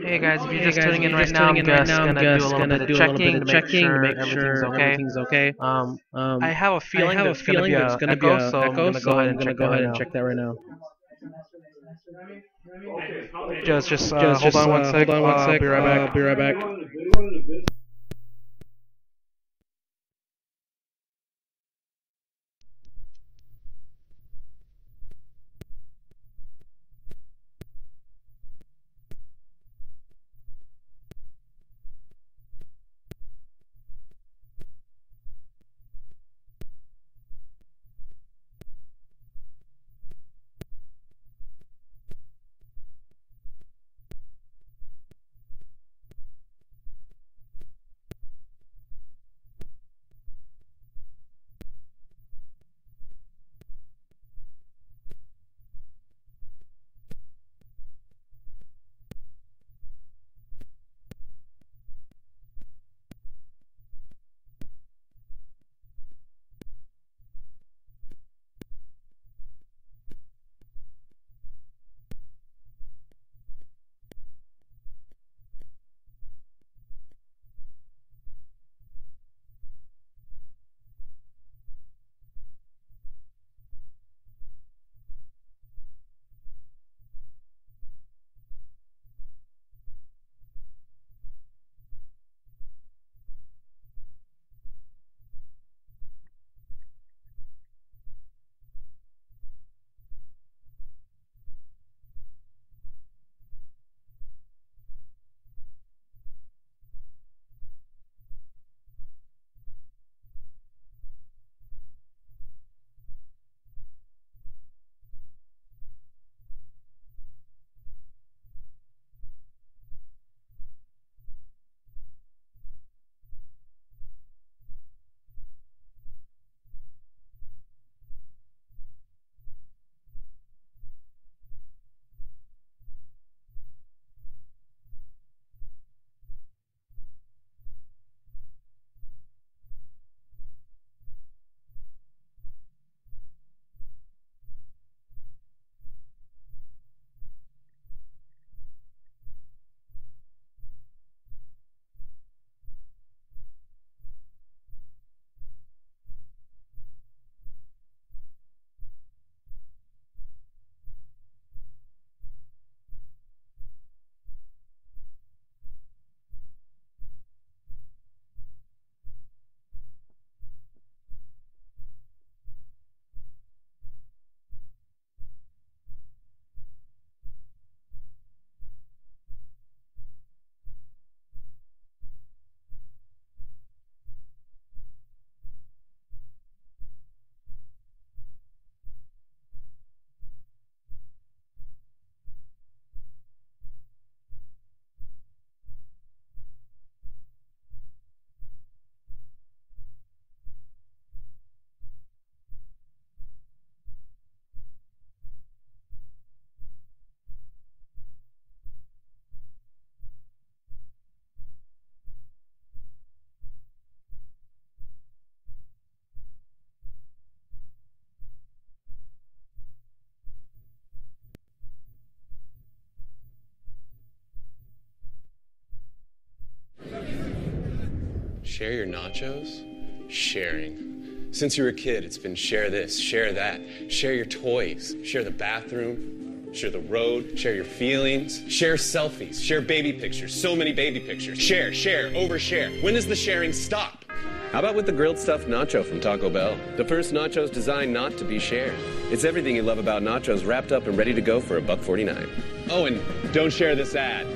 Hey guys, if you're just tuning in right now, I'm just gonna do a little bit of checking to make sure everything's okay. I have a feeling there's gonna be an echo, so I'm gonna go ahead and check that right now. Just hold on one sec. I'll be right back. Share your nachos? Sharing. Since you were a kid, it's been share this, share that. Share your toys. Share the bathroom. Share the road. Share your feelings. Share selfies. Share baby pictures. So many baby pictures. Share, overshare. When does the sharing stop? How about with the grilled stuffed nacho from Taco Bell? The first nachos designed not to be shared. It's everything you love about nachos wrapped up and ready to go for $1.49. Oh, and don't share this ad.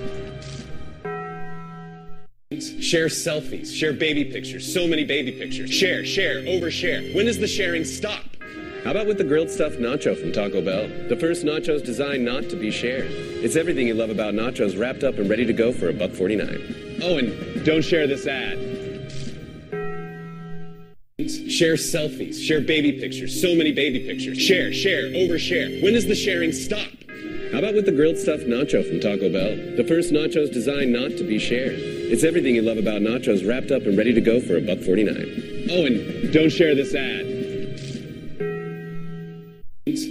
Share selfies, share baby pictures, so many baby pictures. Share, overshare. When does the sharing stop? How about with the grilled stuffed nacho from Taco Bell? The first nachos designed not to be shared. It's everything you love about nachos wrapped up and ready to go for $1.49. Oh, and don't share this ad. Share selfies, share baby pictures, so many baby pictures. Share, overshare. When does the sharing stop? How about with the grilled stuffed nacho from Taco Bell? The first nachos designed not to be shared. It's everything you love about nachos wrapped up and ready to go for $1.49. Oh, and don't share this ad.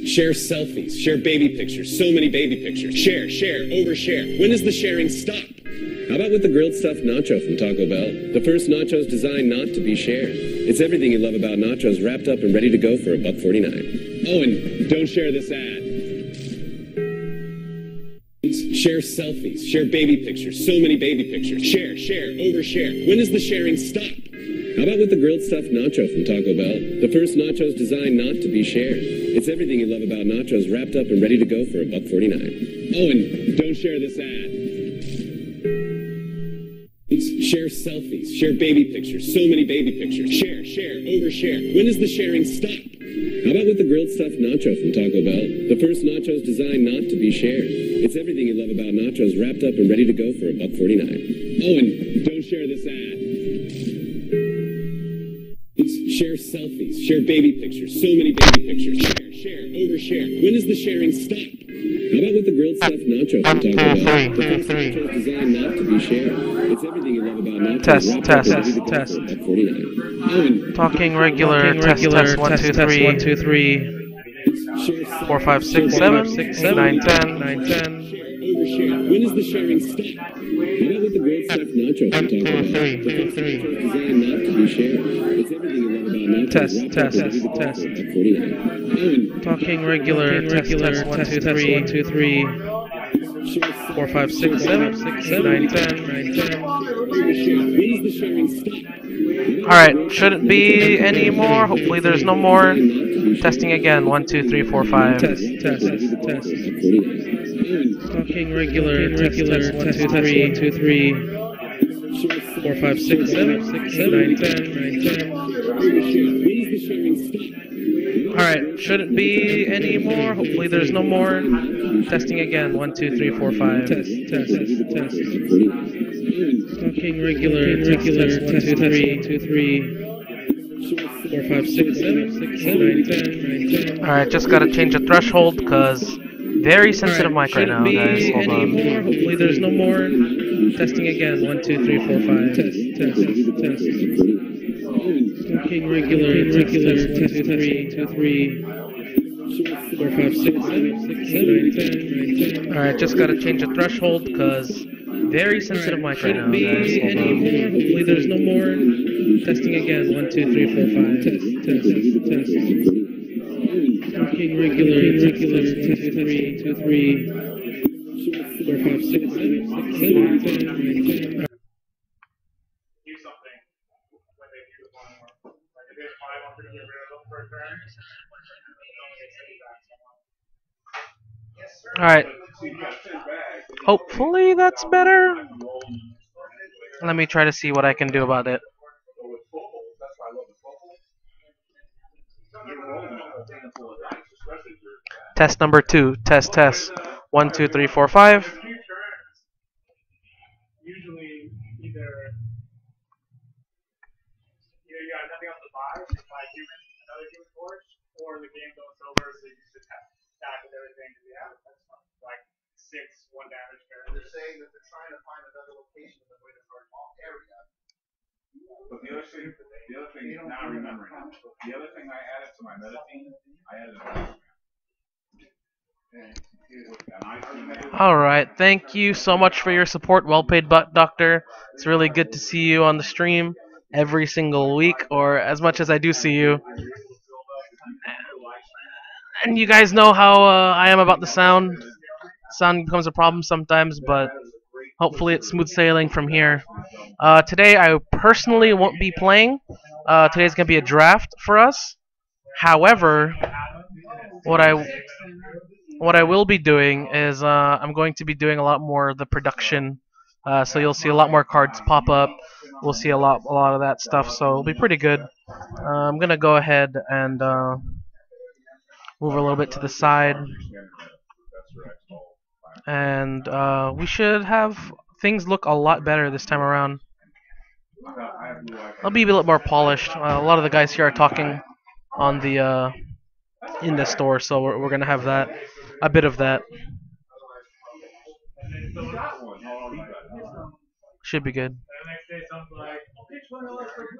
Share selfies, share baby pictures, so many baby pictures. Share, overshare. When does the sharing stop? How about with the grilled stuffed nacho from Taco Bell? The first nachos designed not to be shared. It's everything you love about nachos wrapped up and ready to go for $1.49. Oh, and don't share this ad. Share selfies, share baby pictures, so many baby pictures. Share, overshare. When does the sharing stop? How about with the grilled stuffed nacho from Taco Bell? The first nachos designed not to be shared. It's everything you love about nachos wrapped up and ready to go for $1.49. Oh, and don't share this ad. Share selfies, share baby pictures, so many baby pictures. Share, overshare. When does the sharing stop? How about with the grilled stuffed nacho from Taco Bell? The first nachos designed not to be shared. It's everything you love about nachos wrapped up and ready to go for $1.49. Oh, and don't share this ad. Share selfies, share baby pictures, so many baby pictures. Share, overshare. When does the sharing stop? How about with the grilled stuffed nacho from Taco Bell? The first nachos designed not to be shared. It's everything you love about nachos wrapped up and ready to go for $1.49. Oh, and Talking regular, test, 1, 2, 3. 4, 5, 6, 7, 9, 10, 9, 10. When does the sharing stop? How about with the grilled stuffed nacho from Taco Bell? The first nachos designed not to be shared. It's everything you love about nachos wrapped up and ready to go for $1.49. Oh, and Talking regular, test, 1, 2, 3. 4, 5, 6, 7, 9, 10, 9, 10. Alright, shouldn't be any more. Hopefully there's no more. Testing again. 1, 2, 3, 4, 5. Test. Talking regular, test, 1, 2, 3. 4, 5, 6, 7, 9, 10, 9, 10. Alright, shouldn't be any more. Hopefully there's no more. Testing again. 1, 2, 3, 4, 5. Test. Talking regular, test, 1, 2, 3. 4, 5, 6, 7, 9, 10. Alright, just gotta change the threshold because very sensitive mic right now, guys. Hold on. Hopefully there's no more. Testing again. 1, 2, 3, 4, 5. Test. Talking regular, test, 1, 2, 3. 4, 5, 6, 7, 9, 10. Alright, just gotta change the threshold because very sensitive mic right now, guys. Hold on. Hopefully there's no more. Testing again. 1, 2, 3, 4, 5. Test. Talking regular, test, 2, 3. 4, 5, 6, 7, 9, 10. Alright. Hopefully that's better. Let me try to see what I can do about it. Test number 2. Test. 1, 2, 3, 4, 5. But the other thing now remembering, the other thing I added to my meta team, I added an Alright, thank you so much for your support, well paid doctor. It's really good to see you on the stream every single week, or as much as I do see you. And you guys know how I am about the sound. Sound becomes a problem sometimes, but hopefully it's smooth sailing from here. Today I personally won't be playing. Today's going to be a draft for us. However, what I will be doing is I'm going to be doing a lot more of the production. So you'll see a lot more cards pop up. We'll see a lot of that stuff. So it'll be pretty good. I'm going to go ahead and move a little bit to the side. And we should have things look a lot better this time around. I'll be a little more polished. A lot of the guys here are talking on the in the store, so we're gonna have that, a bit of that. Should be good.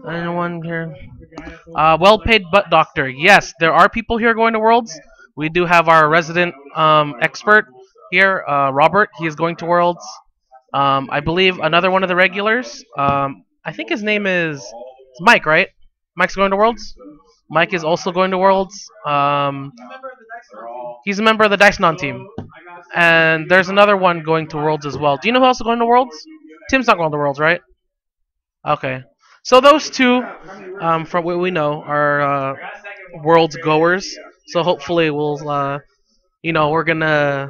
Anyone here? Well-paid butt doctor. Yes, there are people here going to Worlds. We do have our resident expert here, Robert. He is going to Worlds. I believe another one of the regulars. I think his name is Mike, right? Mike's going to Worlds. Mike is also going to Worlds. He's a member of the Dice Non team. And there's another one going to Worlds as well. Do you know who else is going to Worlds? Tim's not going to Worlds, right? Okay. So those two, from what we know, are Worlds goers. So hopefully we'll, we're gonna.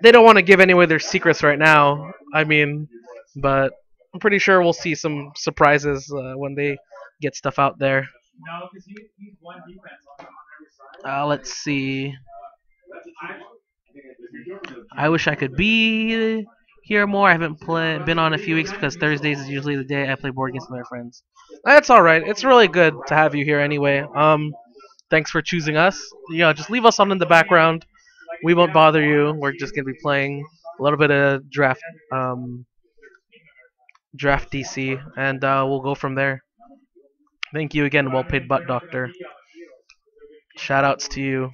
They don't want to give away their secrets right now. I mean, but I'm pretty sure we'll see some surprises when they get stuff out there. Let's see. I wish I could be here more. I haven't been on a few weeks because Thursdays is usually the day I play board games with my friends. That's all right. It's really good to have you here anyway. Thanks for choosing us. Just leave us on in the background. We won't bother you. We're just gonna be playing a little bit of draft DC, and we'll go from there. Thank you again, well-paid butt doctor. Shoutouts to you.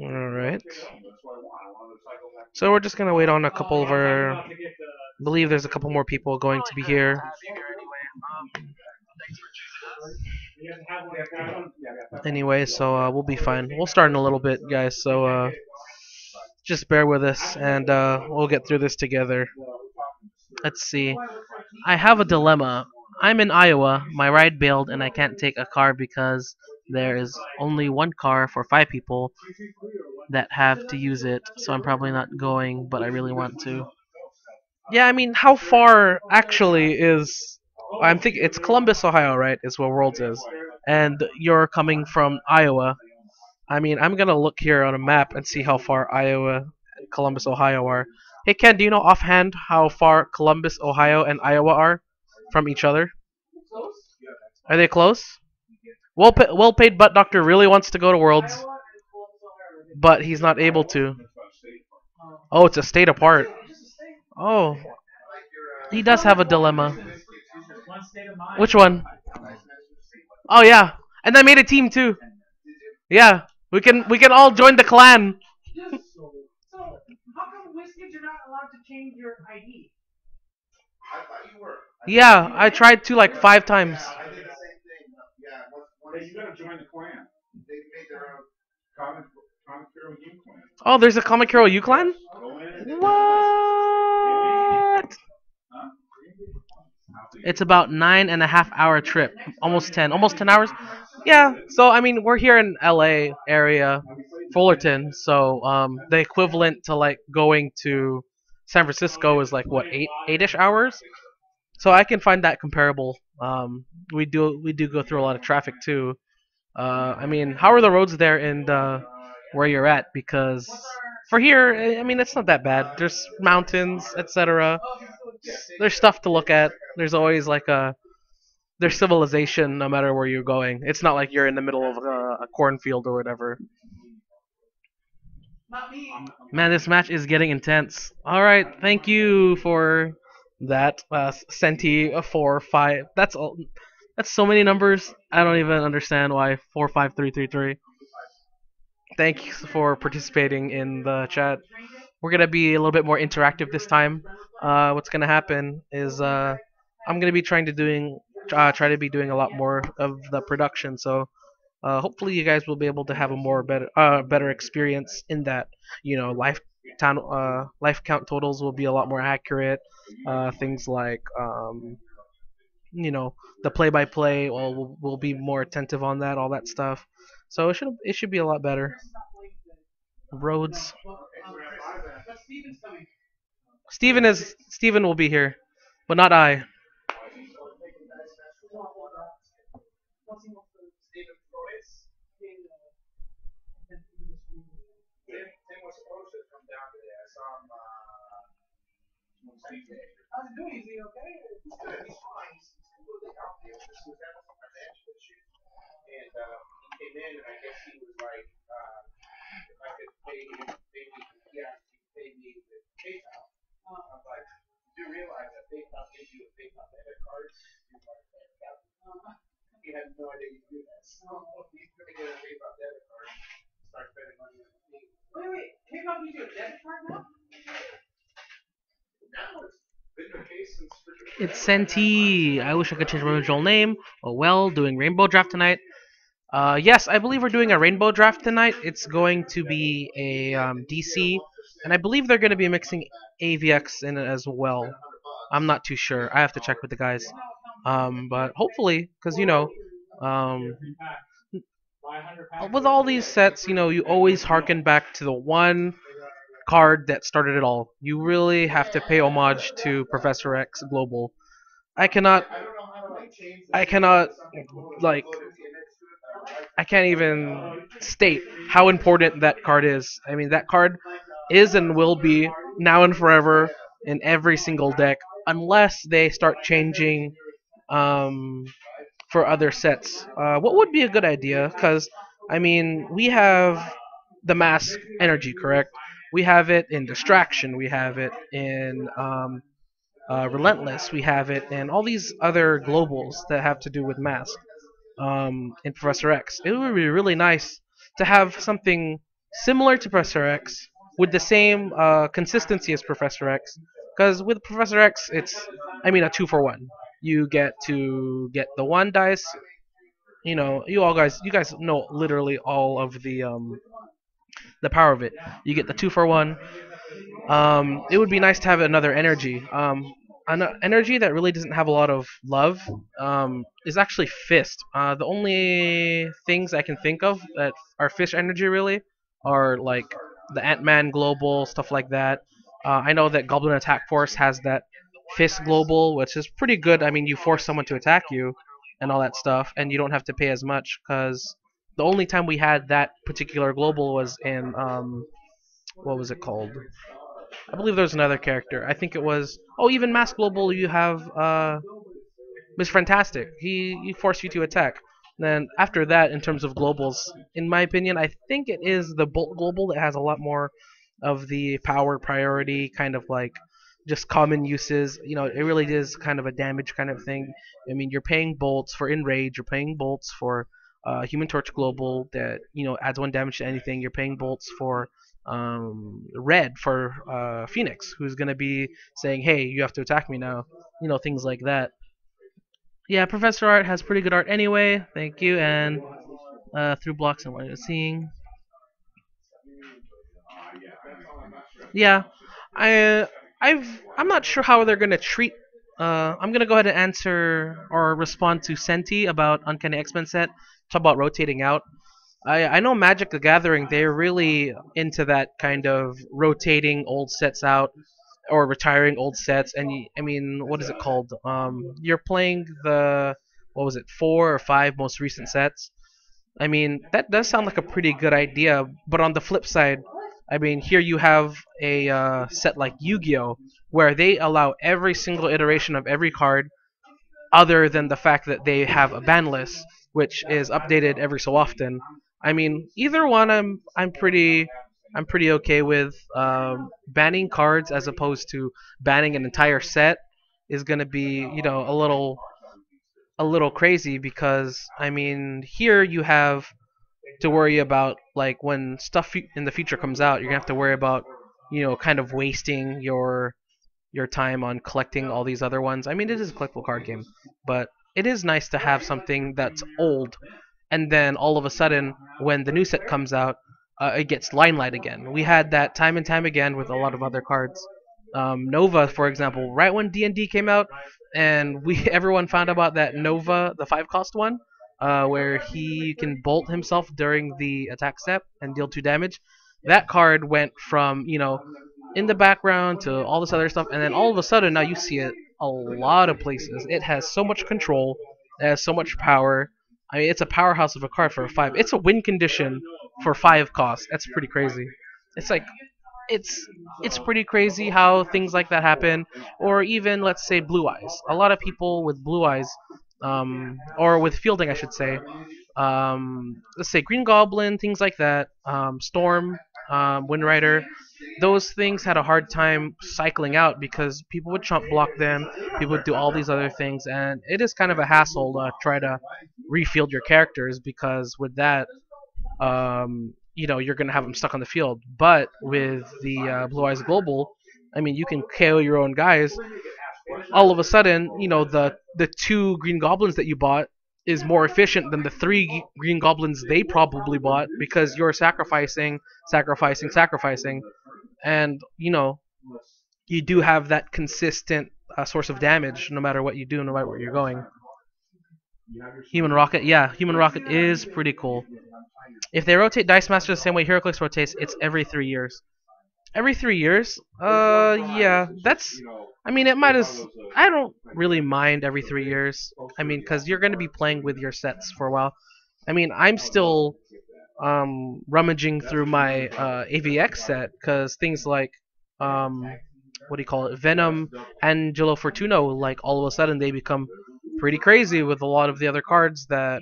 Alright. So we're just gonna wait on a couple of our. I believe there's a couple more people going to be here. Anyway, so we'll be fine. We'll start in a little bit, guys. So just bear with us, and we'll get through this together. Let's see. I have a dilemma. I'm in Iowa. My ride bailed, and I can't take a car because there is only one car for 5 people that have to use it. So I'm probably not going, but I really want to. Yeah, I mean, how far actually is? I'm thinking it's Columbus, Ohio, right? Is where Worlds is, and you're coming from Iowa. I mean, I'm gonna look here on a map and see how far Iowa, and Columbus, Ohio are. Hey Ken, do you know offhand how far Columbus, Ohio, and Iowa are from each other? Are they close? Well-paid butt doctor really wants to go to Worlds, but he's not able to. Oh, it's a state apart. Oh, he does have a dilemma. Which one? Oh yeah, and I made a team too. Yeah, we can all join the clan. Yeah, I tried to like 5 times. Hey, you gotta join the clan. They made their own comic hero U clan. Oh, there's a Comic Hero U clan? Go in. What? It's about 9.5 hour trip, almost 10, almost 10 hours. Yeah. So I mean, we're here in LA area, Fullerton. So the equivalent to like going to San Francisco is like what, 8-ish hours. So I can find that comparable. We do go through a lot of traffic too. I mean, how are the roads there in where you're at? Because for here, I mean, it's not that bad. There's mountains, etc. There's stuff to look at. There's always like there's civilization no matter where you're going. It's not like you're in the middle of a cornfield or whatever. Man, this match is getting intense. All right, thank you for that. Senti 4-5. That's all. That's so many numbers. I don't even understand why 45333. Thanks for participating in the chat. We're gonna be a little bit more interactive this time. What's gonna happen is I'm gonna be try to be doing a lot more of the production. So hopefully you guys will be able to have a better experience in that. Life count totals will be a lot more accurate. Things like the play-by-play. We'll be more attentive on that, all that stuff. So it should be a lot better. Roads. Steven will be here, but not I. Tim was supposed to come down today. I saw him It's Senti. I wish I could change my original name. Oh well, doing Rainbow Draft tonight. Yes, I believe we're doing a Rainbow Draft tonight. It's going to be a DC, and I believe they're going to be mixing AVX in it as well. I'm not too sure. I have to check with the guys. But hopefully, because um, with all these sets, you always harken back to the one card that started it all. You really have to pay homage to Professor X Global. I cannot, I cannot, like, I can't even state how important that card is. I mean, that card is and will be now and forever in every single deck, unless they start changing um, for other sets. What would be a good idea? Because I mean, we have the mask energy, correct? We have it in distraction. We have it in relentless. We have it in all these other globals that have to do with mask. In Professor X, it would be really nice to have something similar to Professor X with the same consistency as Professor X. Because with Professor X, it's, I mean, a 2-for-1. You get to get the one dice. You guys know literally all of the power of it. You get the 2-for-1. It would be nice to have another energy. An energy that really doesn't have a lot of love is actually Fist. The only things I can think of that are Fist energy really are like the Ant-Man Global, stuff like that. I know that Goblin Attack Force has that Fist Global, which is pretty good. I mean, you force someone to attack you and all that stuff, and you don't have to pay as much because the only time we had that particular global was in what was it called? I believe there's another character. I think it was. Oh, even Mask Global, you have Mr. Fantastic. He forced you to attack. Then after that, in terms of globals, in my opinion, I think it is the Bolt Global that has a lot more of the power priority, kind of like just common uses. It really is kind of a damage kind of thing. I mean, you're paying bolts for Enrage. You're paying bolts for Human Torch Global that adds 1 damage to anything. You're paying bolts for Red for Phoenix, who's gonna be saying, "Hey, you have to attack me now." Things like that. Yeah, Professor Art has pretty good art anyway. Thank you, and through blocks and what you're seeing. Yeah, I'm not sure how they're gonna treat. I'm gonna go ahead and answer or respond to Senti about Uncanny X-Men set. Talk about rotating out. I know Magic the Gathering, they're really into that kind of rotating old sets out or retiring old sets. And I mean, what is it called? You're playing the, what was it, 4 or 5 most recent sets. I mean, that does sound like a pretty good idea. But on the flip side, I mean, here you have a set like Yu-Gi-Oh, where they allow every single iteration of every card other than the fact that they have a ban list, which is updated every so often. I mean, either one I'm pretty okay with. Banning cards as opposed to banning an entire set is gonna be a little crazy because I mean here you have to worry about like when stuff in the future comes out, you're gonna have to worry about kind of wasting your time on collecting all these other ones. I mean, it is a collectible card game, but it is nice to have something that's old, and then all of a sudden, when the new set comes out, it gets limelight again. We had that time and time again with a lot of other cards. Nova, for example, right when D&D came out, and everyone found out about that Nova, the 5-cost one, where he can bolt himself during the attack step and deal 2 damage. That card went from in the background to all this other stuff, and then all of a sudden now you see it a lot of places. It has so much control, it has so much power. I mean, it's a powerhouse of a card for a 5. It's a win condition for 5 cost. That's pretty crazy. It's like it's pretty crazy how things like that happen. Or even let's say blue eyes. A lot of people with blue eyes, or with fielding, I should say. Let's say Green Goblin, things like that. Storm, Wind Rider. Those things had a hard time cycling out because people would chump block them, people would do all these other things, and it is kind of a hassle to try to refield your characters because with that, you're gonna have them stuck on the field. But with the Blue Eyes Global, I mean, you can KO your own guys. All of a sudden, the two Green Goblins that you bought is more efficient than the three Green Goblins they probably bought because you're sacrificing, and you do have that consistent source of damage no matter what you do, no matter where you're going. Human Rocket, yeah, Human Rocket is pretty cool. If they rotate Dice Master the same way HeroClix rotates, it's every 3 years. Every 3 years? Yeah, that's. I mean, it might as. I don't really mind every 3 years. I mean, because you're going to be playing with your sets for a while. I mean, I'm still rummaging through my AVX set because things like what do you call it, Venom, Angelo Fortuno, like all of a sudden they become pretty crazy with a lot of the other cards that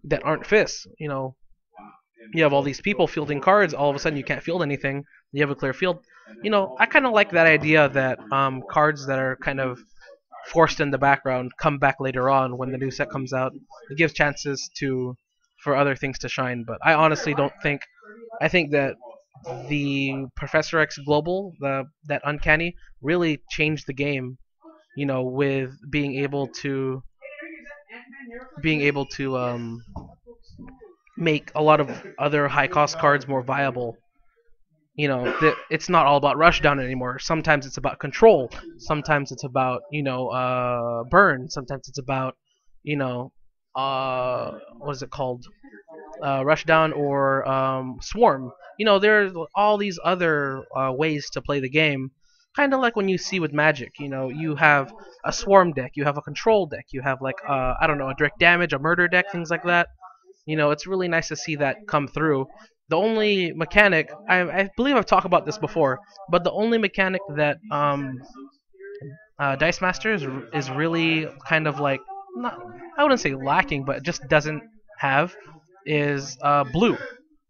that aren't fists. You have all these people fielding cards. All of a sudden you can't field anything. You have a clear field. I kind of like that idea that cards that are kind of forced in the background come back later on when the new set comes out. It gives chances for other things to shine. But I honestly don't think. I think that the Professor X Global, that Uncanny, really changed the game. With being able to make a lot of other high cost cards more viable. It's not all about rushdown anymore. Sometimes it's about control. Sometimes it's about burn. Sometimes it's about what is it called, rushdown or swarm. There's all these other ways to play the game. Kind of like when you see with Magic. You have a swarm deck, you have a control deck, you have like I don't know, a direct damage, a murder deck, things like that. It's really nice to see that come through. The only mechanic, I believe I've talked about this before, but the only mechanic that Dice Master is really kind of like, not, I wouldn't say lacking, but just doesn't have, is blue.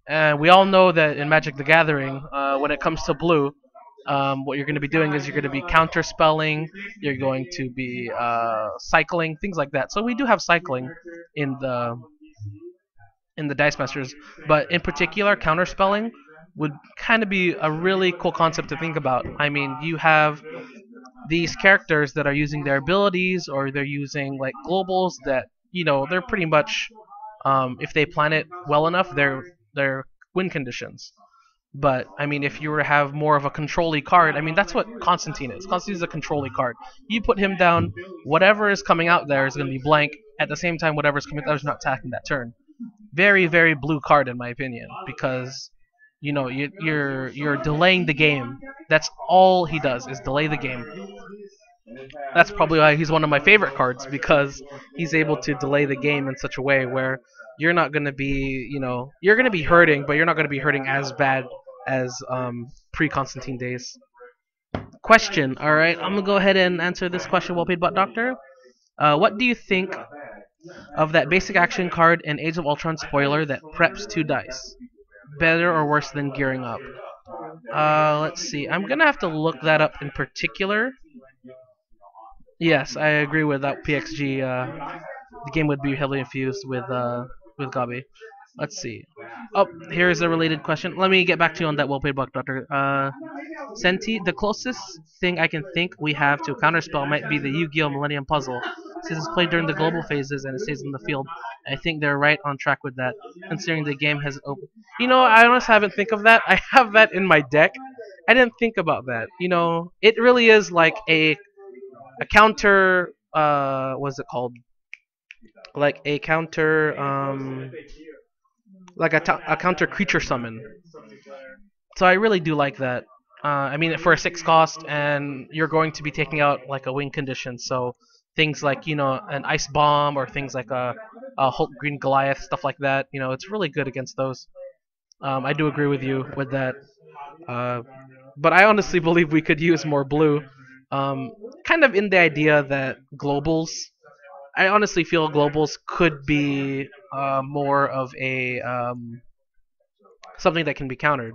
And we all know that in Magic the Gathering, when it comes to blue, what you're going to be doing is you're going to be counter spelling, you're going to be cycling, things like that. So we do have cycling in the Dice Masters, but in particular, counterspelling would kind of be a really cool concept to think about. I mean, you have these characters that are using their abilities, or they're using like globals that they're pretty much, if they plan it well enough, they're win conditions. But I mean, if you were to have more of a control-y card, I mean that's what Constantine is. Constantine is a control-y card. You put him down, whatever is coming out there is going to be blank. At the same time, whatever is coming out is not attacking that turn. Very, very blue card in my opinion, because you're delaying the game. That's all he does is delay the game. That's probably why he's one of my favorite cards, because he's able to delay the game in such a way where you're not going to be, you're going to be hurting, but you're not going to be hurting as bad as pre-Constantine days. Question. All right, I'm gonna go ahead and answer this question. Well paid, Butt Doctor. What do you think of that basic action card in Age of Ultron spoiler that preps 2 dice? Better or worse than gearing up? Let's see. I'm gonna have to look that up in particular. Yes, I agree with that. PXG. The game would be heavily infused with Gabi. Let's see. Oh, here's a related question. Let me get back to you on that well-paid Buck Doctor. Senti, the closest thing I can think we have to a counterspell might be the Yu-Gi-Oh! Millennium Puzzle, since it's played during the global phases and it stays in the field. I think they're right on track with that, considering the game has open. I honestly haven't think of that. I have that in my deck. I didn't think about that. It really is like a counter. What's it called? Like a counter. Like a counter creature summon. So I really do like that. I mean, for a 6 cost, and you're going to be taking out like a win condition, so things like an ice bomb or things like a Hulk Green Goliath, stuff like that. It's really good against those. I do agree with you with that. Uh, but I honestly believe we could use more blue. Kind of in the idea that globals. I honestly feel globals could be more of a something that can be countered.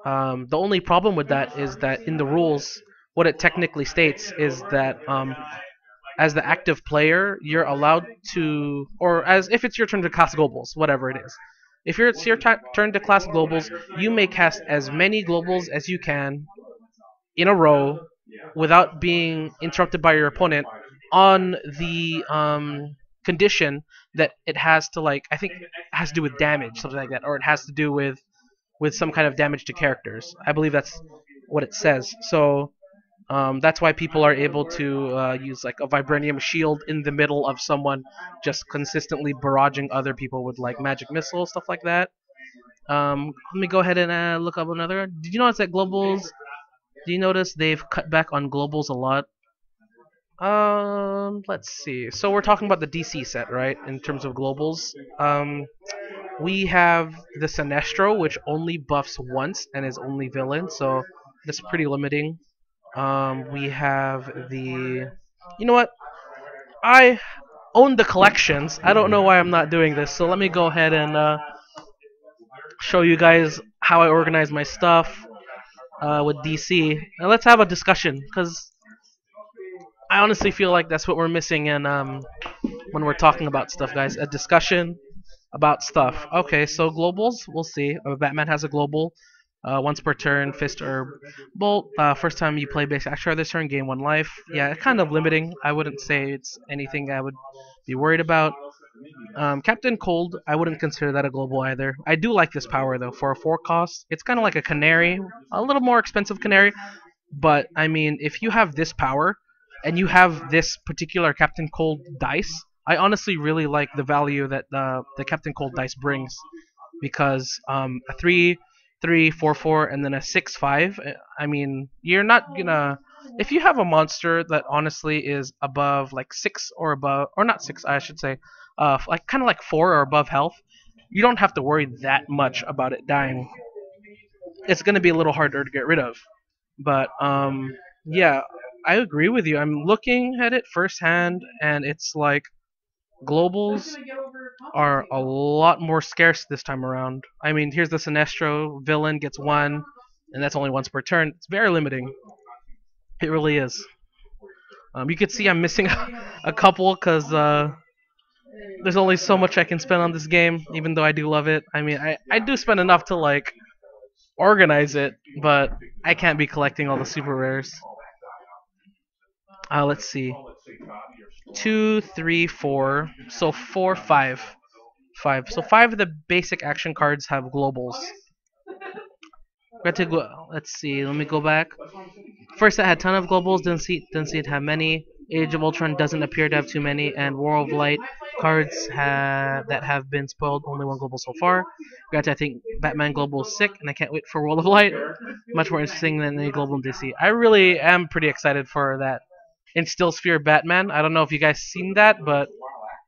The only problem with that is that in the rules, what it technically states is that as the active player, you're allowed to, or as if it's your turn to cast globals, whatever it is. If it's your turn to cast globals, you may cast as many globals as you can in a row without being interrupted by your opponent on the condition that it has to like I think it has to do with damage, something like that, or it has to do with some kind of damage to characters. I believe that's what it says. So that's why people are able to use like a vibranium shield in the middle of someone, just consistently barraging other people with like magic missiles, stuff like that. Let me go ahead and look up another. Did you notice that globals? Do you notice they've cut back on globals a lot? Let's see. So we're talking about the DC set, right? In terms of globals. We have the Sinestro, which only buffs once and is only villain, so that's pretty limiting. We have the. You know what? I own the collections. I don't know why I'm not doing this, so let me go ahead and show you guys how I organize my stuff with DC. Now let's have a discussion, because I honestly feel like that's what we're missing in when we're talking about stuff, guys. A discussion about stuff. Okay, so globals, we'll see. Batman has a global. Once per turn, fist or bolt. First time you play basic extra this turn, gain 1 life. Yeah, kind of limiting. I wouldn't say it's anything I would be worried about. Captain Cold, I wouldn't consider that a global either. I do like this power though. For a 4 cost, it's kind of like a canary, a little more expensive canary. But I mean, if you have this power and you have this particular Captain Cold dice, I honestly really like the value that the Captain Cold dice brings, because a 3-3-4-4 and then a 6-5. I mean, you're not gonna. If you have a monster that honestly is above like 6 or above, or not 6, I should say, like kind of like 4 or above health, you don't have to worry that much about it dying. It's gonna be a little harder to get rid of. But yeah, I agree with you. I'm looking at it firsthand, and it's like globals are a lot more scarce this time around. I mean, here's the Sinestro villain gets 1, and that's only once per turn. It's very limiting. It really is. You can see I'm missing a couple because there's only so much I can spend on this game, even though I do love it. I mean, I do spend enough to like organize it, but I can't be collecting all the super rares. Let's see. 2, 3, 4. So 4, 5. 5. So 5 of the basic action cards have globals. Got to go. Let's see. Let me go back. First, it had ton of globals. Didn't see it have many. Age of Ultron doesn't appear to have too many, and War of Light cards that have been spoiled, only 1 global so far. Granted, I think Batman Global is sick, and I can't wait for World of Light. Much more interesting than any global in DC. I really am pretty excited for that Instill Sphere Batman. I don't know if you guys seen that, but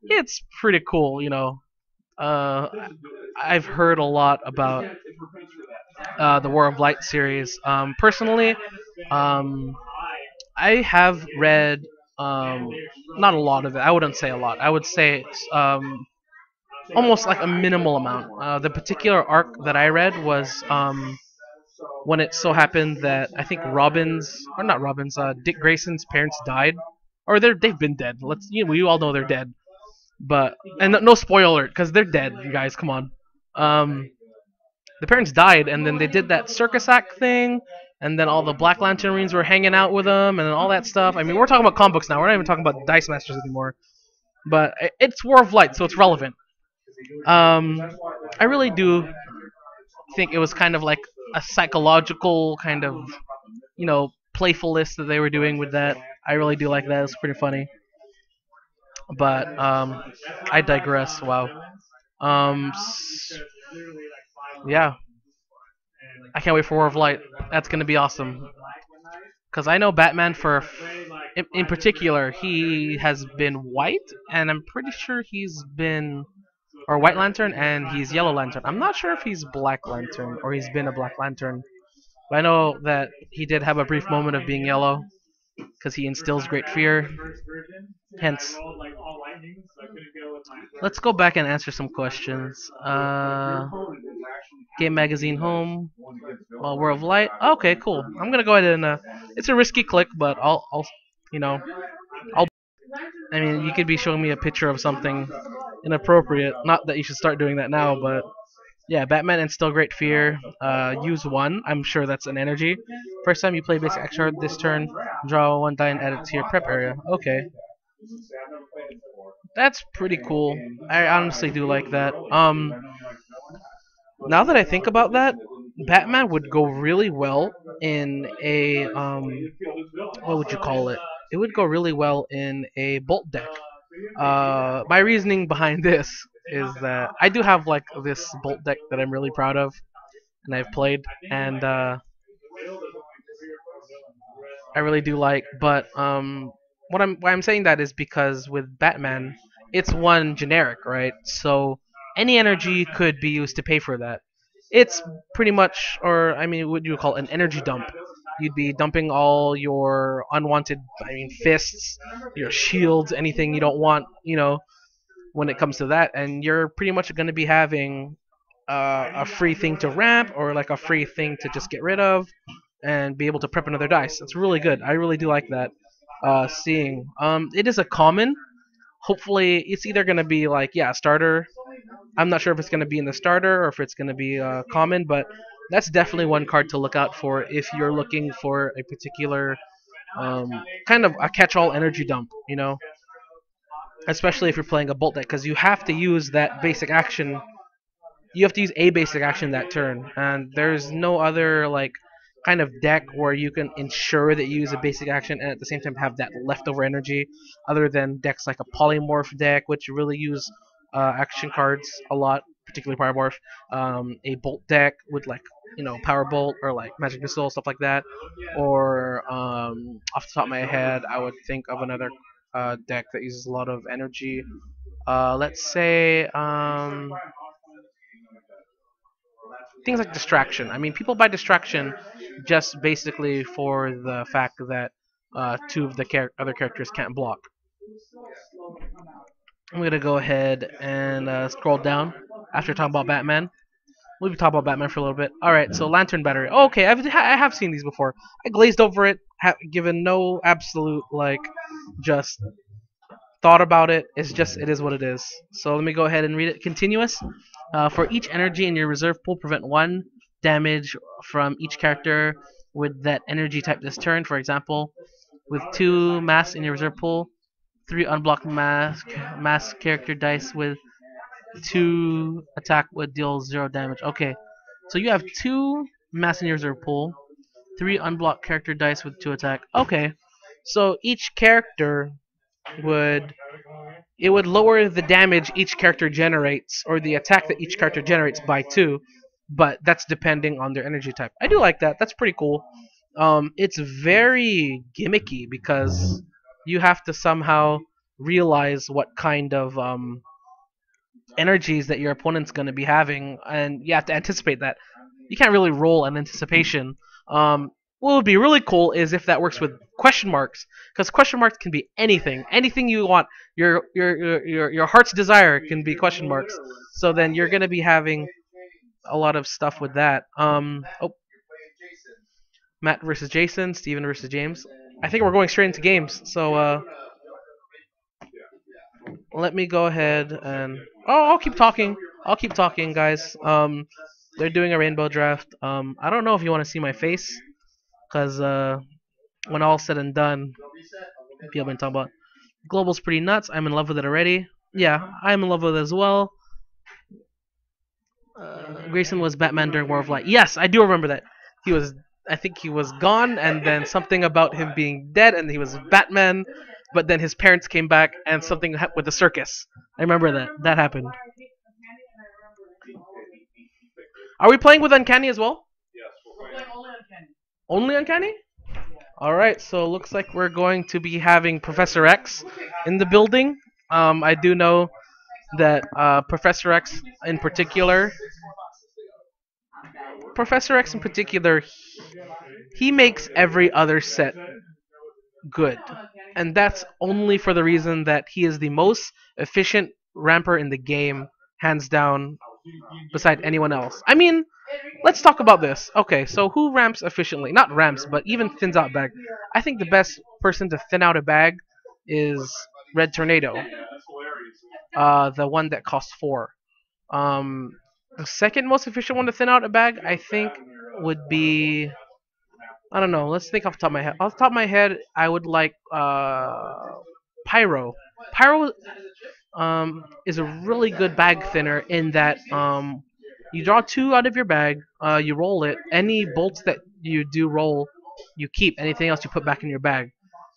it's pretty cool, you know. I've heard a lot about the War of Light series. Personally, I have read not a lot of it. I wouldn't say a lot. I would say almost like a minimal amount. The particular arc that I read was when it so happened that I think Dick Grayson's parents died, or they've been dead. We all know they're dead. But and no spoiler alert, because they're dead, you guys. Come on. The parents died, and then they did that circus act thing, and then all the Black Lantern Marines were hanging out with them, and all that stuff. I mean, we're talking about comic books now. We're not even talking about Dice Masters anymore. But it's War of Light, so it's relevant. I really do think it was kind of like a psychological kind of, playfulness that they were doing with that. I really do like that. It's pretty funny. But I digress. Wow. Yeah. I can't wait for War of Light. That's gonna be awesome. Because I know Batman in particular, he has been white, and I'm pretty sure he's been, or White Lantern, and he's Yellow Lantern. I'm not sure if he's Black Lantern, or he's been a Black Lantern. But I know that he did have a brief moment of being yellow because he instills great fear. Hence, let's go back and answer some questions. Game Magazine Home, World of Light. Okay, cool. I'm gonna go ahead and it's a risky click, but you know, I'll. I mean, you could be showing me a picture of something inappropriate. Not that you should start doing that now, but yeah, Batman instill great fear. Use one. I'm sure that's an energy. First time you play basic action card this turn, draw one die and add it to your prep area. Okay, that's pretty cool. I honestly do like that. Now that I think about that, Batman would go really well in a what would you call it? It would go really well in a Bolt deck. My reasoning behind this is that I do have like this Bolt deck that I'm really proud of, and I've played, and I really do like. But why I'm saying that is because with Batman, it's one generic, right? So any energy could be used to pay for that. It's pretty much, or I mean, what do you call it, an energy dump? You'd be dumping all your unwanted, I mean, fists, your shields, anything you don't want, when it comes to that, and you're pretty much going to be having a free thing to ramp or like a free thing to just get rid of and be able to prep another dice. It's really good. I really do like that. Seeing it is a common. Hopefully, it's either going to be like starter. I'm not sure if it's going to be in the starter or if it's going to be common, but that's definitely one card to look out for if you're looking for a particular kind of a catch-all energy dump. Especially if you're playing a bolt deck, because you have to use that basic action. You have to use a basic action that turn, and there's no other like kind of deck where you can ensure that you use a basic action and at the same time have that leftover energy, other than decks like a polymorph deck, which really use action cards a lot, particularly polymorph. A bolt deck with like power bolt or like magic missile, stuff like that. Or off the top of my head, I would think of another deck that uses a lot of energy. Let's say things like distraction. I mean, people buy distraction just basically for the fact that two of the other characters can't block. I'm gonna go ahead and scroll down after talking about Batman. We'll be talking about Batman for a little bit. All right, so Lantern Battery. Oh, okay, I have seen these before. I glazed over it, given no absolute like just thought about it. It is what it is. So let me go ahead and read it. Continuous. For each energy in your reserve pool, prevent one damage from each character with that energy type this turn. For example, with 2 mass in your reserve pool, 3 unblocked mass character dice with 2 attack would deal 0 damage. Okay, so you have 2 mass in your reserve pool, 3 unblocked character dice with 2 attack. Okay, so each character would lower the damage each character generates or the attack that each character generates by 2, but that's depending on their energy type. I do like that. That's pretty cool. It's very gimmicky because you have to somehow realize what kind of energies that your opponent's going to be having, and you have to anticipate that. You can't really roll an anticipation. What would be really cool is if that works with question marks, because question marks can be anything you want. Your heart's desire can be question marks. So then you're going to be having a lot of stuff with that. Matt versus Jason, Steven versus James. I think we're going straight into games. So let me go ahead and I'll keep talking. Guys. They're doing a rainbow draft. I don't know if you want to see my face, because when all's said and done, people have been talking about Global's pretty nuts. I'm in love with it already. Yeah, I'm in love with it as well. Grayson was Batman during War of Light. Yes, I do remember that. I think he was gone, and then something about him being dead, and he was Batman. But then his parents came back, and something with the circus. I remember that. That happened. Are we playing with Uncanny as well? Yes, we're playing only Uncanny. Only Uncanny? Alright, so it looks like we're going to be having Professor X in the building. I do know that Professor X in particular Professor X in particular, he makes every other set good, and that's only for the reason that he is the most efficient ramper in the game, hands down, beside anyone else. I mean, let's talk about this. Okay, so who ramps efficiently? Not ramps, but even thins out bag. I think the best person to thin out a bag is Red Tornado, the one that costs 4. Um, the second most efficient one to thin out a bag, I think, would be, I don't know. Let's think off the top of my head. Off the top of my head, I would like Pyro. Pyro is a really good bag thinner in that you draw 2 out of your bag, you roll it. Any bolts that you do roll, you keep. Anything else you put back in your bag.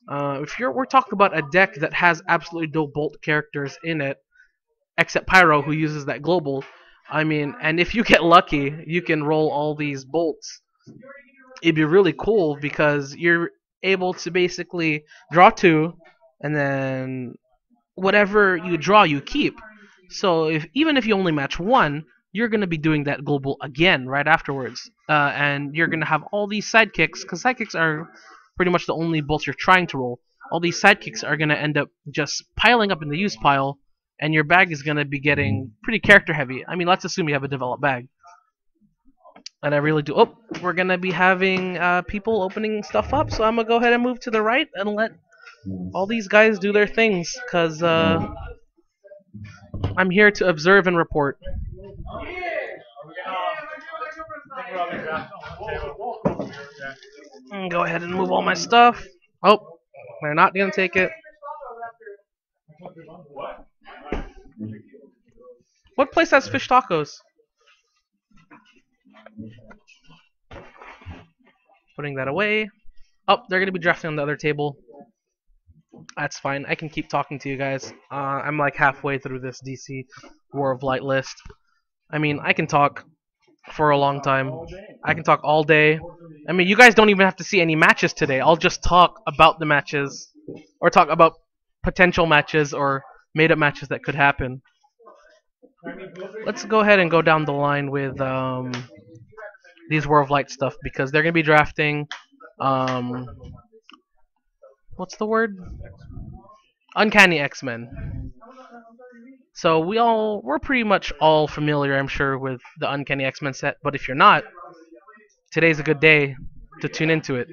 If we're talking about a deck that has absolutely no bolt characters in it, except Pyro, who uses that global. I mean, and if you get lucky, you can roll all these bolts. It'd be really cool because you're able to basically draw 2, and then whatever you draw, you keep. So even if you only match 1, you're gonna be doing that global again right afterwards, and you're gonna have all these sidekicks, because sidekicks are pretty much the only bolts you're trying to roll. All these sidekicks are gonna end up just piling up in the use pile, and your bag is gonna be getting pretty character heavy. I mean, let's assume you have a developed bag. And I really do. Oh, we're gonna be having people opening stuff up, so I'm gonna go ahead and move to the right and let all these guys do their things, cause I'm here to observe and report. Go ahead and move all my stuff. Oh, they're not gonna take it. What place has fish tacos? Putting that away. Oh, they're gonna be drafting on the other table. That's fine. I can keep talking to you guys. I'm like halfway through this DC War of Light list. I mean, I can talk for a long time. I can talk all day. I mean, you guys don't even have to see any matches today. I'll just talk about the matches, or talk about potential matches or made-up matches that could happen. Let's go ahead and go down the line with these War of Light stuff, because they're gonna be drafting. What's the word? Uncanny X-Men. So we're pretty much all familiar, I'm sure, with the Uncanny X-Men set. But if you're not, today's a good day to tune into it,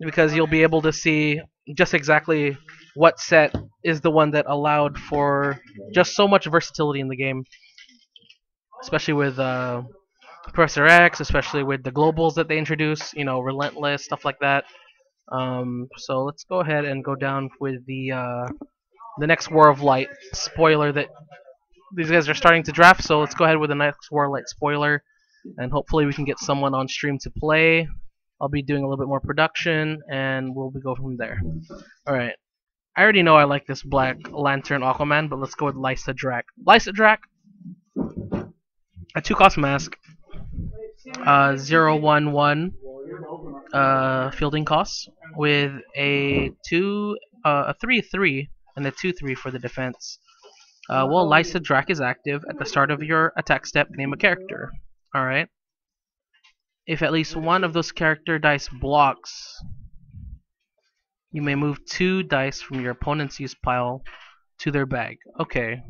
because you'll be able to see just exactly what set is the one that allowed for just so much versatility in the game, especially with Professor X, especially with the globals that they introduce, you know, Relentless, stuff like that. So let's go ahead and go down with the next War of Light spoiler that these guys are starting to draft. So let's go ahead with the next War of Light spoiler, and hopefully we can get someone on stream to play. I'll be doing a little bit more production, and we'll go from there. Alright. I already know I like this Black Lantern Aquaman, but let's go with Lysa Drac. Lysa Drac, a 2-cost mask, 0/1/1 fielding costs, with a 3/3 and a 2/3 for the defense. While Lysa Drac is active, at the start of your attack step, name a character. Alright. If at least one of those character dice blocks, you may move 2 dice from your opponent's use pile to their bag. Okay.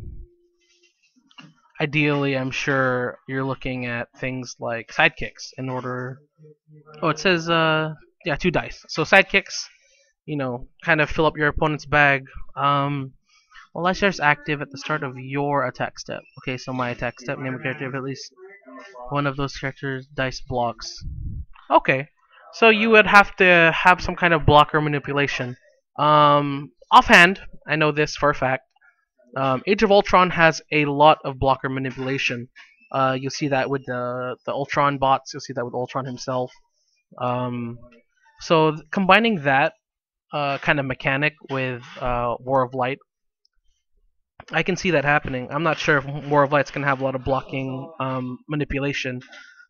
Ideally, I'm sure you're looking at things like sidekicks in order. Oh, it says yeah, 2 dice. So sidekicks, you know, kind of fill up your opponent's bag. Well, Lysa is active at the start of your attack step. Okay, so my attack step, name a character if at least one of those characters' dice blocks. Okay, so you would have to have some kind of blocker manipulation. Offhand, I know this for a fact. Age of Ultron has a lot of blocker manipulation. You'll see that with the Ultron bots. You'll see that with Ultron himself. So combining that kind of mechanic with War of Light, I can see that happening. I'm not sure if War of Light's gonna have a lot of blocking manipulation.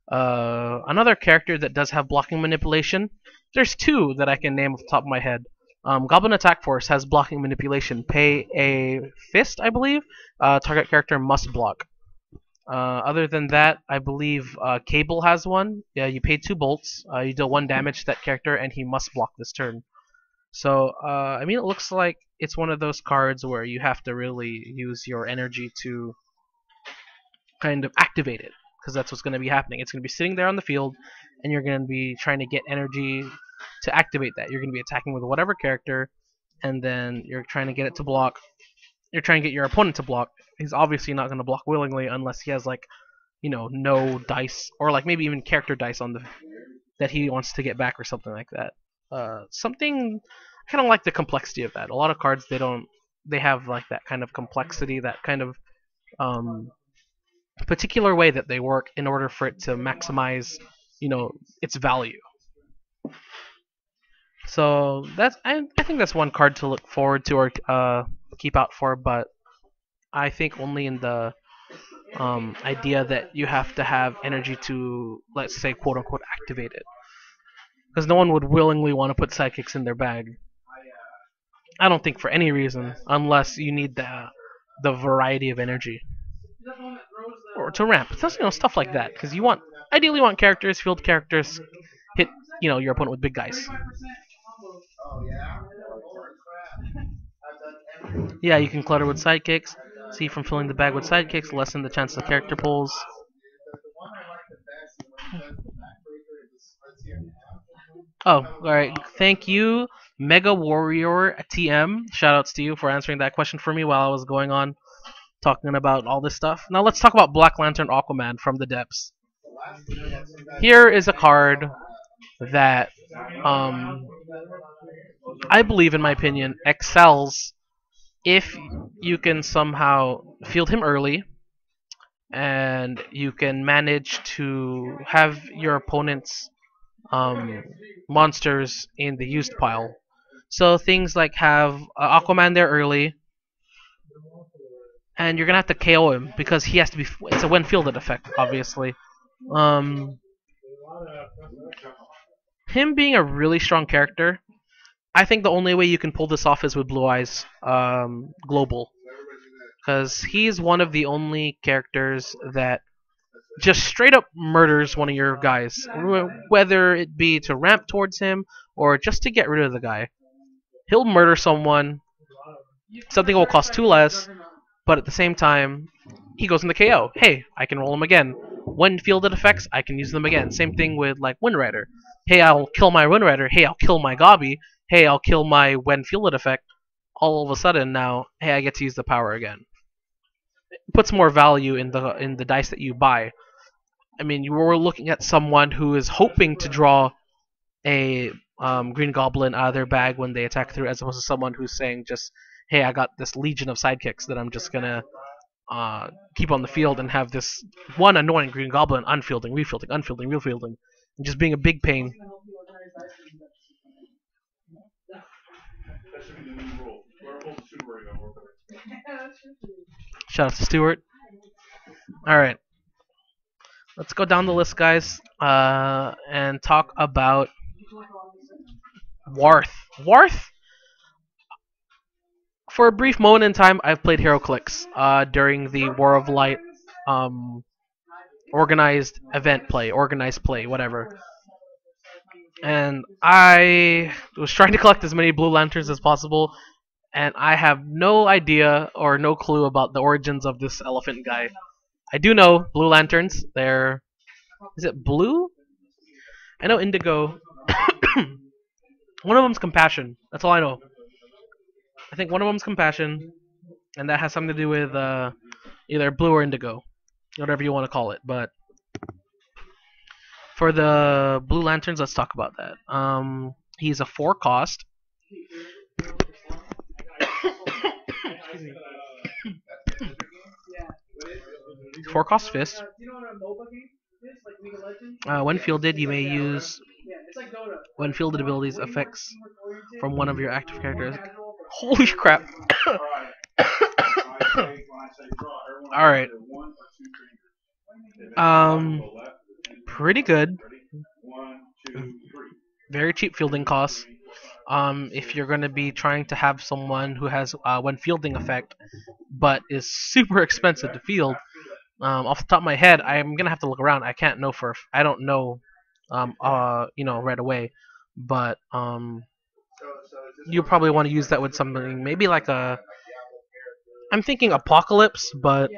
Another character that does have blocking manipulation, there's 2 that I can name off the top of my head. Goblin Attack Force has blocking manipulation. Pay a fist, I believe. Target character must block. Other than that, I believe Cable has one. Yeah, you pay 2 bolts. You deal 1 damage to that character, and he must block this turn. So, I mean, it looks like it's one of those cards where you have to really use your energy to kind of activate it, because that's what's going to be happening. It's going to be sitting there on the field, and you're going to be trying to get energy to activate that. You're going to be attacking with whatever character, and then you're trying to get it to block. You're trying to get your opponent to block. He's obviously not going to block willingly unless he has like, no dice, or like maybe even character dice on the that he wants to get back or something like that. Something I kind of like the complexity of that. A lot of cards they have like that kind of complexity, that kind of particular way that they work in order for it to maximize, its value. So I think that's one card to look forward to or keep out for, but I think only in the idea that you have to have energy to, let's say, quote unquote, activate it. Because no one would willingly want to put sidekicks in their bag. I don't think for any reason, unless you need the variety of energy or to ramp. It's just, stuff like that. Because ideally want characters, field characters, hit your opponent with big guys. Yeah, you can clutter with sidekicks. See from filling the bag with sidekicks, lessen the chance of character pulls. Oh, alright. Thank you, Mega Warrior TM. Shoutouts to you for answering that question for me while I was going on talking about all this stuff. Now let's talk about Black Lantern Aquaman from the depths. Here is a card that I believe, in my opinion, excels if you can somehow field him early and you can manage to have your opponent's monsters in the used pile. So things like have Aquaman there early, and you're gonna have to KO him because he has to be. It's a when fielded effect, obviously. Him being a really strong character, I think the only way you can pull this off is with Blue Eyes Global, because he's one of the only characters that just straight up murders one of your guys, whether it be to ramp towards him or just to get rid of the guy. He'll murder someone. Something will cost 2 less, but at the same time, he goes into KO. Hey, I can roll him again. When fielded effects, I can use them again. Same thing with like Wind Rider. Hey, I'll kill my Wind Rider. Hey, I'll kill my Gobby. Hey, I'll kill my when fielded effect. All of a sudden now, hey, I get to use the power again. It puts more value in the dice that you buy. I mean, you were looking at someone who is hoping to draw a Green Goblin out of their bag when they attack through, as opposed to someone who's saying just, hey, I got this legion of sidekicks that I'm just gonna keep on the field and have this one annoying Green Goblin unfielding, refielding, unfielding, refielding, and just being a big pain. Shout out to Stuart. Alright. Let's go down the list, guys, and talk about Warth. Warth? For a brief moment in time, I've played HeroClix during the War of Light organized event play, organized play, whatever. And I was trying to collect as many Blue Lanterns as possible, and I have no idea or no clue about the origins of this elephant guy. I do know Blue Lanterns. They're... Is it blue? I know indigo. One of them's compassion. That's all I know. I think one of them's compassion, and that has something to do with either blue or indigo, whatever you want to call it. But for the Blue Lanterns, let's talk about that. He's a 4-cost. 4-cost fist. When fielded, you may use when fielded abilities effects from one of your active characters. Holy crap! Alright. Pretty good. Very cheap fielding costs. If you're going to be trying to have someone who has one fielding effect, but is super expensive to field, Off the top of my head, I'm gonna have to look around. I can't know I don't know, right away. But you probably want to use that with something maybe like a. I'm thinking Apocalypse, but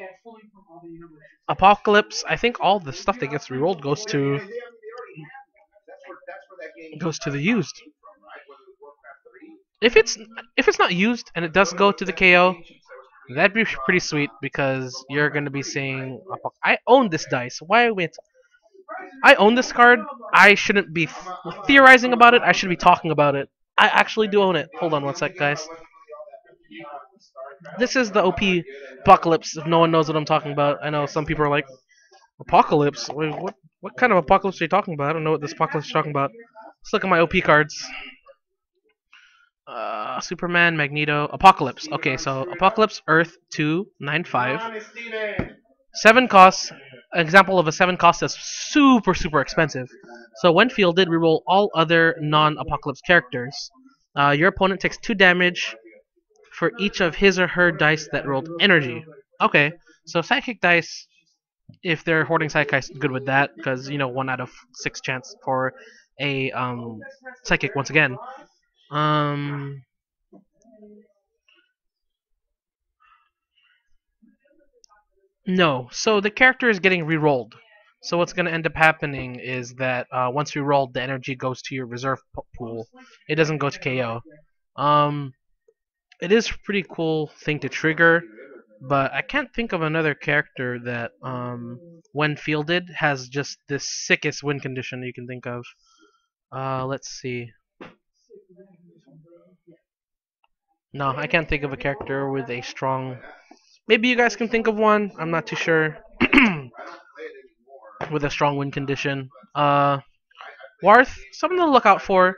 Apocalypse. I think all the stuff that gets rerolled goes to the used. If it's not used and it does go to the KO, that'd be pretty sweet because you're gonna be seeing. I own this dice. Why wait? I own this card. I shouldn't be theorizing about it. I should be talking about it. I actually do own it. Hold on one sec, guys. This is the OP Apocalypse. If no one knows what I'm talking about, I know some people are like, Apocalypse? Wait, what kind of Apocalypse are you talking about? I don't know what this Apocalypse is talking about. Let's look at my OP cards. Superman, Magneto, Apocalypse. Okay, so Apocalypse, Earth 295. 7 costs. An example of a 7 cost that's super, super expensive. So when fielded, reroll all other non-Apocalypse characters. Your opponent takes 2 damage for each of his or her dice that rolled energy. Okay, so Psychic dice, if they're hoarding Psychic dice, good with that, because, 1 out of 6 chance for a Psychic once again. No, so the character is getting re-rolled. So what's going to end up happening is that once you roll, the energy goes to your reserve pool. It doesn't go to KO. It is a pretty cool thing to trigger, but I can't think of another character that, when fielded, has just the sickest win condition you can think of. Let's see. No, I can't think of a character with a strong... Maybe you guys can think of one. I'm not too sure. With a strong win condition. Warth, something to look out for.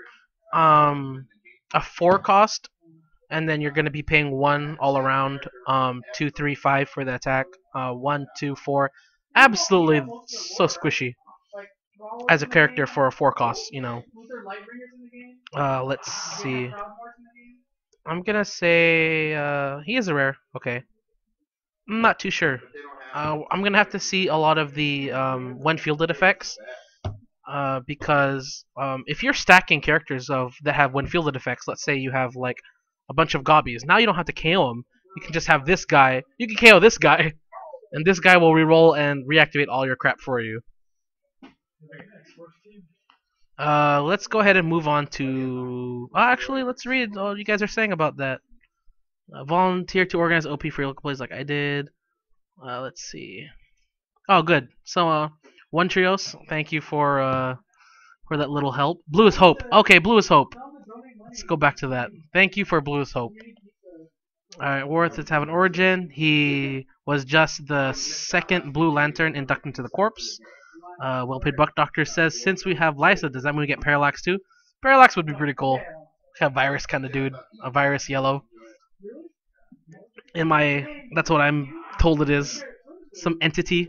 A 4 cost, and then you're going to be paying 1 all around. 2, 3, 5 for the attack. 1, 2, 4. Absolutely so squishy as a character for a 4 cost, Let's see. I'm gonna say he is a rare. Okay. I'm not too sure. I'm gonna have to see a lot of the when fielded effects, because if you're stacking characters that have when fielded effects, let's say you have like a bunch of gobbies. Now you don't have to KO them. You can just have this guy. You can KO this guy, and this guy will reroll and reactivate all your crap for you. Let's go ahead and move on to. Actually, let's read all you guys are saying about that. Volunteer to organize OP for your local plays like I did. Let's see. Oh, good. So, One Trios, thank you for that little help. Blue is Hope. Okay, Blue is Hope. Let's go back to that. Thank you for Blue is Hope. Alright, Worth has have an origin. He was just the 2nd Blue Lantern inducted into the corpse. Well-paid Buck Doctor says, since we have Lysa, does that mean we get Parallax too? Parallax would be pretty cool. Like a virus kind of dude. A virus yellow. That's what I'm told it is. Some entity.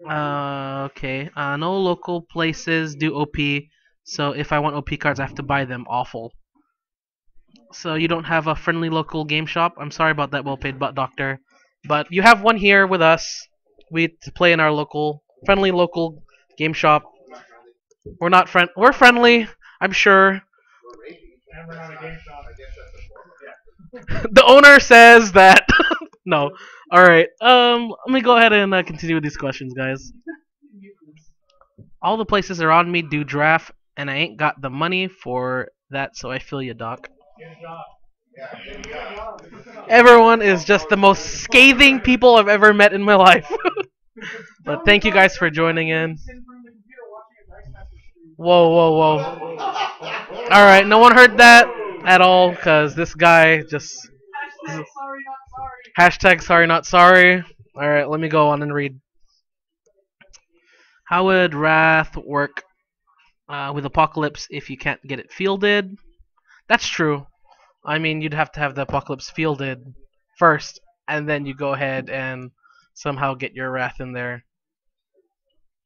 Okay. No local places do OP, so if I want OP cards, I have to buy them. Awful. So you don't have a friendly local game shop? I'm sorry about that, well-paid Butt Doctor. But you have one here with us. We play in our friendly local game shop. We're friendly, I'm sure. The owner says that. No. Alright. Let me go ahead and continue with these questions, guys. All the places around me do draft, and I ain't got the money for that, so I feel you, Doc. Everyone is just the most scathing people I've ever met in my life. But thank you guys for joining in. Whoa, whoa, whoa. Alright, no one heard that at all, because this guy just... Hashtag sorry not sorry. Alright, let me go on and read. How would Wrath work with Apocalypse if you can't get it fielded? That's true. I mean, you'd have to have the Apocalypse fielded first, and then you go ahead and somehow get your Wrath in there.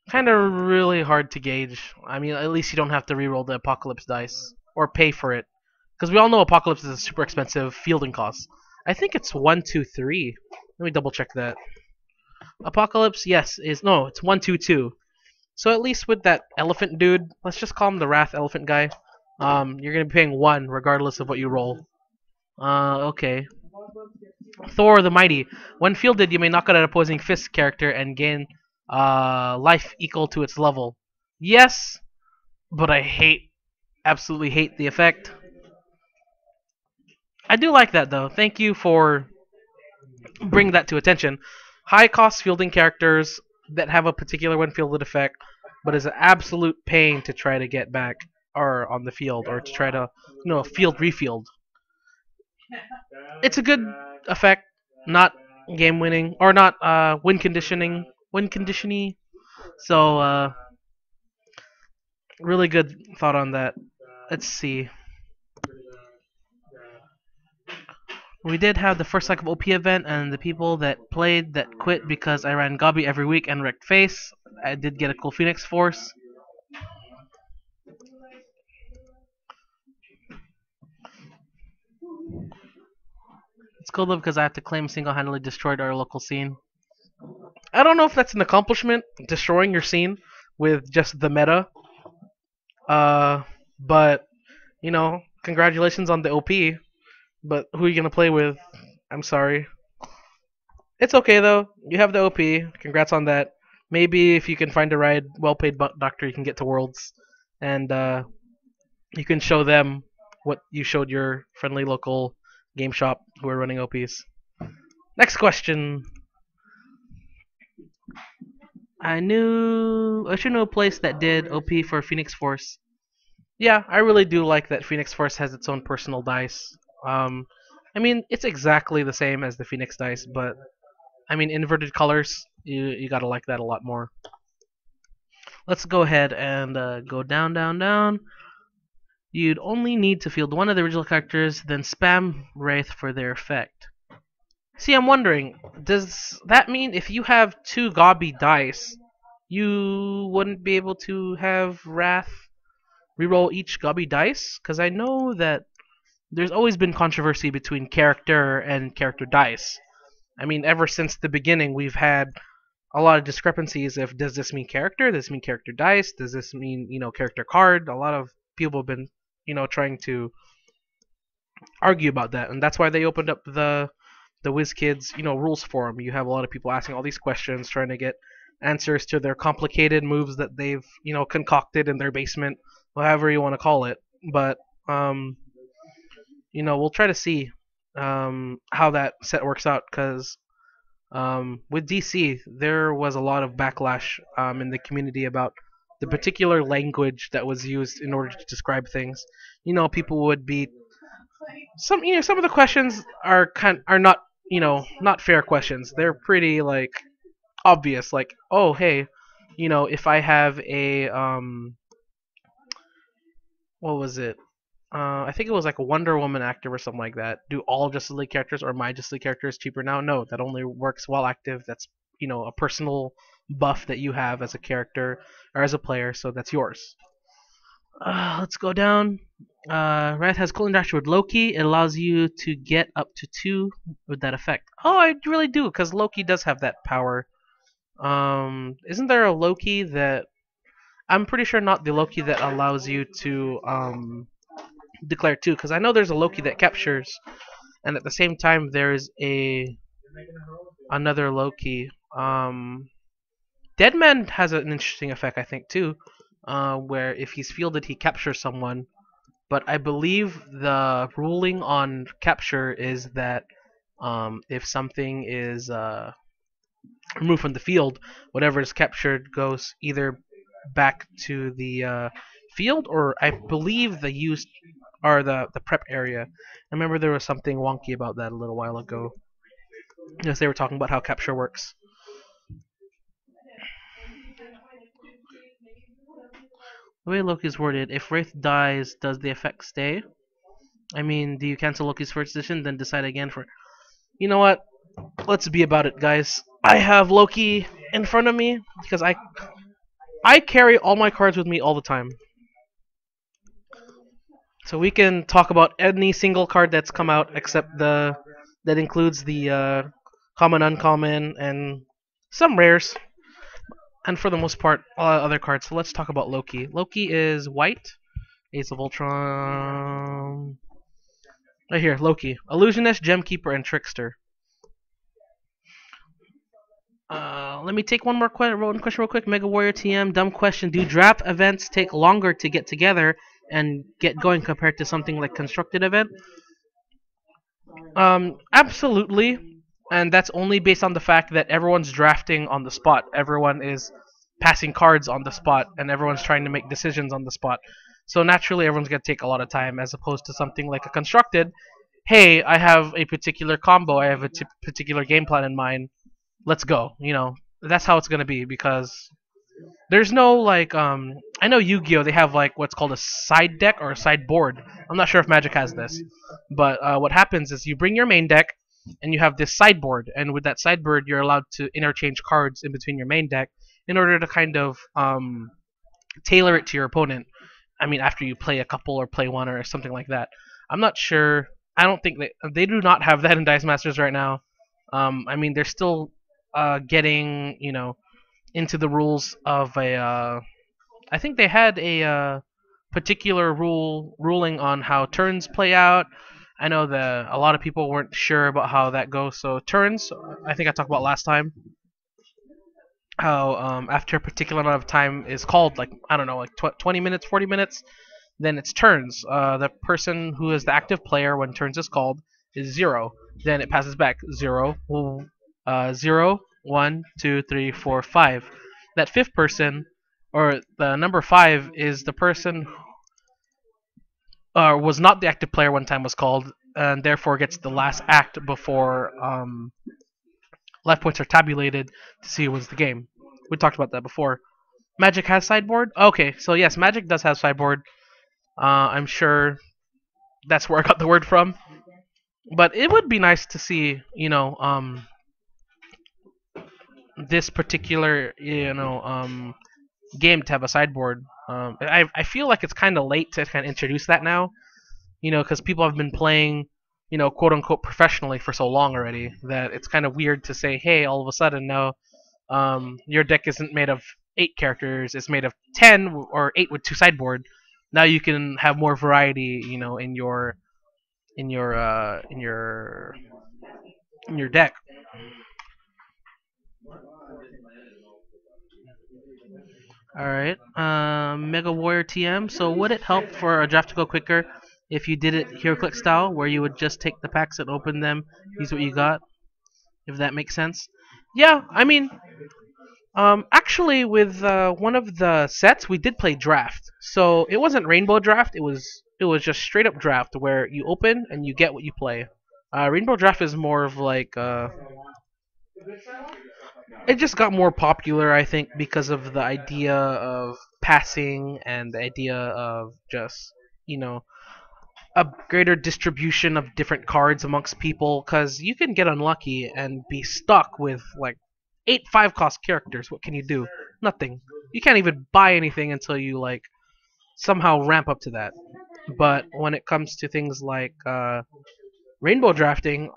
Kind of really hard to gauge. I mean, at least you don't have to reroll the Apocalypse dice or pay for it, because we all know Apocalypse is a super expensive fielding cost. I think it's 1, 2, 3. Let me double check that. Apocalypse, yes, is no, it's 122. So at least with that elephant dude, let's just call him the Wrath Elephant guy. You're gonna be paying 1 regardless of what you roll. Okay. Thor the Mighty. When fielded, you may knock out an opposing fist character and gain life equal to its level. Yes, but I absolutely hate the effect. I do like that though. Thank you for bringing that to attention. High cost fielding characters that have a particular when fielded effect, but is an absolute pain to try to get back or on the field or to try to field refield. It's a good effect, not game winning or not win conditioning. So really good thought on that. Let's see. We did have the first cycle of OP event, and the people that played that quit because I ran Gobby every week and wrecked face. I did get a cool Phoenix Force. It's cool though because I have to claim single-handedly destroyed our local scene. I don't know if that's an accomplishment, destroying your scene with just the meta. But congratulations on the OP. But who are you gonna play with? I'm sorry. It's okay though. You have the OP. Congrats on that. Maybe if you can find a ride, well-paid doctor, you can get to Worlds, and you can show them what you showed your friendly local game shop who are running OPs. Next question. I should know a place that did OP for Phoenix Force. Yeah, I really do like that Phoenix Force has its own personal dice. I mean, it's exactly the same as the Phoenix dice, but I mean, inverted colors, you gotta like that a lot more. Let's go ahead and go down, down, down. You'd only need to field one of the original characters, then spam Wraith for their effect. See, I'm wondering, does that mean if you have 2 Gobby dice, you wouldn't be able to have Wrath reroll each Gobby dice? Because I know that there's always been controversy between character and character dice. I mean, ever since the beginning, we've had a lot of discrepancies. If does this mean character? Does this mean character dice? Does this mean character card? A lot of people have been trying to argue about that, and that's why they opened up the WizKids rules forum. You have a lot of people asking all these questions, trying to get answers to their complicated moves that they've concocted in their basement, whatever you want to call it. But we'll try to see how that set works out, because with DC there was a lot of backlash in the community about the particular language that was used in order to describe things. People would be some of the questions are not not fair questions. They're pretty obvious, like, oh hey, if I have a what was it? I think it was like a Wonder Woman active or something like that. Do all Justice League characters or my Justice League characters cheaper now? No, that only works while active. That's a personal buff that you have as a character or as a player, so that's yours. Let's go down. Wrath has cool interaction with Loki. It allows you to get up to 2 with that effect. Oh, I really do, because Loki does have that power. Isn't there a Loki that... I'm pretty sure not the Loki that allows you to declare 2, because I know there's a Loki that captures, and at the same time there's another Loki. Deadman has an interesting effect, I think, too, where if he's fielded, he captures someone. But I believe the ruling on capture is that if something is removed from the field, whatever is captured goes either back to the field, or I believe the used or the prep area. I remember there was something wonky about that a little while ago, because they were talking about how capture works. The way Loki's worded, if Wraith dies, does the effect stay? I mean, do you cancel Loki's first edition, then decide again for... You know what? Let's be about it, guys. I have Loki in front of me, because I carry all my cards with me all the time. So we can talk about any single card that's come out, except that includes the common, uncommon, and some rares, and for the most part, other cards. So let's talk about Loki. Loki is white. Ace of Ultron. Right here, Loki. Illusionist, Gemkeeper, and Trickster. Let me take one question real quick. Mega Warrior TM, dumb question. Do draft events take longer to get together and get going compared to something like constructed event? Absolutely. And that's only based on the fact that everyone's drafting on the spot. Everyone is passing cards on the spot, and everyone's trying to make decisions on the spot. So naturally, everyone's going to take a lot of time, as opposed to something like a constructed. Hey, I have a particular combo. I have a particular game plan in mind. Let's go. That's how it's going to be, because there's no like I know Yu-Gi-Oh, they have like what's called a side deck or a sideboard. I'm not sure if Magic has this, but what happens is you bring your main deck and you have this sideboard, and with that sideboard you're allowed to interchange cards in between your main deck in order to kind of tailor it to your opponent. I mean, after you play a couple or play one or something like that. I'm not sure. I don't think they do not have that in Dice Masters right now. I mean, they're still getting into the rules of a. I think they had a particular ruling on how turns play out. I know that a lot of people weren't sure about how that goes. So turns, I think I talked about last time, how after a particular amount of time is called, like I don't know, like 20 minutes, 40 minutes, then it's turns. The person who is the active player when turns is called is 0. Then it passes back 0, 0, 1, 2, 3, 4, 5. That fifth person, or the number 5, is the person who was not the active player when time was called, and therefore gets the last act before life points are tabulated to see who wins the game. We talked about that before. Magic has sideboard? Okay, so yes, Magic does have sideboard. I'm sure that's where I got the word from. But it would be nice to see, this particular, game to have a sideboard. I feel like it's kind of late to kind of introduce that now, because people have been playing, quote unquote professionally for so long already that it's kind of weird to say, hey, all of a sudden now, your deck isn't made of 8 characters; it's made of 10 or 8 with 2 sideboard. Now you can have more variety, in your in your in your in your deck. All right, Mega Warrior TM. So would it help for a draft to go quicker if you did it hero click style, where you would just take the packs and open them, use what you got? If that makes sense. Yeah, I mean, actually, with one of the sets, we did play draft. So it wasn't rainbow draft. It was just straight up draft, where you open and you get what you play. Rainbow draft is more of like it just got more popular, I think, because of the idea of passing and the idea of just you know a greater distribution of different cards amongst people, because you can get unlucky and be stuck with like 8 5 cost characters. What can you do? Nothing. You can't even buy anything until you like somehow ramp up to that. But when it comes to things like rainbow drafting,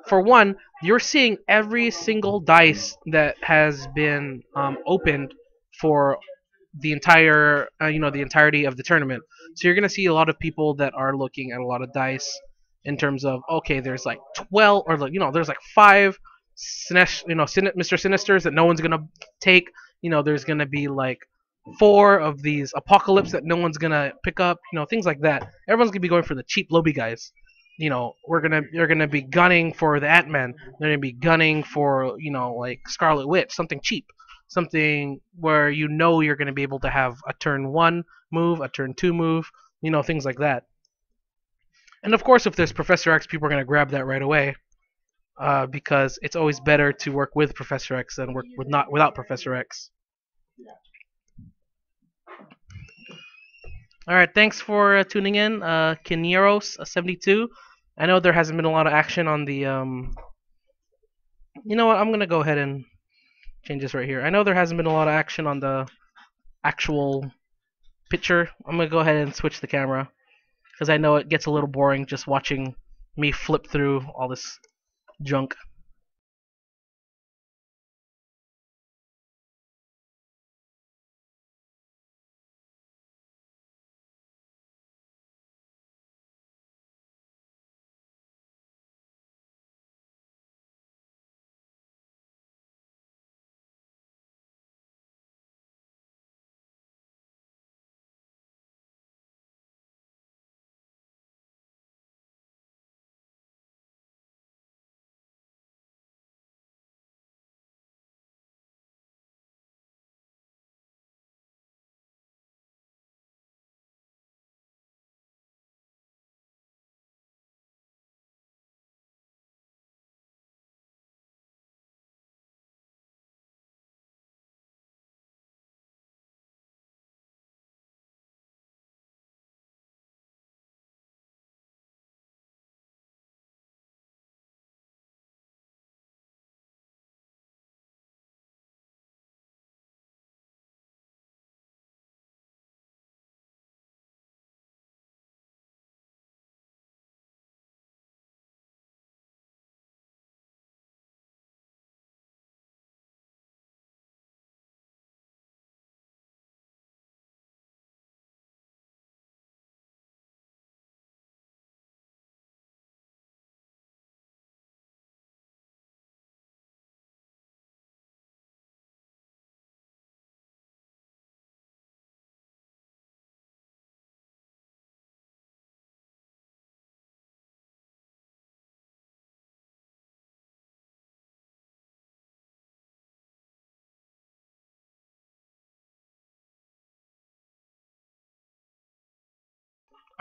for one, you're seeing every single dice that has been opened for the entirety of the tournament. So you're gonna see a lot of people that are looking at a lot of dice in terms of, okay, there's like 12, or like there's like 5 Mr. Sinisters that no one's gonna take. There's gonna be like 4 of these Apocalypse that no one's gonna pick up. Things like that. Everyone's gonna be going for the cheap lobby guys. You're gonna be gunning for the Ant-Man. They're gonna be gunning for like Scarlet Witch, something cheap, something where you're gonna be able to have a turn 1 move, a turn 2 move, things like that. And of course, if there's Professor X, people are gonna grab that right away, because it's always better to work with Professor X than work without Professor X. All right, thanks for tuning in, Kineros72. I know there hasn't been a lot of action on the. You know what? I'm gonna go ahead and change this right here. I know there hasn't been a lot of action on the actual picture. I'm gonna go ahead and switch the camera, because I know it gets a little boring just watching me flip through all this junk.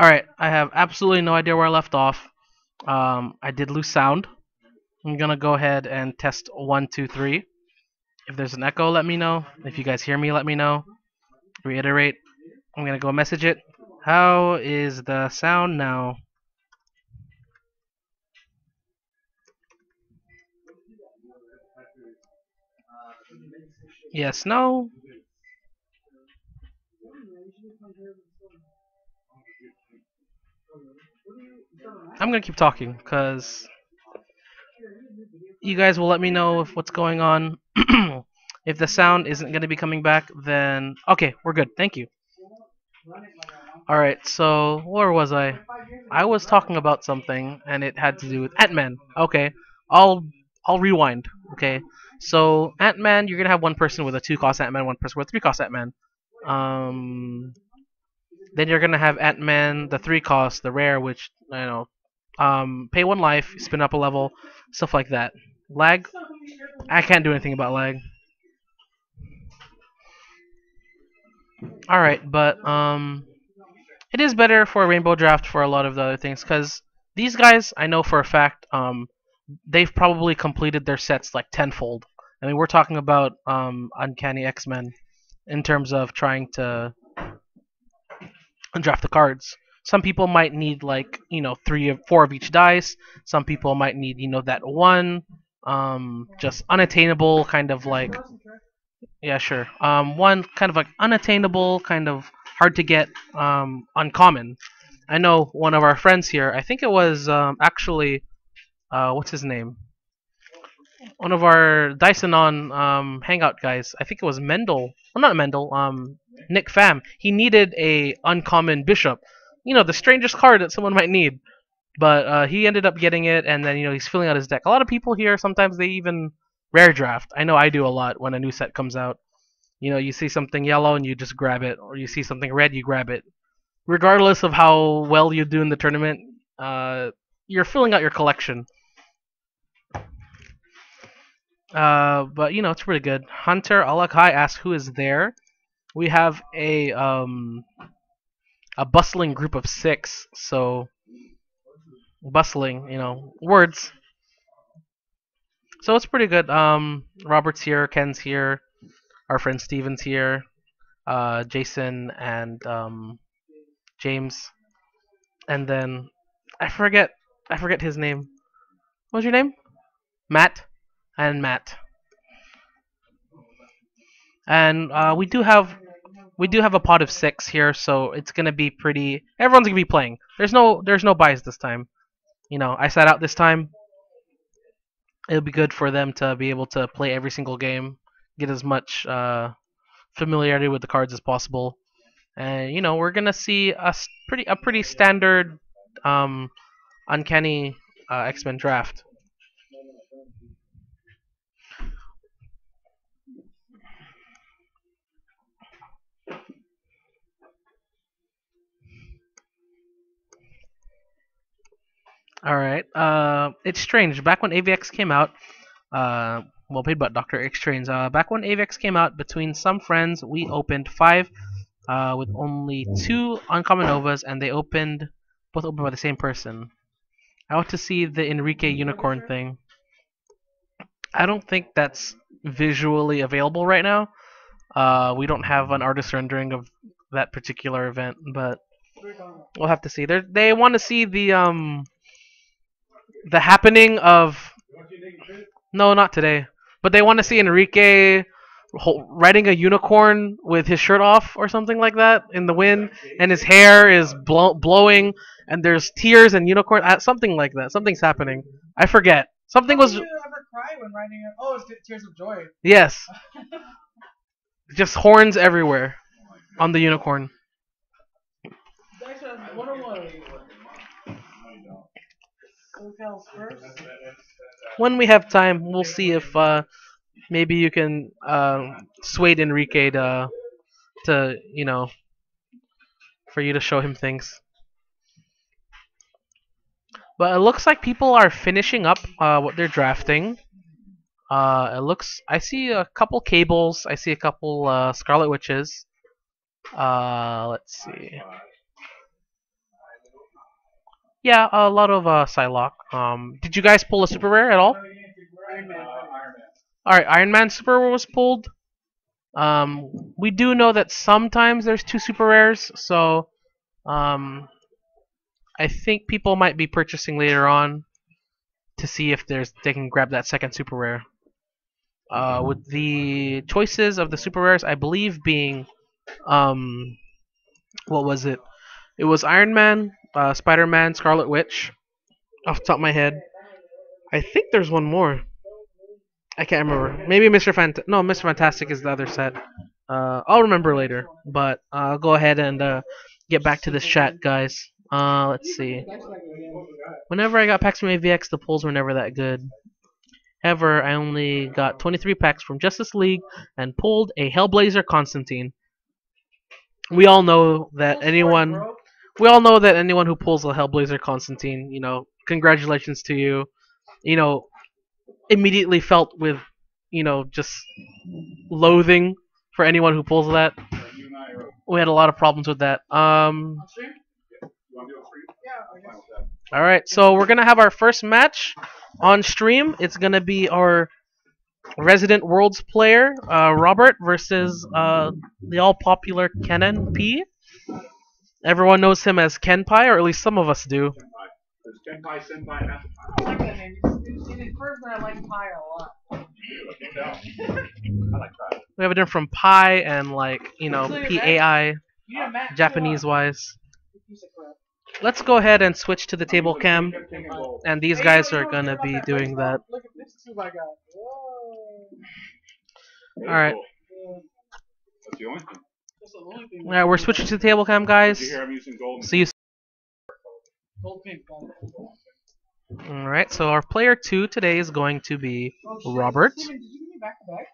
Alright, I have absolutely no idea where I left off. I did lose sound. I'm gonna go ahead and test 1, 2, 3. If there's an echo, let me know. If you guys hear me, let me know. Reiterate. I'm gonna go message it. How is the sound now? Yes, no. I'm gonna keep talking because you guys will let me know if what's going on. If the sound isn't gonna be coming back, then okay, we're good. Thank you. Alright, so where was I? I was talking about something and it had to do with Ant-Man. Okay. I'll I'll rewind. Okay. So Ant-Man, you're gonna have one person with a 2 cost Ant-Man, one person with a 3 cost Ant-Man. Um then you're gonna have Ant-Man, the 3 cost, the rare, which pay 1 life, spin up a level, stuff like that. Lag? I can't do anything about lag. Alright, but it is better for a rainbow draft for a lot of the other things because these guys I know for a fact they've probably completed their sets like tenfold. I mean we're talking about Uncanny X-Men in terms of trying to draft the cards. Some people might need like 3 or 4 of each dice. Some people might need that one just unattainable kind of like yeah, sure. One kind of like unattainable, kind of hard to get, uncommon. I know one of our friends here. I think it was actually what's his name? One of our Dysonon hangout guys. I think it was Mendel. Well, not Mendel. Nick Pham. He needed a uncommon bishop. The strangest card that someone might need. But he ended up getting it, and then he's filling out his deck. A lot of people here sometimes they even rare draft. I know I do a lot when a new set comes out. You see something yellow and you just grab it, or you see something red, you grab it. Regardless of how well you do in the tournament, you're filling out your collection. But it's pretty good. Hunter Alakai asks who is there. We have a bustling group of 6, so bustling, words. So it's pretty good. Robert's here, Ken's here, our friend Steven's here, Jason and James, and then I forget his name. What's your name? Matt, and Matt. And we do have a pot of 6 here, so it's gonna be pretty. Everyone's gonna be playing. There's no buys this time. I sat out this time. It'll be good for them to be able to play every single game, get as much familiarity with the cards as possible, and we're gonna see a pretty standard uncanny X-Men draft. All right. It's strange. Back when AVX came out, well, paid but Doctor Exchange. Back when AVX came out, between some friends, we opened 5, with only 2 uncommon novas, and they both opened by the same person. I want to see the Enrique unicorn thing. I don't think that's visually available right now. We don't have an artist rendering of that particular event, but we'll have to see. They want to see the happening of. No, not today. But they want to see Enrique riding a unicorn with his shirt off or something like that in the wind, and his hair is blowing, and there's tears and unicorn. Something like that. Something's happening. I forget. Something was. Did you ever cry when riding it? Oh, it's tears of joy. Yes. Just horns everywhere on the unicorn. When we have time, we'll see if maybe you can sway Enrique to for you to show him things. But it looks like people are finishing up what they're drafting. I see a couple cables. I see a couple Scarlet Witches. Let's see. Yeah, a lot of Psylocke. Did you guys pull a super rare at all? Iron Man. All right, Iron Man super rare was pulled. We do know that sometimes there's two super rares, so I think people might be purchasing later on to see if they can grab that second super rare. With the choices of the super rares, I believe being what was it? It was Iron Man, Spider-Man, Scarlet Witch, off the top of my head. I think there's one more. I can't remember. Maybe No, Mr. Fantastic is the other set. I'll remember later. But I'll go ahead and get back to this chat, guys. Let's see. Whenever I got packs from AVX, the pulls were never that good. However, I only got 23 packs from Justice League and pulled a Hellblazer Constantine. We all know that anyone. We all know that anyone who pulls a Hellblazer Constantine, congratulations to you. You know, immediately felt with, just loathing for anyone who pulls that. We had a lot of problems with that. Alright, so we're gonna have our first match on stream. It's gonna be our Resident Worlds player, Robert, versus the all popular Kenan P. Everyone knows him as Kenpai, or at least some of us do. Senpai, senpai, not I like that name. It is personally, I like pie a lot. I like that. We have it different from Pi and PAI, You need a match. Japanese wise. Piece of crap. Let's go ahead and switch to the table cam, and these guys are gonna be doing that. Look at this tube I got. Whoa. Alright. That's the only thing. That's the only thing. Alright, we're switching to the table cam, Did you guys. hear I'm using gold? See you. Gold pink. Alright, so our player 2 today is going to be Robert. Steven, did you give me back to back?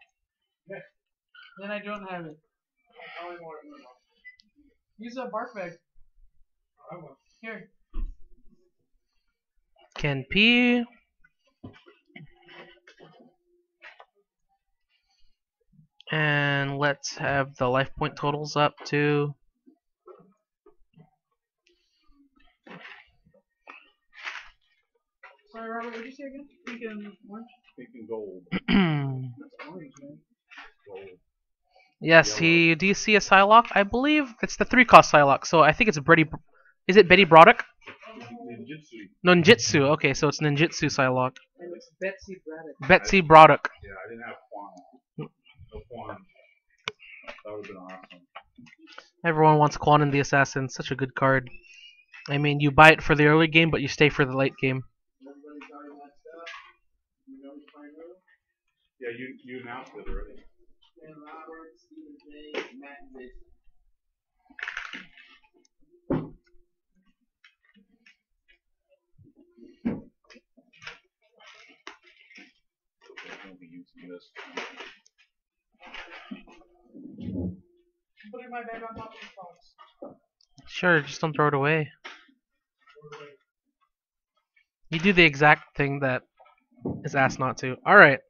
Yeah. Then I don't have it. Use a bark bag. Here. Ken P. And let's have the life point totals up to. Sorry, Robert, what did you say again? Pink and orange? Pink and gold. That's orange, man. Gold. Yes, do you see a Psylocke? I believe it's the 3-cost Psylocke, so I think it's Betty. Is it Betty Broderick? Ninjutsu. Ninjutsu. Okay, so it's Ninjutsu Psylocke. And it's Betsy Braddock. Betsy Broderick. Yeah, I didn't have Quan. No Quan. That would have been awesome. Everyone wants Quan and the Assassin. Such a good card. I mean, you buy it for the early game, but you stay for the late game. Yeah, you announced it already. Won't be using this. Put it in my bag on top of the box. Sure, just don't throw it away. You do the exact thing that is asked not to. Alright.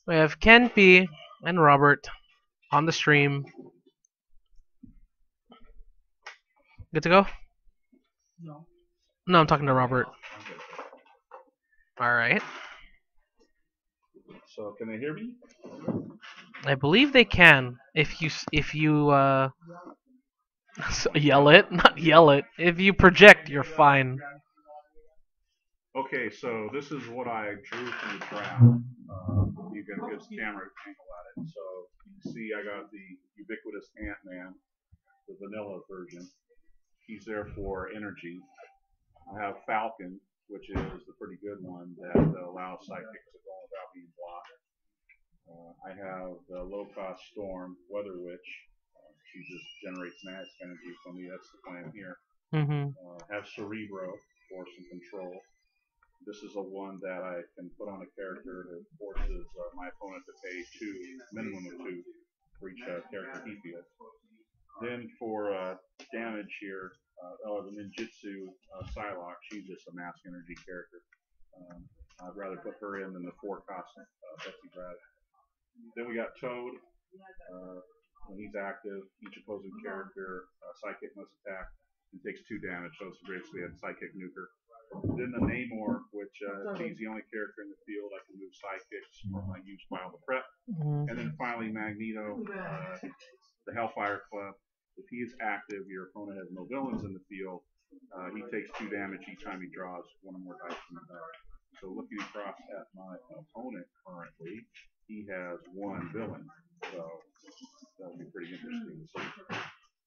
We have Ken P and Robert on the stream. Good to go? No. No, I'm talking to Robert. Alright. So can they hear me? I believe they can. If you yell it, not yell it. If you project, you're fine. Okay, so this is what I drew from the draft. You get a good camera angle at it. So you can see I got the ubiquitous Ant-Man, the vanilla version. He's there for energy. I have Falcon, which is the pretty good one that allows psychics to go without being blocked. I have the low-cost Storm, Weather Witch. She just generates magic energy for me. That's the plan here. Have Cerebro for some control. This is a one that I can put on a character that forces my opponent to pay minimum of two for each character he feels. Then for damage here, the Ninjutsu Psylocke, she's just a mass energy character. I'd rather put her in than the 4-cost Betsy Braddock. Then we got Toad. When he's active, each opposing character psychic must attack and takes 2 damage. So it's basically a psychic nuker. Then the Namor, which he's the only character in the field I can move sidekicks from my use pile to prep. And then finally Magneto, the Hellfire Club. If he is active, your opponent has no villains in the field. He takes 2 damage each time he draws 1 or more dice from the deck. So looking across at my opponent currently, he has 1 villain. So that'll be pretty interesting to see.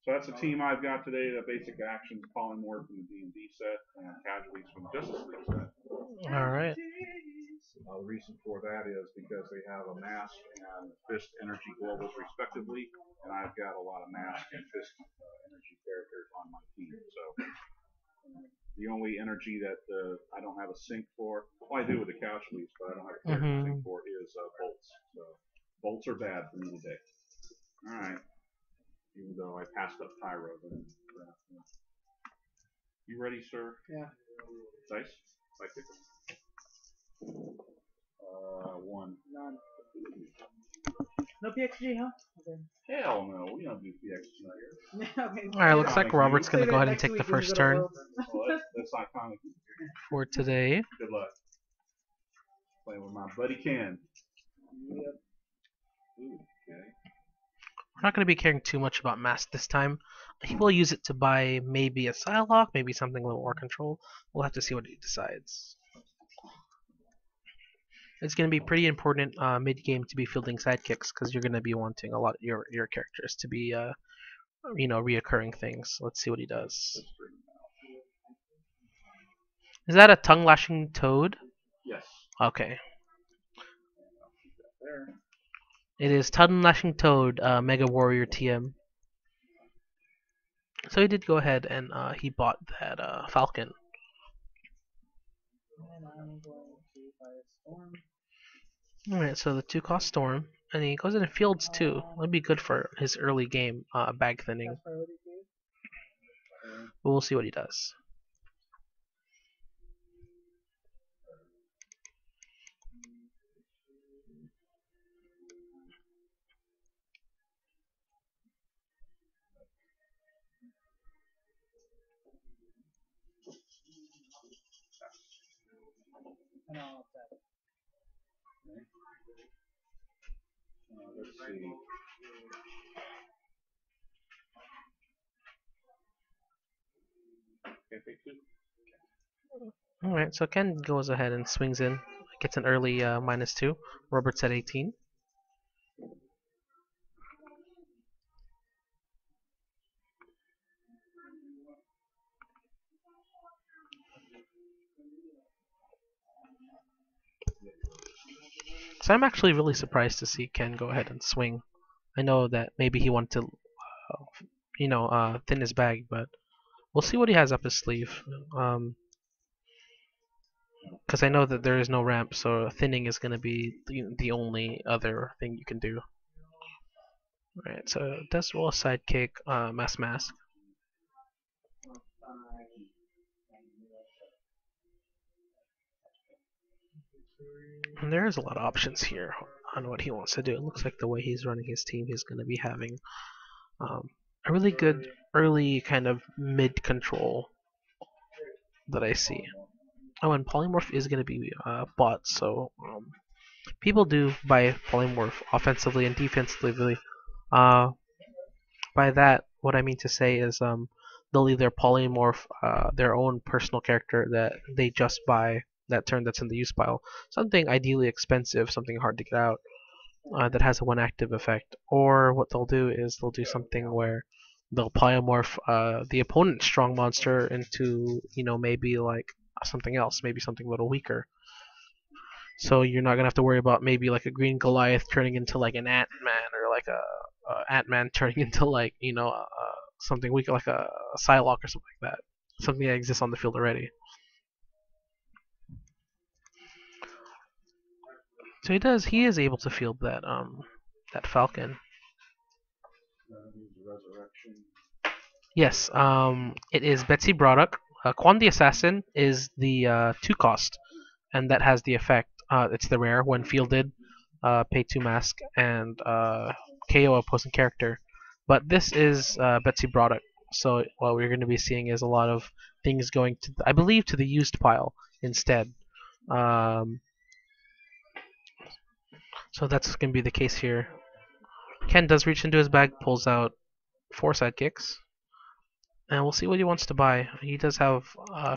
So that's the team I've got today. The basic actions, polymorph from the D&D set, and casualties from the Justice League set. All right. The reason for that is because they have a Mask and Fist Energy Globals respectively, and I've got a lot of Mask and Fist Energy characters on my team. So the only energy that I don't have a sync for, well, I do with the casualties, but I don't have a character sync for is bolts. So bolts are bad for me today. All right. Even though I passed up Tyro. You ready, sir? Yeah. Dice? Psychic? 1. None. No PXG, huh? Okay. Hell no, we don't do PXG here. Okay. All right. Looks like Robert's gonna go ahead and take the first turn Well, that's iconic. for today. Good luck. Playing with my buddy Ken. Yep. Ooh, okay. We're not going to be caring too much about Mask this time. He will use it to buy maybe a Psylocke, maybe something a little more control. We'll have to see what he decides. It's going to be pretty important mid-game to be fielding sidekicks because you're going to be wanting a lot of your characters to be, reoccurring things. Let's see what he does. Is that a tongue-lashing toad? Yes. Okay. There. It is tongue-lashing toad, Mega Warrior TM. So he did go ahead and he bought that Falcon. And I'm going to buy a storm. Alright, so the 2-cost Storm. And he goes in and fields too. That'd be good for his early game bag thinning. That's priority two. But we'll see what he does. And I'll attack. Let's see. Can't take 2. Alright, so Ken goes ahead and swings in. Gets an early -2. Robert's at 18. So I'm actually really surprised to see Ken go ahead and swing. I know that maybe he wanted to, thin his bag, but we'll see what he has up his sleeve. Because I know that there is no ramp, so thinning is going to be the only other thing you can do. Right, so it does roll a sidekick, mask. And there is a lot of options here on what he wants to do. It looks like the way he's running his team, he's going to be having a really good early kind of mid-control that I see. Oh, and Polymorph is going to be bought, so people do buy Polymorph offensively and defensively. By that, what I mean to say is they'll either Polymorph their own personal character that they just buy that turn that's in the use pile, something ideally expensive, something hard to get out, that has a 1 active effect. Or what they'll do is they'll do something where they'll polymorph the opponent's strong monster into, maybe like something else, maybe something a little weaker. So you're not gonna have to worry about maybe like a green Goliath turning into like an Ant-Man, or like a Ant-Man turning into like something weak like a Psylocke or something like that. Something that exists on the field already. So he is able to field that that Falcon. Yes, it is Betsy Braddock. Quan the Assassin is the 2-cost, and that has the effect. It's the rare when fielded, pay 2 mask and KO opposing character. But this is Betsy Braddock. So what we're going to be seeing is a lot of things going to, I believe, to the used pile instead. So that's going to be the case here. Ken does reach into his bag, pulls out 4 sidekicks, and we'll see what he wants to buy. He does have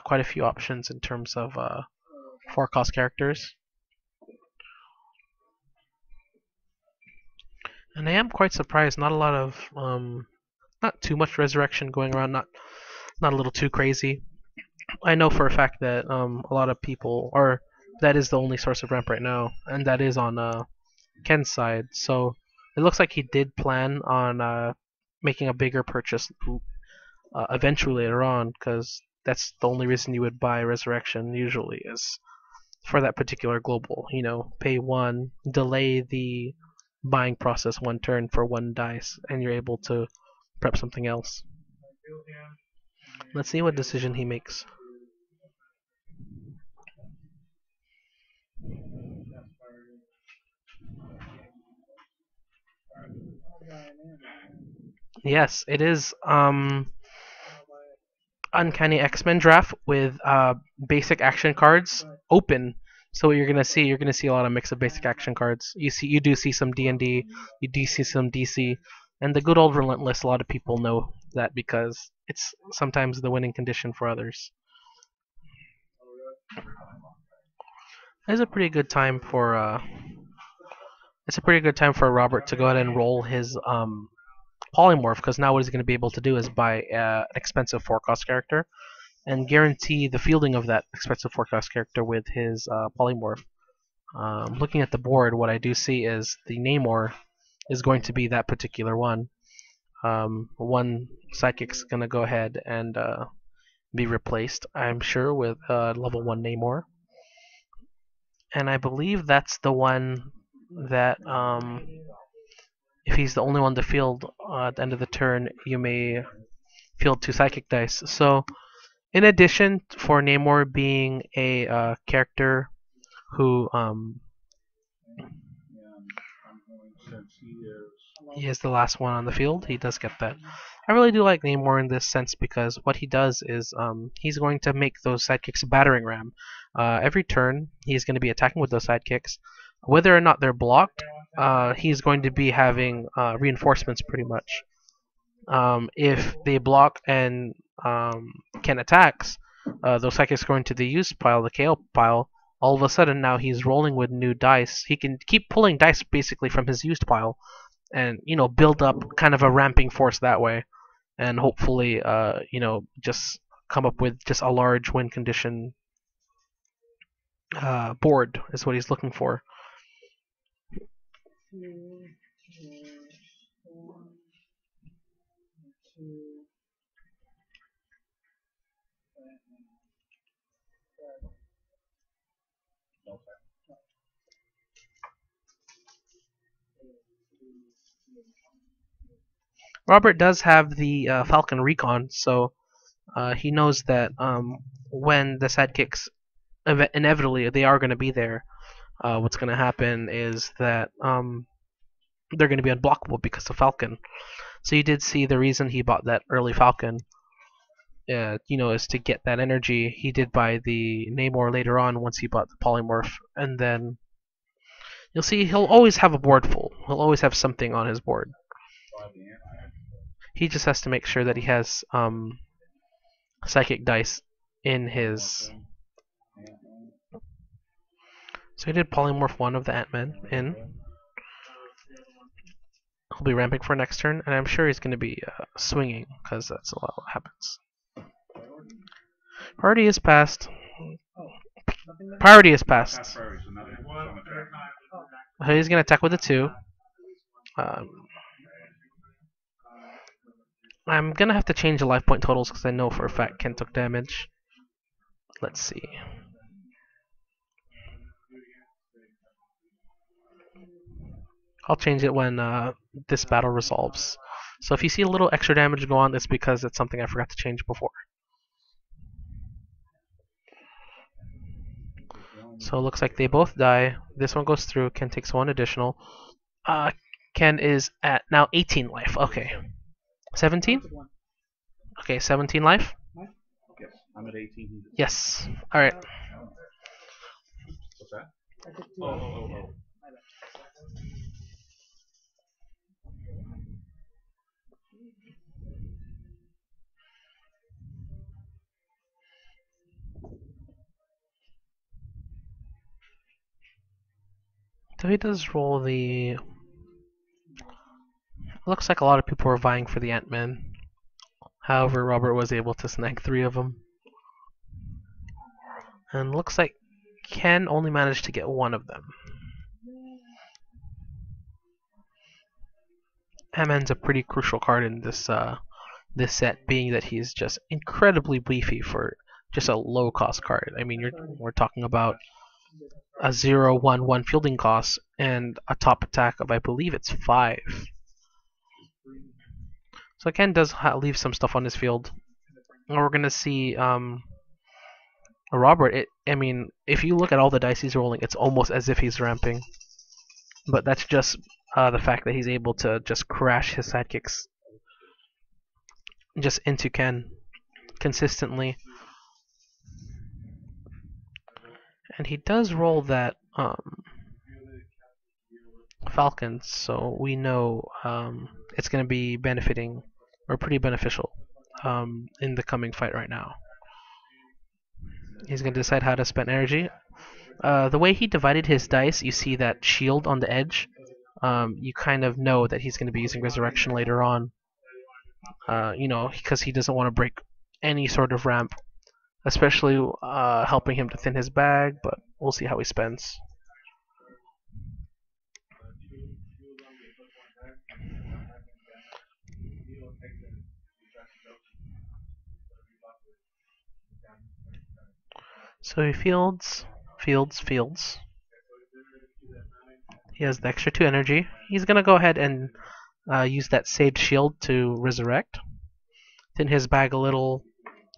quite a few options in terms of 4-cost characters. And I am quite surprised, not a lot of, not too much resurrection going around, not a little too crazy. I know for a fact that a lot of people, or that is the only source of ramp right now, and that is on Ken's side. So it looks like he did plan on making a bigger purchase eventually later on, because that's the only reason you would buy resurrection usually is for that particular global. You know, pay 1, delay the buying process 1 turn for 1 dice, and you're able to prep something else. Let's see what decision he makes. Yes, it is Uncanny X-Men draft with basic action cards open. So what you're gonna see a lot of mix of basic action cards. You do see some D&D, you do see some DC, and the good old Relentless. A lot of people know that because it's sometimes the winning condition for others. It's a pretty good time for Robert to go ahead and roll his polymorph, because now what he's going to be able to do is buy an expensive 4-cost character and guarantee the fielding of that expensive 4-cost character with his polymorph. Looking at the board, what I do see is the Namor is going to be that particular one. 1 Psychic's going to go ahead and be replaced, I'm sure, with level 1 Namor. And I believe that's the one that, if he's the only one to field at the end of the turn, you may field 2 psychic dice. So, in addition for Namor being a character who he is the last one on the field, he does get that. I really do like Namor in this sense because what he does is he's going to make those sidekicks a battering ram. Every turn, he's going to be attacking with those sidekicks. Whether or not they're blocked, he's going to be having reinforcements pretty much. If they block and Ken attacks, those sidekicks going to the use pile, the KO pile, all of a sudden now he's rolling with new dice. He can keep pulling dice basically from his used pile and, you know, build up kind of a ramping force that way. And hopefully, you know, just come up with just a large win condition board is what he's looking for. Robert does have the Falcon Recon, so he knows that when the sidekicks inevitably they are going to be there, what's going to happen is that they're going to be unblockable because of Falcon. So you did see the reason he bought that early Falcon, you know, is to get that energy. He did buy the Namor later on once he bought the polymorph, and then you'll see he'll always have a board full. He'll always have something on his board. He just has to make sure that he has psychic dice in his. So he did polymorph 1 of the Ant-Man in. He'll be ramping for next turn, and I'm sure he's going to be swinging, because that's a lot what happens. Priority is passed. Priority is passed. So he's going to attack with a 2. I'm going to have to change the life point totals because I know for a fact Ken took damage. Let's see. I'll change it when this battle resolves. So if you see a little extra damage go on, it's because it's something I forgot to change before. So it looks like they both die. This one goes through. Ken takes 1 additional. Ken is at now 18 life. Okay. 17? Okay, 17 life? Yes, I'm at 18. Yes. Alright. What's that? Oh. So he does roll the... Looks like a lot of people were vying for the Ant-Man. However, Robert was able to snag 3 of them. And looks like Ken only managed to get 1 of them. Ant-Man's a pretty crucial card in this set, being that he's just incredibly beefy for just a low-cost card. I mean, we're talking about a 0/1/1 fielding cost and a top attack of, I believe it's 5. So Ken does leave some stuff on his field. And we're gonna see Robert. I mean, if you look at all the dice he's rolling, it's almost as if he's ramping. But that's just the fact that he's able to just crash his sidekicks just into Ken consistently. And he does roll that Falcon, so we know it's going to be benefiting, or pretty beneficial, in the coming fight right now. He's going to decide how to spend energy. The way he divided his dice, you see that shield on the edge. You kind of know that he's going to be using Resurrection later on. Because he doesn't want to break any sort of ramp, especially helping him to thin his bag, but we'll see how he spends. So he fields. He has the extra 2 energy. He's going to go ahead and use that saved shield to resurrect, thin his bag a little,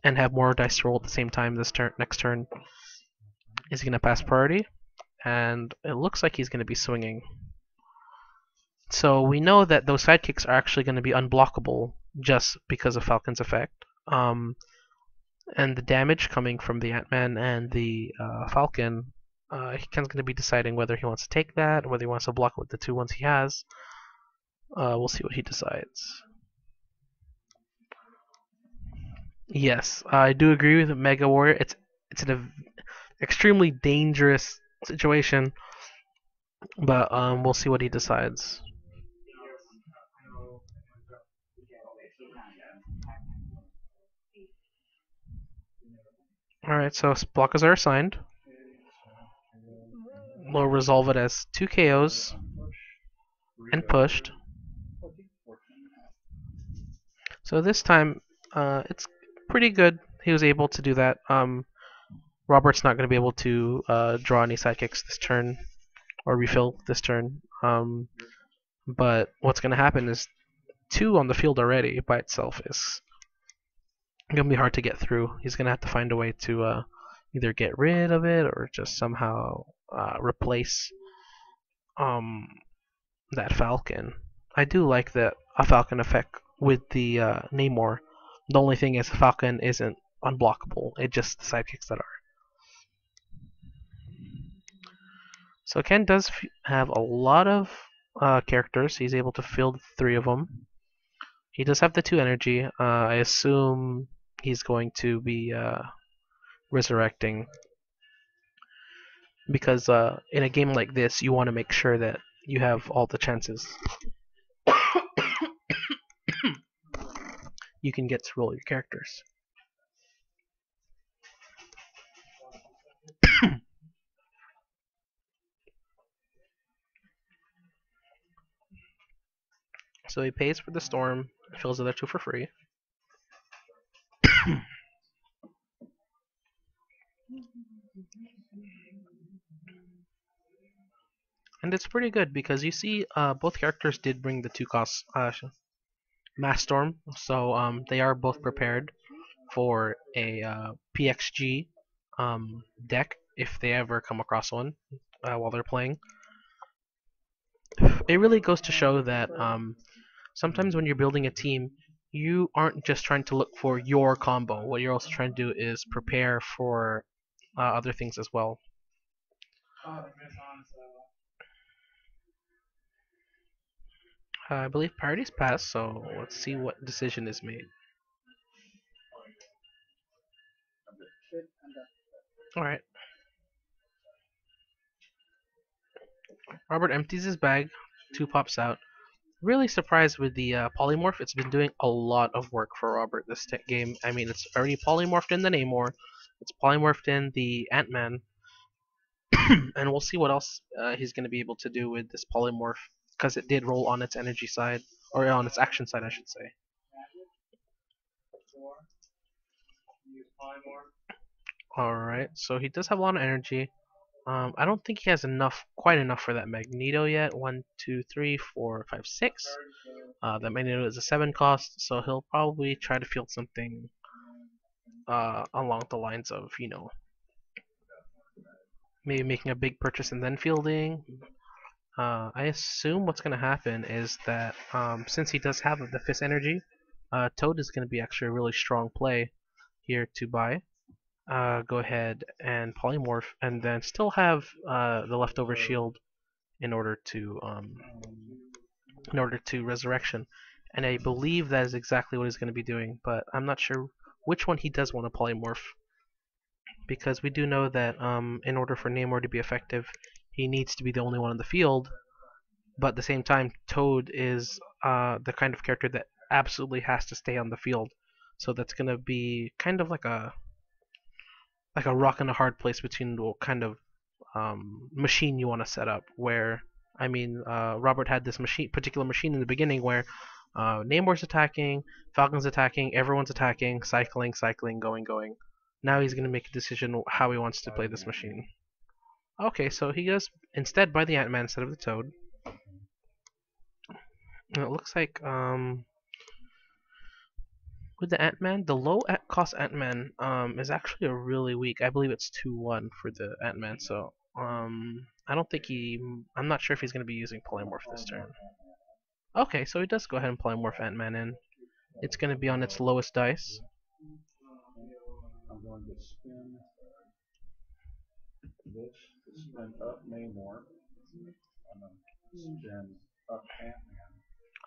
and have more dice to roll at the same time next turn. Is he going to pass priority? And it looks like he's going to be swinging. So we know that those sidekicks are actually going to be unblockable just because of Falcon's effect. And the damage coming from the Ant-Man and the Falcon, Ken's going to be deciding whether he wants to take that or whether he wants to block with the 2 ones he has. We'll see what he decides. Yes, I do agree with Mega Warrior. It's an extremely dangerous situation, but we'll see what he decides. Alright, so blockers are assigned. We'll resolve it as 2 KOs and pushed. So this time, it's pretty good. He was able to do that. Robert's not going to be able to draw any sidekicks this turn, or refill this turn. But what's going to happen is 2 on the field already by itself is going to be hard to get through. He's going to have to find a way to either get rid of it or just somehow replace that Falcon. I do like that a Falcon effect with the Namor. The only thing is Falcon isn't unblockable. It's just the sidekicks that are. So Ken does have a lot of characters. He's able to field 3 of them. He does have the 2 energy. I assume he's going to be resurrecting, because in a game like this you want to make sure that you have all the chances you can get to roll your characters. So he pays for the storm, fills the other 2 for free. And it's pretty good because you see both characters did bring the 2 costs Mass Storm, so they are both prepared for a PXG deck if they ever come across one while they're playing. It really goes to show that sometimes when you're building a team, you aren't just trying to look for your combo. What you're also trying to do is prepare for other things as well. I believe priority's passed, so let's see what decision is made. Alright. Robert empties his bag, 2 pops out. Really surprised with the polymorph. It's been doing a lot of work for Robert this game. I mean, it's already polymorphed in the Namor, it's polymorphed in the Ant-Man, and we'll see what else he's going to be able to do with this polymorph, because it did roll on its energy side, or on its action side, I should say. Alright, so he does have a lot of energy. I don't think he has quite enough for that Magneto yet. 1, 2, 3, 4, 5, 6. That Magneto is a 7 cost, so he'll probably try to field something along the lines of, you know, maybe making a big purchase and then fielding. I assume what's going to happen is that since he does have the Fist energy, Toad is going to be actually a really strong play here to buy. Go ahead and polymorph, and then still have the leftover shield in order to resurrection. And I believe that is exactly what he's going to be doing, but I'm not sure which one he does want to polymorph, because we do know that in order for Namor to be effective, he needs to be the only one in the field. But at the same time, Toad is the kind of character that absolutely has to stay on the field. So that's going to be kind of like a rock and a hard place between what kind of machine you want to set up. Where, I mean, Robert had this particular machine in the beginning where Namor's attacking, Falcon's attacking, everyone's attacking, cycling, going. Now he's going to make a decision how he wants to play this machine. Okay, so he goes instead by the Ant-Man instead of the Toad. And it looks like with the Ant-Man, the low cost Ant-Man is actually a really weak. I believe it's 2-1 for the Ant-Man, so I don't think I'm not sure if he's going to be using polymorph this turn. Okay, so he does go ahead and polymorph Ant-Man in. It's going to be on its lowest dice. I'm going to spin this to spin up Namor. I'm going to spin up Ant-Man.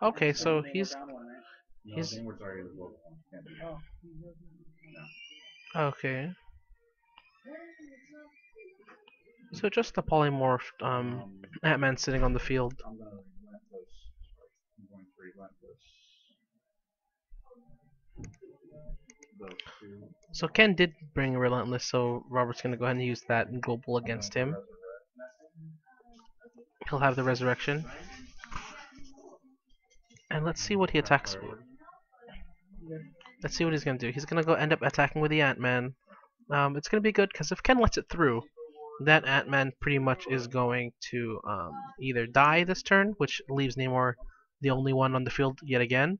Okay, so he's Namor's already in the low one. Okay. So just the polymorphed Ant-Man sitting on the field. I'm going to relentless. I'm going to relentless. Those two. So Ken did bring Relentless, so Robert's going to go ahead and use that in global against him. He'll have the Resurrection. And let's see what he attacks with. Let's see what he's going to do. He's going to end up attacking with the Ant-Man. It's going to be good, because if Ken lets it through, that Ant-Man pretty much is going to either die this turn, which leaves Namor the only one on the field yet again,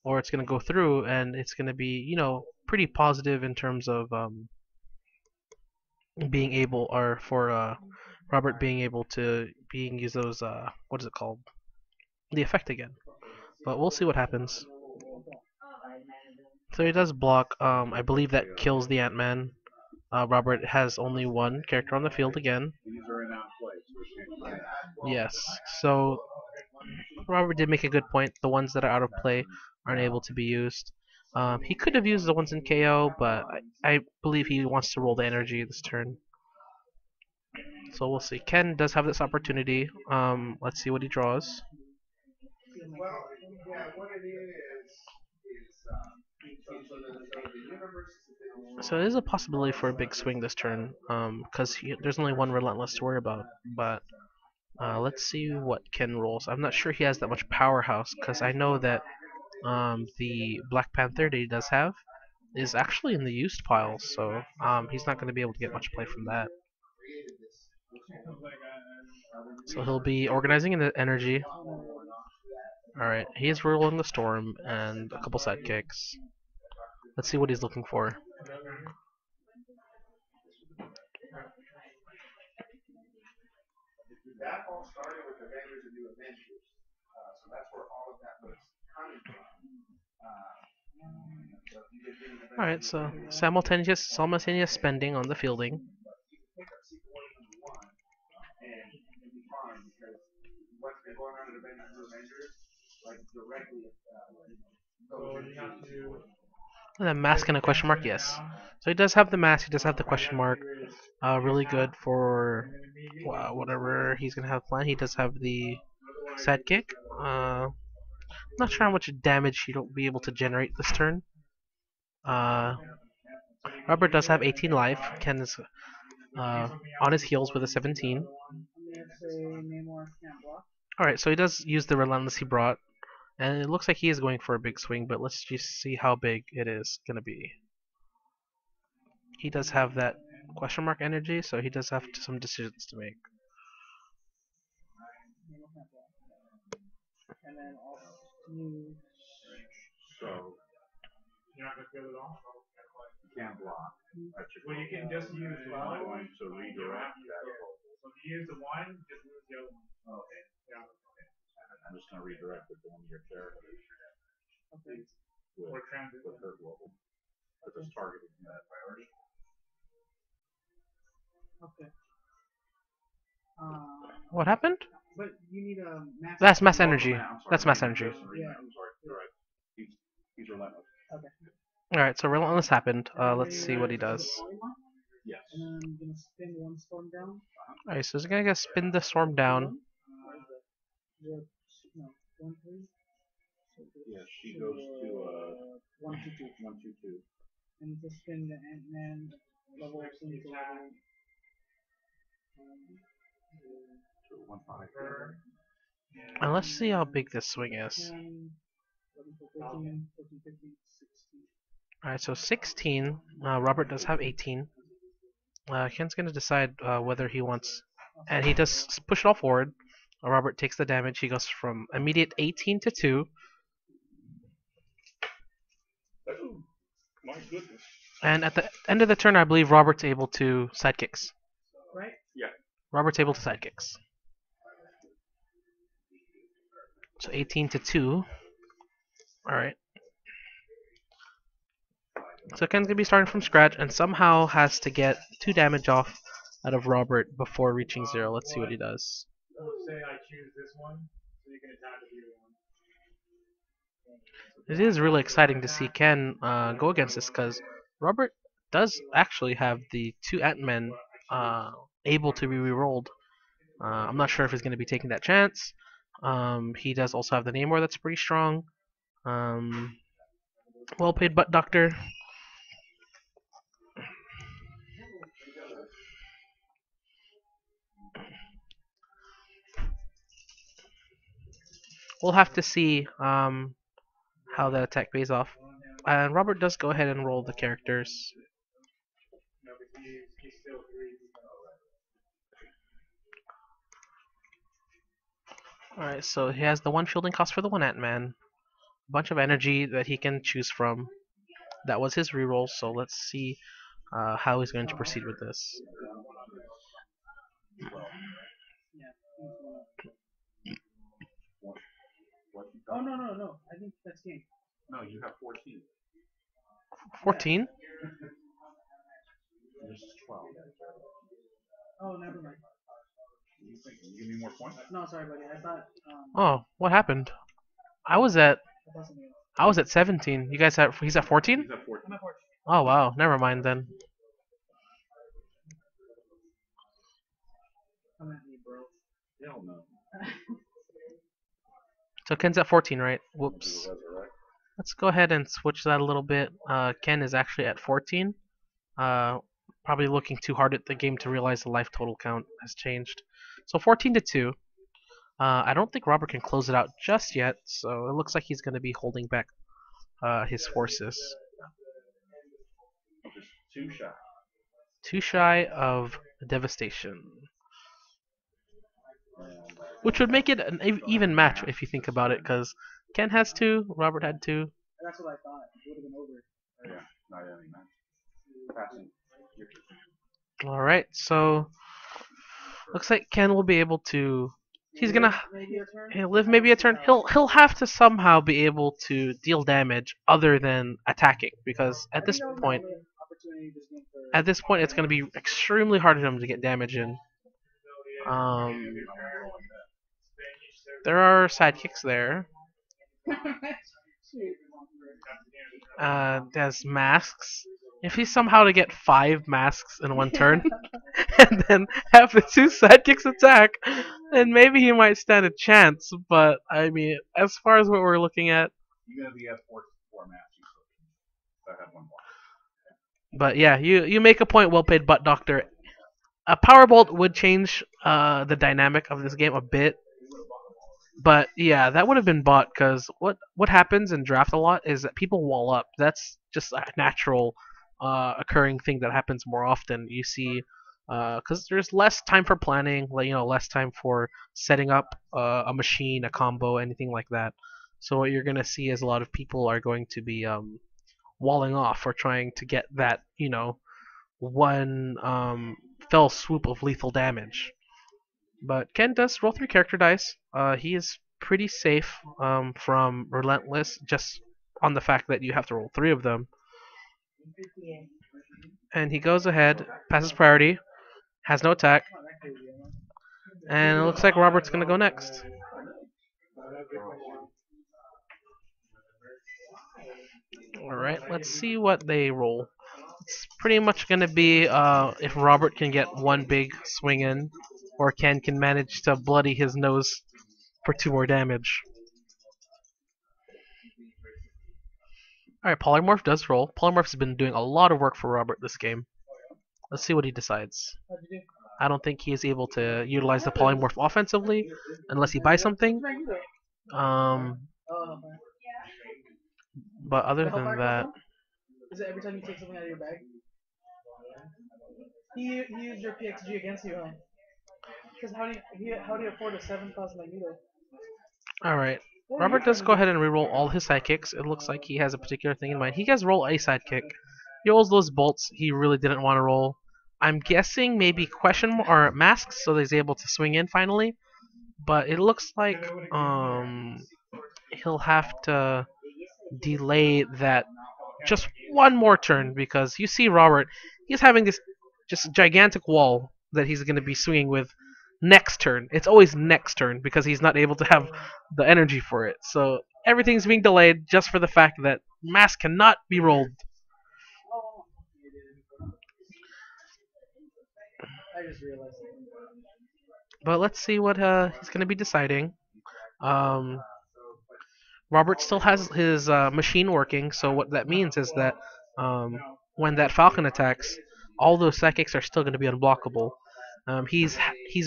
or it's going to go through, and it's going to be, you know, pretty positive in terms of being able, or for Robert being able to use those, what is it called? The effect again. But we'll see what happens. So he does block. I believe that kills the Ant-Man. Robert has only one character on the field again. These are in out place. Yes. So Robert did make a good point. The ones that are out of play aren't able to be used. He could have used the ones in KO, but I believe he wants to roll the energy this turn. So we'll see. Ken does have this opportunity. Let's see what he draws. So there is a possibility for a big swing this turn, because there's only one Relentless to worry about. But let's see what Ken rolls. I'm not sure he has that much powerhouse, because I know that the Black Panther that he does have is actually in the used pile, so he's not going to be able to get much play from that. So he'll be organizing in the energy. Alright, he is rolling the Storm and a couple sidekicks. Let's see what he's looking for. That all started with Avengers and New Avengers, so that's where all of that was coming from. Alright, so simultaneous spending on the fielding. And then mask and a question mark, yes. So he does have the mask, he does have the question mark. Really good for whatever he's gonna have planned. He does have the sidekick. Not sure how much damage he'll be able to generate this turn. Robert does have 18 life. Ken is on his heels with a 17. Alright, so he does use the Relentless he brought. And it looks like he is going for a big swing, but let's just see how big it is going to be. He does have that question mark energy, so he does have some decisions to make. So you're not gonna feel it all. You can't block. Well, you can just use one going to redirect that. So if you use the one, just lose the other one. Okay. Yeah. Okay. I'm just gonna redirect it to one of your characters. Okay. With her global. I just targeted that priority. Okay. What happened? But you need a mass. That's mass energy. That's mass energy. Yeah. I'm sorry. You're right. He's relentless. Okay. Alright, so Relentless happened. Let's see what he does. Yes. And then I'm gonna spin one storm down. Alright, so he's gonna spin the storm down. No, 1 3. Yeah, she goes to 1 2 2. 1 2 2. And just spin the Ant-Man level up into level. 1 5. And let's see how big this swing is. Alright, so 16. Robert does have 18. Ken's gonna decide whether he wants, and he does push it all forward. Robert takes the damage. He goes from immediate 18 to 2. My goodness. And at the end of the turn, I believe Robert's able to sidekicks. Right? Yeah. Robert's able to sidekicks. So 18 to 2. Alright. So Ken's gonna be starting from scratch and somehow has to get 2 damage off out of Robert before reaching 0. Let's see what he does. Say I choose this one, so you can attack the It is really exciting to see Ken go against this because Robert does actually have the 2 Ant-Men able to be re-rolled. I'm not sure if he's going to be taking that chance. He does also have the Namor that's pretty strong. Well paid butt doctor. We'll have to see how that attack pays off. And Robert does go ahead and roll the characters. Alright, so he has the 1 fielding cost for the 1 Ant-Man. A bunch of energy that he can choose from. That was his reroll, so let's see how he's going to proceed with this. Oh, no. I think that's game. No, you have 14. 14? This is 12. Oh, never mind. You think you give me more points? No, sorry, buddy. I thought. Oh, what happened? I was at 17. You guys he's at 14? He's at 14. I'm at 14. Oh wow, never mind then. Come at me, bro. Hell no. So Ken's at 14, right? Whoops. Let's go ahead and switch that a little bit. Ken is actually at 14. Probably looking too hard at the game to realize the life total count has changed. So 14 to 2. I don't think Robert can close it out just yet, so it looks like he's going to be holding back his forces. Too shy. Too shy of devastation. Which would make it an even match if you think about it, because Ken has 2, Robert had 2. That's what I thought. It would have been over. Yeah, not any match. Passing. Alright, so looks like Ken will be able to He's gonna Maybe a turn. he'll live maybe a turn. He'll have to somehow be able to deal damage other than attacking because I think that was my only opportunity this game for. at this point it's gonna be extremely hard for him to get damage in. Um, there are sidekicks there. Shoot. There's masks. If he's somehow to get 5 masks in one turn, and then have the 2 sidekicks attack, then maybe he might stand a chance. But I mean, as far as what we're looking at, Even if he has four matches, I had one block. but yeah, you make a point, well paid, Butt Doctor. A Power Bolt would change the dynamic of this game a bit. But yeah, that would have been bought because what happens in draft a lot is that people wall up. That's just a natural occurring thing that happens more often. You see, because there's less time for planning, like less time for setting up a machine, a combo, anything like that. So what you're gonna see is a lot of people are going to be walling off or trying to get that one fell swoop of lethal damage. But Ken does roll 3 character dice. He is pretty safe from Relentless, just on the fact that you have to roll 3 of them. And he goes ahead, passes priority, has no attack, and it looks like Robert's gonna go next. Alright, let's see what they roll. It's pretty much gonna be if Robert can get one big swing in, or Ken can manage to bloody his nose for 2 more damage. Alright, Polymorph does roll. Polymorph's been doing a lot of work for Robert this game. Let's see what he decides. What'd you do? I don't think he is able to utilize the Polymorph offensively unless he buys something. Um, Oh, but other than that, is it every time you take something out of your bag? He used your PXG against you, huh? Because how do you afford a 7-cost Magneto? alright. Robert does go ahead and reroll all his sidekicks. It looks like he has a particular thing in mind. He does roll a sidekick. He rolls those bolts he really didn't want to roll. I'm guessing maybe or masks so that he's able to swing in finally. But it looks like he'll have to delay that just one more turn because you see Robert, he's having this just gigantic wall that he's going to be swinging with next turn. It's always next turn because he's not able to have the energy for it. So everything's being delayed just for the fact that mask cannot be rolled. I just realized. But let's see what he's going to be deciding. Robert still has his machine working, so what that means is that when that Falcon attacks, all those psychics are still going to be unblockable. He's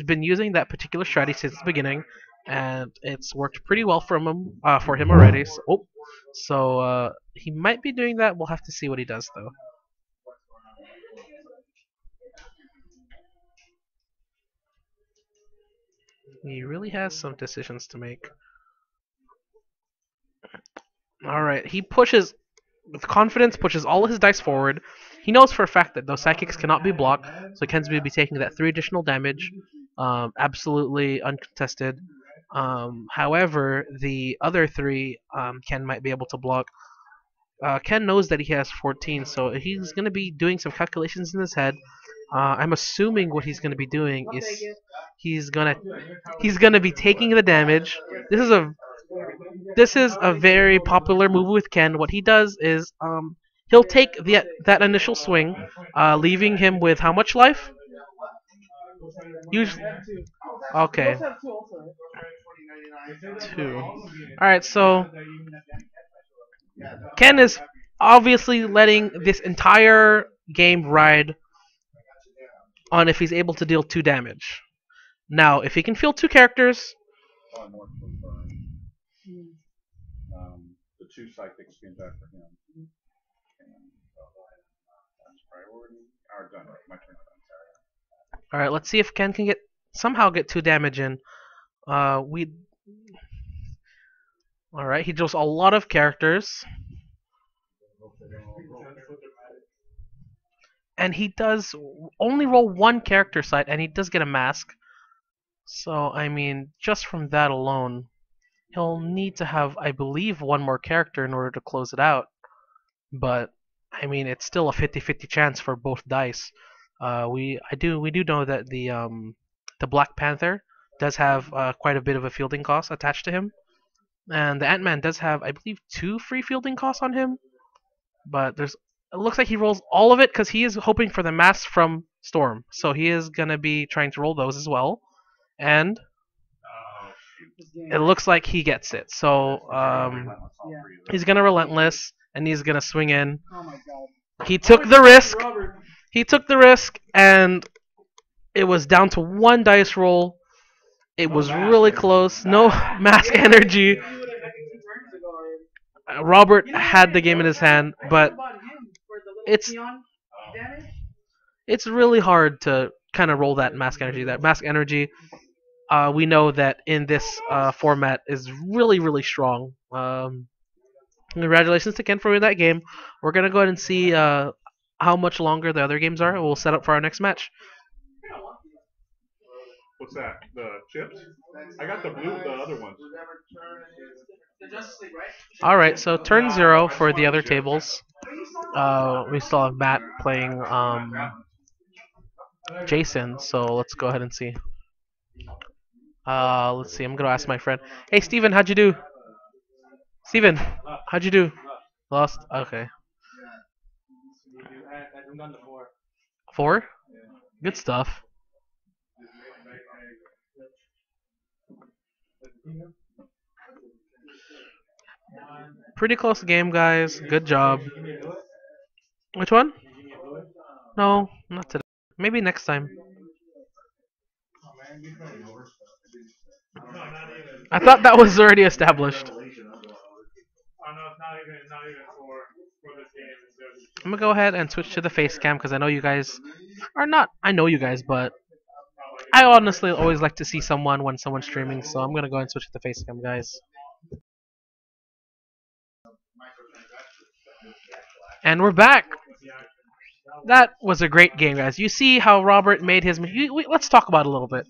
been using that particular strategy since the beginning, and it's worked pretty well for him already. So he might be doing that. We'll have to see what he does though. He really has some decisions to make. Alright, he pushes, with confidence, pushes all of his dice forward. He knows for a fact that those psychics cannot be blocked, so Ken's going to be taking that 3 additional damage, absolutely uncontested. However, the other 3 Ken might be able to block. Ken knows that he has 14, so he's going to be doing some calculations in his head. I'm assuming what he's going to be doing is he's gonna be taking the damage. This is a very popular move with Ken. What he does is he'll take that initial swing, leaving him with how much life? Usually, okay, 2. All right, so Ken is obviously letting this entire game ride on if he's able to deal 2 damage. Now, if he can field 2 characters, The 2 psychics came back for him. That's priority. Done. My turn. all right. Let's see if Ken can somehow get 2 damage in. All right. He draws a lot of characters, and he does only roll 1 character side, and he does get a mask. So, I mean, just from that alone, he'll need to have, I believe, one more character in order to close it out. But, I mean, it's still a 50-50 chance for both dice. We do know that the Black Panther does have quite a bit of a fielding cost attached to him, and the Ant-Man does have, I believe, 2 free fielding costs on him. But it looks like he rolls all of it because he is hoping for the mass from Storm. So he is gonna be trying to roll those as well, and it looks like he gets it. So he's gonna relentless, and he's gonna swing in. He took the risk. He took the risk, and it was down to 1 dice roll. It was really close. No mask energy. Robert had the game in his hand, but it's really hard to kind of roll that mask energy. That mask energy, we know that in this format is really, really strong. Congratulations to Ken for winning that game. We're gonna go ahead and see how much longer the other games are. We'll set up for our next match. What's that? The chips? I got the other ones. Alright, so turn 0 for the other tables. We still have Matt playing Jason, so let's go ahead and see. Let's see, I'm gonna ask my friend. Hey Steven, how'd you do? Steven, how'd you do? Lost? Okay. 4? Good stuff. Pretty close game, guys. Good job. Which one? No, not today. Maybe next time. I thought that was already established. I'm gonna go ahead and switch to the face cam because I know you guys are not. I know you guys, but I honestly always like to see someone when someone's streaming, so I'm gonna go ahead and switch to the face cam, guys. And we're back. That was a great game, guys. You see how Robert made his. Let's talk about it a little bit.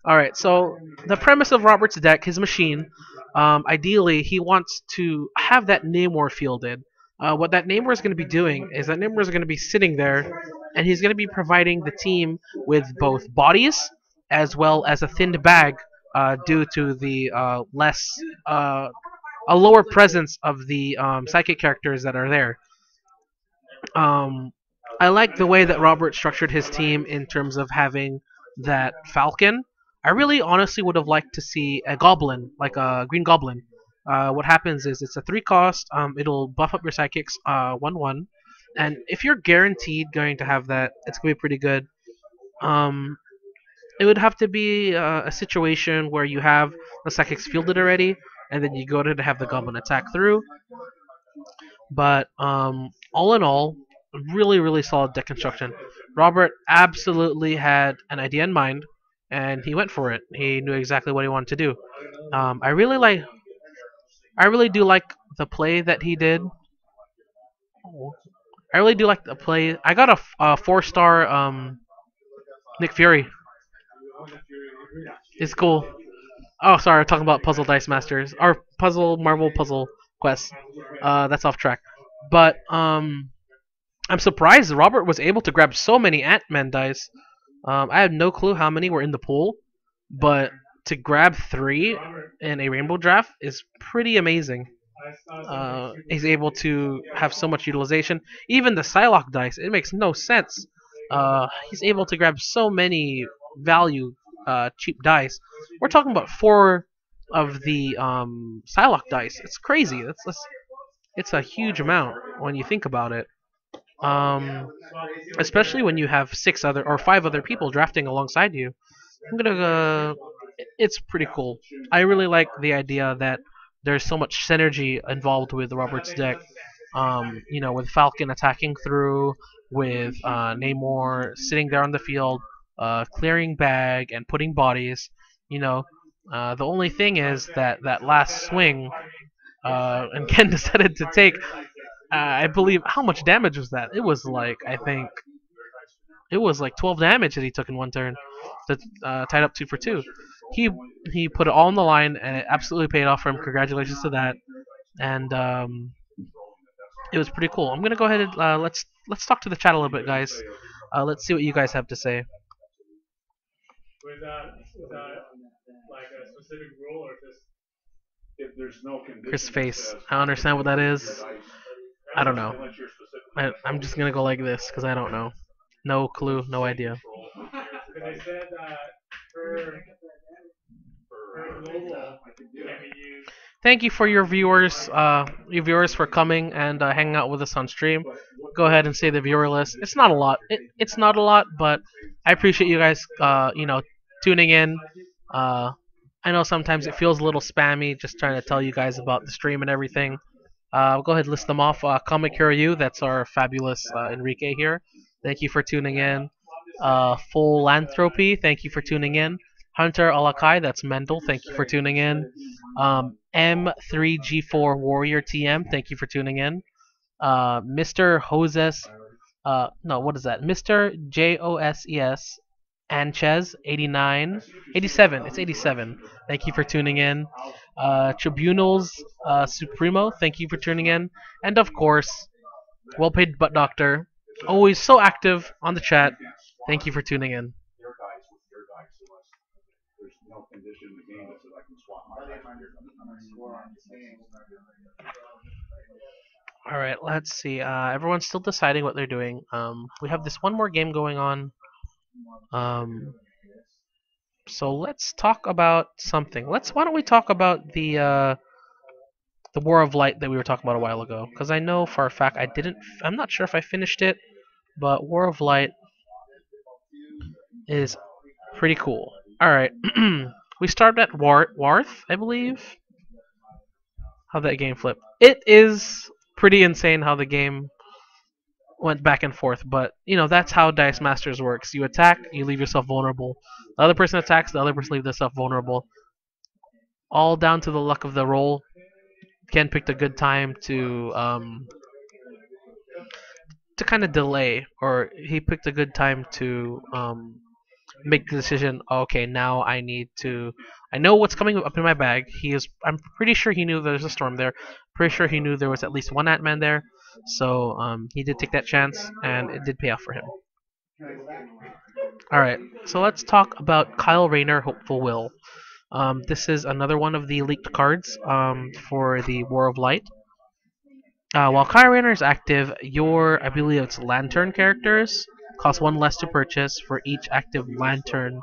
Alright, so the premise of Robert's deck, his machine, ideally he wants to have that Namor fielded. What that Namor is going to be doing is that Namor is going to be sitting there, and he's going to be providing the team with both bodies as well as a thinned bag due to the a lower presence of the psychic characters that are there. I like the way that Robert structured his team in terms of having that Falcon. I really honestly would have liked to see a Goblin, like a Green Goblin. What happens is it's a 3 cost, it'll buff up your Psychics 1/1, and if you're guaranteed going to have that, it's going to be pretty good. It would have to be a situation where you have the Psychics fielded already, and then you go to have the Goblin attack through. But all in all, really, really solid deck construction. Robert absolutely had an idea in mind, and he went for it. He knew exactly what he wanted to do. I really do like the play that he did. I really do like the play. I got a 4-star Nick Fury. It's cool. Oh, sorry, I'm talking about Puzzle Dice Masters or Marvel Puzzle Quest. That's off track. But I'm surprised Robert was able to grab so many Ant-Man dice. I have no clue how many were in the pool, but to grab 3 in a rainbow draft is pretty amazing. He's able to have so much utilization. Even the Psylocke dice, it makes no sense. He's able to grab so many value cheap dice. We're talking about 4 of the Psylocke dice. It's crazy. It's a huge amount when you think about it. Especially when you have 5 other people drafting alongside you. It's pretty cool. I really like the idea that there's so much synergy involved with Robert's deck. With Falcon attacking through, with Namor sitting there on the field, clearing bag and putting bodies. The only thing is that last swing, and Ken decided to take. I believe, how much damage was that? It was like, I think, it was like 12 damage that he took in one turn. that's tied up 2 for 2. He put it all on the line, and it absolutely paid off for him. Congratulations to that. And it was pretty cool. I'm gonna go ahead and let's talk to the chat a little bit, guys. Let's see what you guys have to say. Was that like a specific rule or just? If there's no condition Chris that face. says I don't understand what that is. that I don't know. unless you're specifically I'm just gonna go like this because I don't know. No clue, no idea. Because they said that per global can be used. Thank you for your viewers for coming and hanging out with us on stream. Go ahead and say the viewer list. It's not a lot. It's not a lot, but I appreciate you guys, tuning in. I know sometimes it feels a little spammy, just trying to tell you guys about the stream and everything. We'll go ahead and list them off. Comic Hero U, that's our fabulous Enrique here. Thank you for tuning in. Full Lanthropy, thank you for tuning in. Hunter Alakai, that's Mendel, thank you for tuning in. M3G4 Warrior TM, thank you for tuning in. Mr. Joses, no, what is that? Mr. JOSES Anchez 87, it's 87. Thank you for tuning in. Tribunals Supremo, thank you for tuning in. And of course, Well Paid Butt Doctor, always so active on the chat. Thank you for tuning in. your dice with your dice unless there's no condition in the game that says I can swap my dice with your dice. Alright, let's see. Everyone's still deciding what they're doing. We have this one more game going on. So let's talk about something. Why don't we talk about the War of Light that we were talking about a while ago? Because I know for a fact I'm not sure if I finished it, but War of Light is pretty cool. Alright, we started at Warth, I believe. How that game flipped. It is pretty insane how the game went back and forth, but that's how Dice Masters works. You attack, you leave yourself vulnerable. The other person attacks, the other person leaves themselves vulnerable. All down to the luck of the roll. Ken picked a good time to kind of delay, or he picked a good time to make the decision. Okay, now I know what's coming up in my bag. I'm pretty sure he knew there was a storm there. Pretty sure he knew there was at least one Ant-Man there. So he did take that chance, and it did pay off for him. Alright, so let's talk about Kyle Rayner, Hopeful Will. This is another one of the leaked cards for the War of Light. While Kyle Rayner is active, I believe it's Lantern characters cost 1 less to purchase for each active Lantern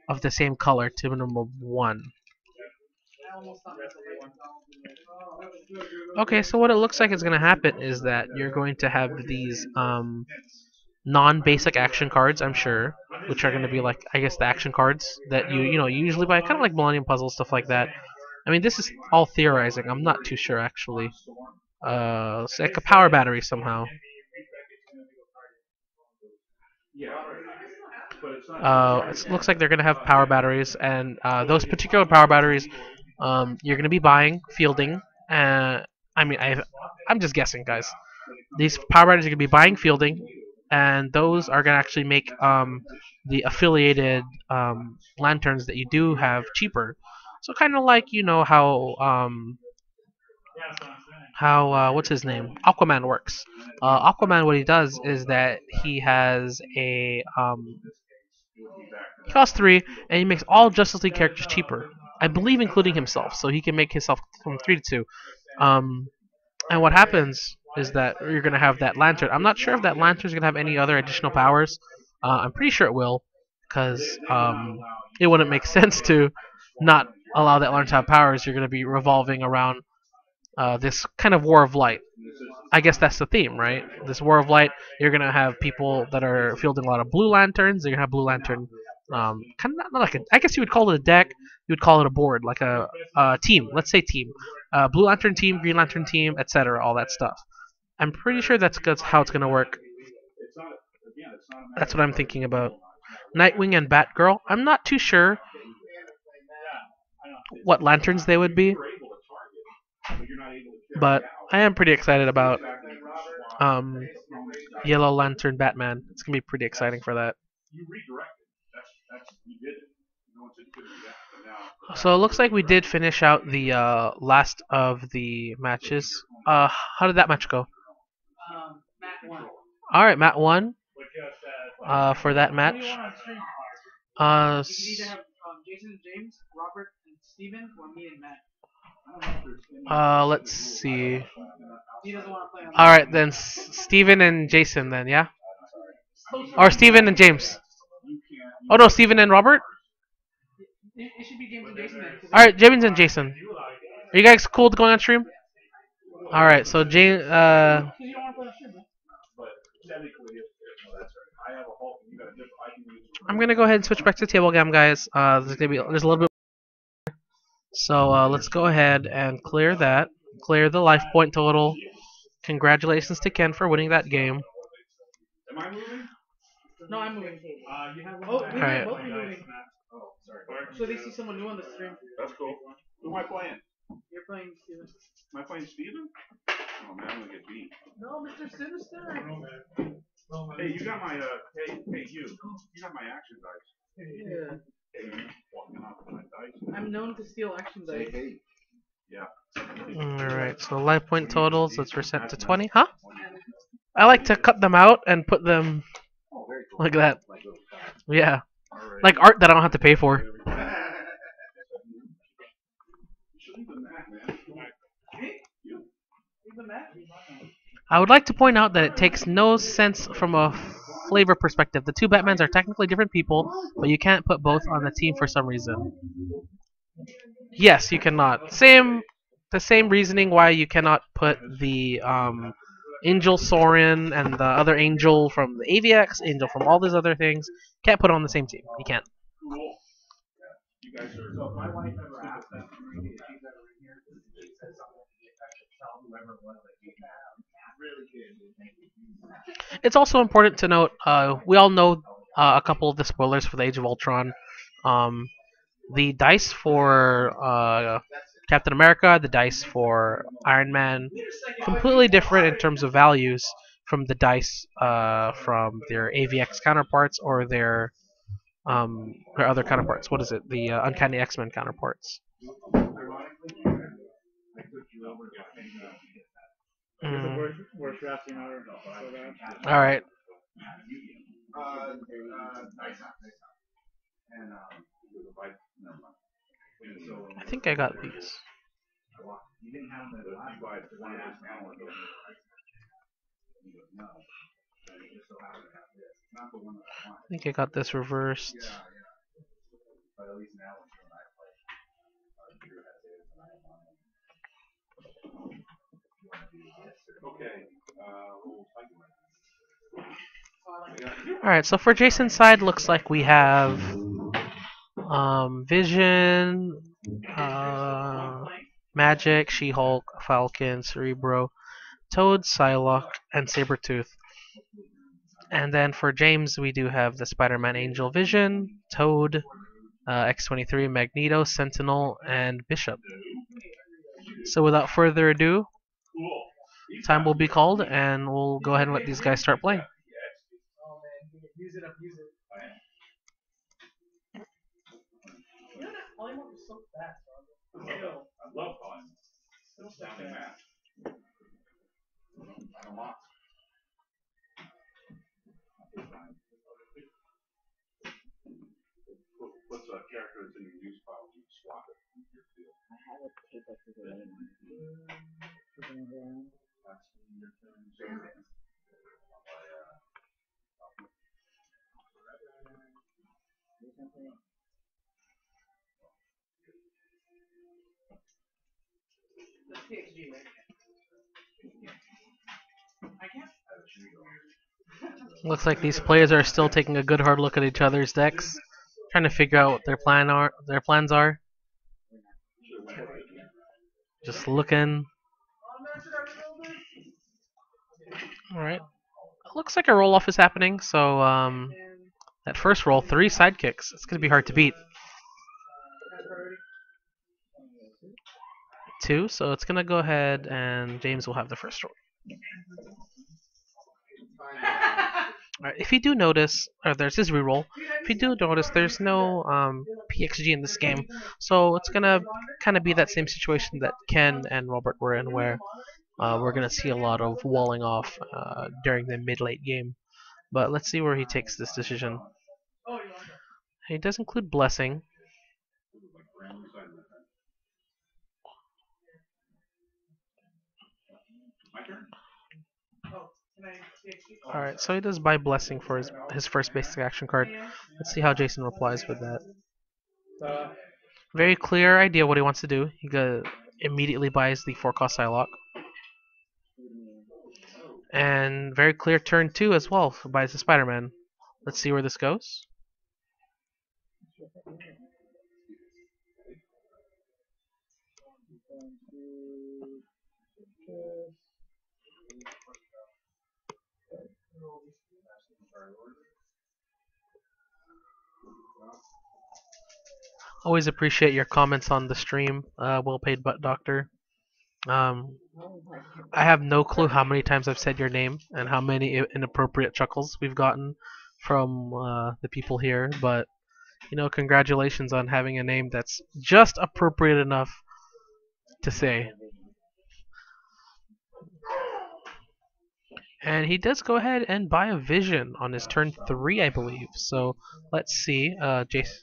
of the same color to a minimum of 1. Okay, so what it looks like is going to happen is that you're going to have these non-basic action cards, I'm sure, which are going to be like, I guess, the action cards that you usually buy, kind of like Millennium Puzzle, stuff like that. I mean, this is all theorizing. I'm not too sure, actually. It's like a power battery somehow. It looks like they're going to have power batteries, and those particular power batteries, you're going to be buying, fielding. I'm just guessing, guys. These power batteries are going to be buying, fielding, and those are going to actually make the affiliated lanterns that you do have cheaper. So kind of like, how what's his name? Aquaman works. Aquaman, what he does is that he has he costs 3, and he makes all Justice League characters cheaper. I believe including himself, so he can make himself from 3 to 2. And what happens is that you're going to have that lantern. I'm not sure if that lantern is going to have any other additional powers. I'm pretty sure it will, because it wouldn't make sense to not allow that lantern to have powers. You're going to be revolving around this kind of War of Light. I guess that's the theme, right? This War of Light, you're going to have people that are fielding a lot of blue lanterns. You're going to have blue lantern, kind of not like I guess you would call it a deck. You would call it a board, like a team. Let's say team. Blue Lantern team, Green Lantern team, etc. All that stuff. I'm pretty sure that's how it's going to work. That's what I'm thinking about. Nightwing and Batgirl. I'm not too sure what lanterns they would be, but I am pretty excited about Yellow Lantern Batman. It's going to be pretty exciting for that. So it looks like we did finish out the last of the matches. How did that match go? Matt won. All right, Matt won. What just For that Who do match. you want on stream? Uh, You can either have Jason and James, Robert and Steven, or me and Matt. I don't know if there's any. let's see. He doesn't want to play on All right, then Steven and Jason, then yeah. Or Steven and James. Oh no, Steven and Robert. It should be James and Jason then. All right, James and Jason. Are you guys cool with going on stream? All right, so James. Because you don't want to play on stream, man. I'm gonna go ahead and switch back to table game, guys. There's a little bit. So let's go ahead and clear that. Clear the life point total. Congratulations to Ken for winning that game. Am I moving? No, I'm moving. you have Oh, one we Alright. might both be moving. So they see someone new on the stream. That's cool. Who am I playing? You're playing Steven. Am I playing Steven? Oh man, I'm gonna get beat. No, Mr. Sinister. Hey, you got my you got my action dice. Yeah. Hey, you walking off with my dice. I'm known to steal action dice. Yeah. Alright, so life point totals, let's reset to 20. Huh? I like to cut them out and put them like that. Yeah. Like art that I don't have to pay for. I would like to point out that it takes no sense from a flavor perspective. The two Batmans are technically different people, but you can't put both on the team for some reason. Yes, you cannot. The same reasoning why you cannot put the Angel Sorin and the other Angel from the AVX, Angel from all these other things, can't put on the same team. You can't. Cool. You guys are. So if my wife ever asked that, if she's ever in here, she says something to the effect of tell whoever it was that gave that. Really good. It's also important to note, we all know a couple of the spoilers for the Age of Ultron. The dice for Captain America, the dice for Iron Man, completely different in terms of values from the dice from their AVX counterparts or their other counterparts. What is it? The Uncanny X-Men counterparts. Worst drafting ever. So bad. All right. I think I got these. I think I got this reversed. Alright, so for Jason's side, looks like we have Vision, Magic, She-Hulk, Falcon, Cerebro, Toad, Psylocke, and Sabretooth. And then for James, we do have the Spider-Man Angel, Vision, Toad, X-23, Magneto, Sentinel, and Bishop. So without further ado, time will be called, and we'll go ahead and let these guys start playing. Oh man, use it up, use it. You know that polymorph is so fast, bro. I love fun. It's sounding match. What's a character that's in your use file? You swap it in your field. I have a tape that's a name on it. That's in your turn. Do something. That's PXG, right? I can't. Looks like these players are still taking a good hard look at each other's decks, trying to figure out what their plans are. Just looking. Alright. Looks like a roll off is happening, so that first roll, 3 sidekicks. It's gonna be hard to beat. 2, so it's gonna go ahead and James will have the first roll. Alright, if you do notice, or there's his reroll, if you do notice, there's no PXG in this game, so it's gonna kind of be that same situation that Ken and Robert were in, where we're gonna see a lot of walling off during the mid-late game. But let's see where he takes this decision. He does include Blessing. Alright, so he does buy Blessing for his first basic action card. Let's see how Jason replies with that. Very clear idea what he wants to do. He immediately buys the 4-cost Psylocke. And very clear turn 2 as well, buys the Spider-Man. Let's see where this goes. Always appreciate your comments on the stream, well paid butt doctor. I have no clue how many times I've said your name and how many inappropriate chuckles we've gotten from the people here, but you know, congratulations on having a name that's just appropriate enough to say. And he does go ahead and buy a Vision on his turn 3, I believe. So let's see. Jason,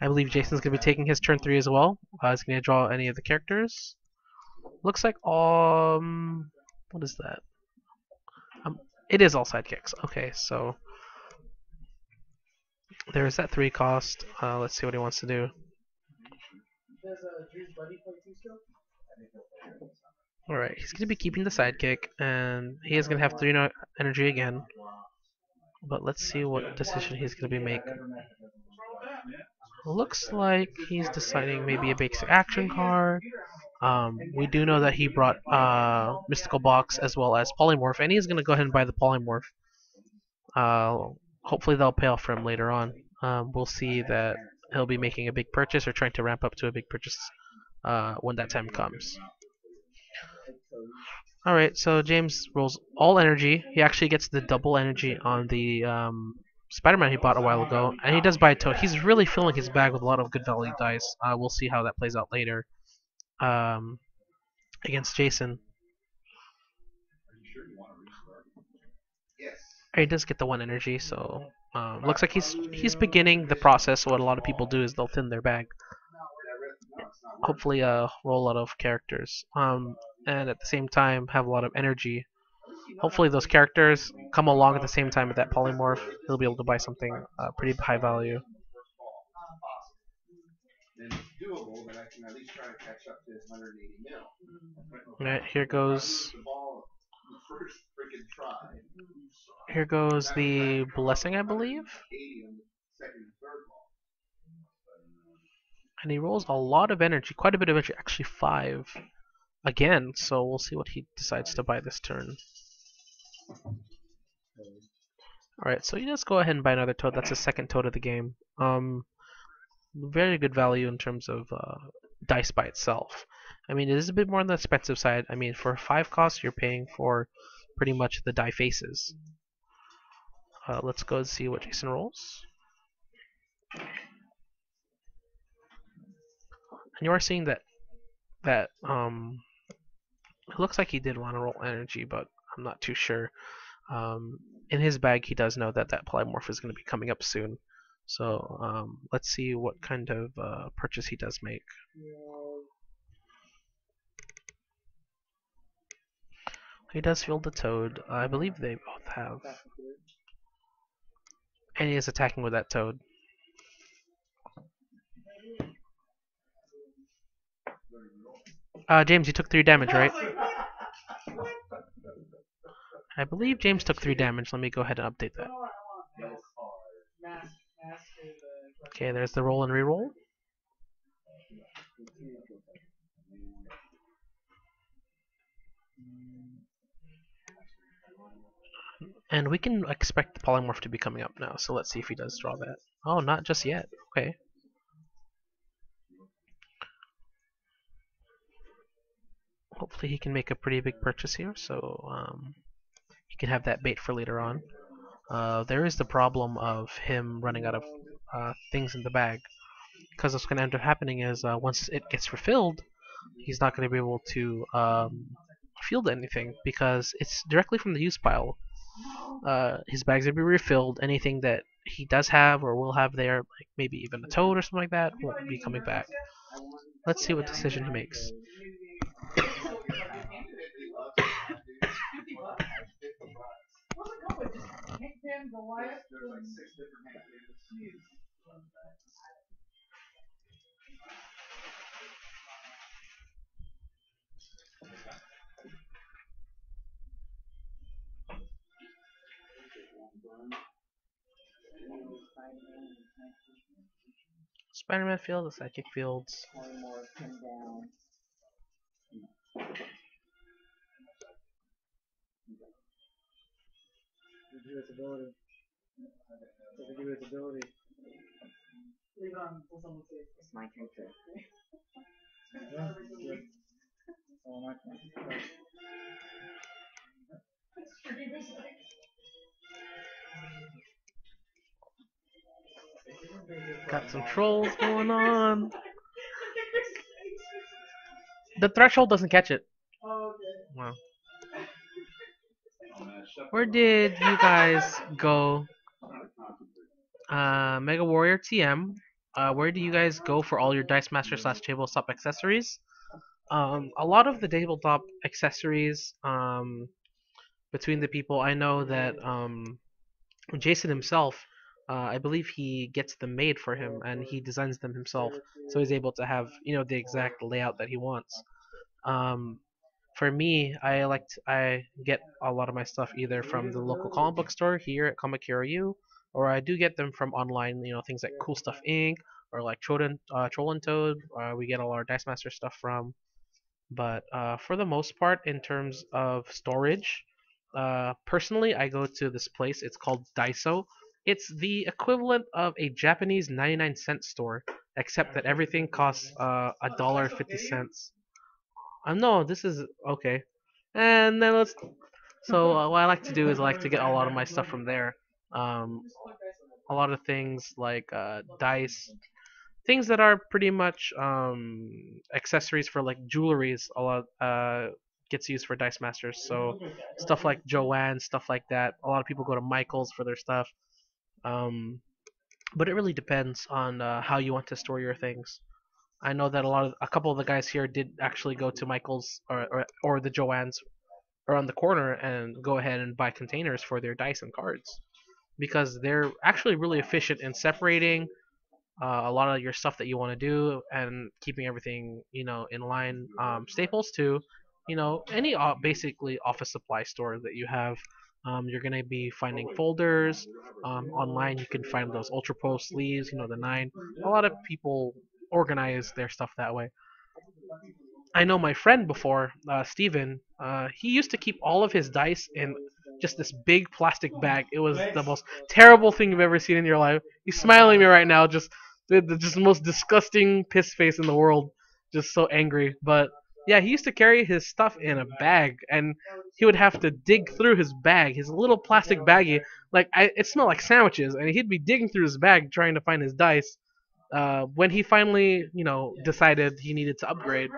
I believe Jason's going to be taking his turn 3 as well. He's going to draw any of the characters. Looks like what is that? It is all sidekicks. Okay, so there's that 3 cost. Let's see what he wants to do. Alright, he's going to be keeping the sidekick, and he is going to have 3 energy again. But let's see what decision he's going to be making. Looks like he's deciding maybe a basic action card. We do know that he brought Mystical Box as well as Polymorph, and he's going to go ahead and buy the Polymorph. Hopefully that'll pay off for him later on. We'll see that he'll be making a big purchase or trying to ramp up to a big purchase when that time comes. Alright, so James rolls all energy. He actually gets the double energy on the Spider-Man he bought a while ago, and he does buy a Toad. He's really filling his bag with a lot of good value dice. We'll see how that plays out later against Jason. He does get the 1 energy, so looks like he's beginning the process. So what a lot of people do is they'll thin their bag. Hopefully roll a lot of characters. And at the same time have a lot of energy. Hopefully those characters come along at the same time with that polymorph. He'll be able to buy something pretty high value. Alright, here goes the Blessing, I believe. And he rolls a lot of energy, quite a bit of energy, actually 5 again, so we'll see what he decides to buy this turn. Alright, so he does go ahead and buy another Toad. That's his second Toad of the game. Very good value in terms of dice by itself. I mean, it is a bit more on the expensive side. I mean, for 5 costs, you're paying for pretty much the die faces. Let's go and see what Jason rolls. And you are seeing that it looks like he did want to roll energy, but I'm not too sure. In his bag, he does know that that polymorph is going to be coming up soon. So let's see what kind of purchase he does make. He does field the Toad. I believe they both have. And he is attacking with that Toad. James, you took 3 damage, right? I believe James took 3 damage. Let me go ahead and update that. Okay, there's the roll and reroll. And we can expect the polymorph to be coming up now, so let's see if he does draw that. Oh, not just yet. Okay. Hopefully he can make a pretty big purchase here, so he can have that bait for later on. there is the problem of him running out of things in the bag. Because what's going to end up happening is once it gets refilled, he's not going to be able to field anything because it's directly from the use pile. His bags will be refilled. Anything that he does have or will have there, like maybe even a toad or something like that, won't be coming back. Let's see what decision he makes. Spider-Man field, the psychic fields. Polymorph come down. Do its ability. Doesn't do its ability. Leave it on until someone says. It's my turn to. Yeah, good. Oh, my turn. Got some trolls going on. The threshold doesn't catch it. Oh, okay. Wow. Where did you guys go? Mega Warrior TM. Where do you guys go for all your Dice Master / tabletop accessories? A lot of the tabletop accessories between the people, I know that Jason himself, I believe he gets them made for him and he designs them himself, so he's able to have the exact layout that he wants. For me, I get a lot of my stuff either from the local comic book store here at Comic Hero U, or I do get them from online. Things like Cool Stuff Inc. or like Troll and Toad. We get all our Dice Master stuff from. But for the most part, in terms of storage, personally, I go to this place. It's called Daiso. It's the equivalent of a Japanese 99-cent store, except that everything costs $1.50. No, this is okay. And then let's. So what I like to do is I like to get a lot of my stuff from there. A lot of things like dice, things that are pretty much accessories for like jewelries. A lot gets used for Dice Masters. So stuff like Joanne, stuff like that. A lot of people go to Michael's for their stuff. But it really depends on how you want to store your things. I know that a couple of the guys here did actually go to Michael's or the Joanne's around the corner and go ahead and buy containers for their dice and cards because they're actually really efficient in separating a lot of your stuff that you want to do and keeping everything in line. Staples too, any basically office supply store that you have. You're gonna be finding folders. Online you can find those Ultra Pro sleeves, the 9. A lot of people organize their stuff that way. I know my friend before, Steven, he used to keep all of his dice in just this big plastic bag. It was the most terrible thing you've ever seen in your life. He's smiling at me right now, just the most disgusting piss face in the world, just so angry. But yeah, he used to carry his stuff in a bag, and he would have to dig through his bag, his little plastic baggie. It smelled like sandwiches, and he'd be digging through his bag trying to find his dice. When he finally, decided he needed to upgrade,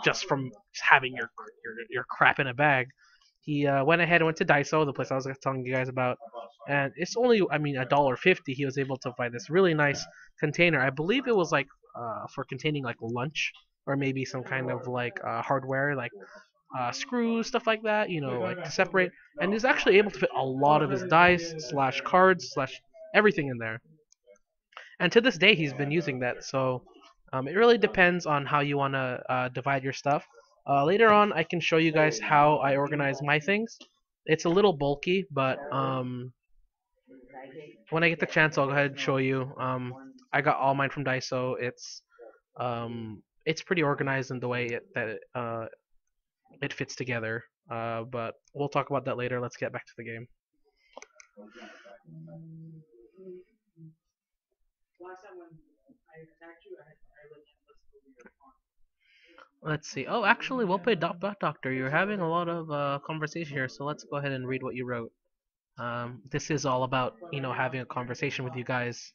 just from having your crap in a bag, he went ahead and went to Daiso, the place I was telling you guys about, and it's only, $1.50. He was able to find this really nice container. I believe it was like for containing like lunch or maybe some kind of like hardware, like screws, stuff like that, like to separate. And he's actually able to fit a lot of his dice / cards / everything in there. And to this day, he's been using that. So it really depends on how you want to divide your stuff. Later on, I can show you guys how I organize my things. It's a little bulky, but when I get the chance, I'll go ahead and show you. I got all mine from Daiso. It's pretty organized in the way it fits together. But we'll talk about that later. Let's get back to the game. Last time when I attacked you, I let you Let's see. Oh, actually, we'll play Dot Doctor. You're having a lot of conversation here, so let's go ahead and read what you wrote. This is all about having a conversation with you guys.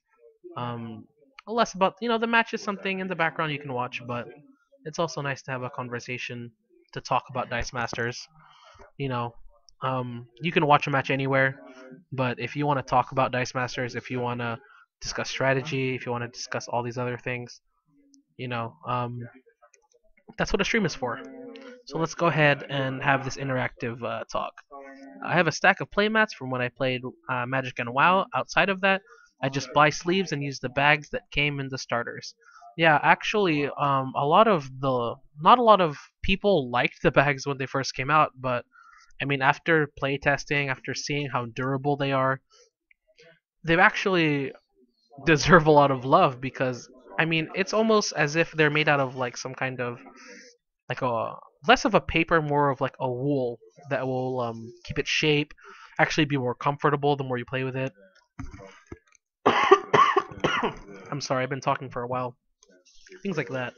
Um, Less about the match is something in the background you can watch, but it's also nice to have a conversation to talk about Dice Masters. You know, you can watch a match anywhere, but if you want to talk about Dice Masters, if you want to discuss strategy, if you want to discuss all these other things, you know, um, that's what a stream is for. So let's go ahead and have this interactive talk. I have a stack of playmats from when I played Magic and WoW. Outside of that, I just buy sleeves and use the bags that came in the starters. Yeah, actually, not a lot of people liked the bags when they first came out, but I mean, after playtesting, after seeing how durable they are, they've actually deserve a lot of love because I mean, it's almost as if they're made out of like some kind of like a less of a paper, more of like a wool that will keep its shape, actually be more comfortable the more you play with it. I'm sorry, I've been talking for a while. Things like that.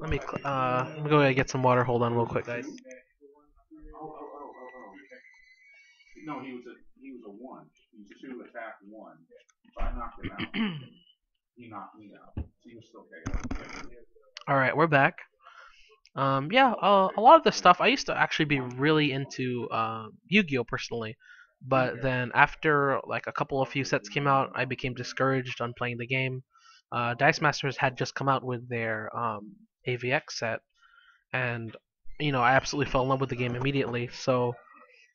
Let me go and get some water. Hold on, real quick, guys. No, he was a one. He was 2 attack 1. So I knocked him out. He knocked me out. So he was still KO. All right, we're back. Yeah, a lot of the stuff I used to actually be really into Yu-Gi-Oh personally, but then after like a couple of few sets came out, I became discouraged on playing the game. Dice Masters had just come out with their AVX set, and I absolutely fell in love with the game immediately. So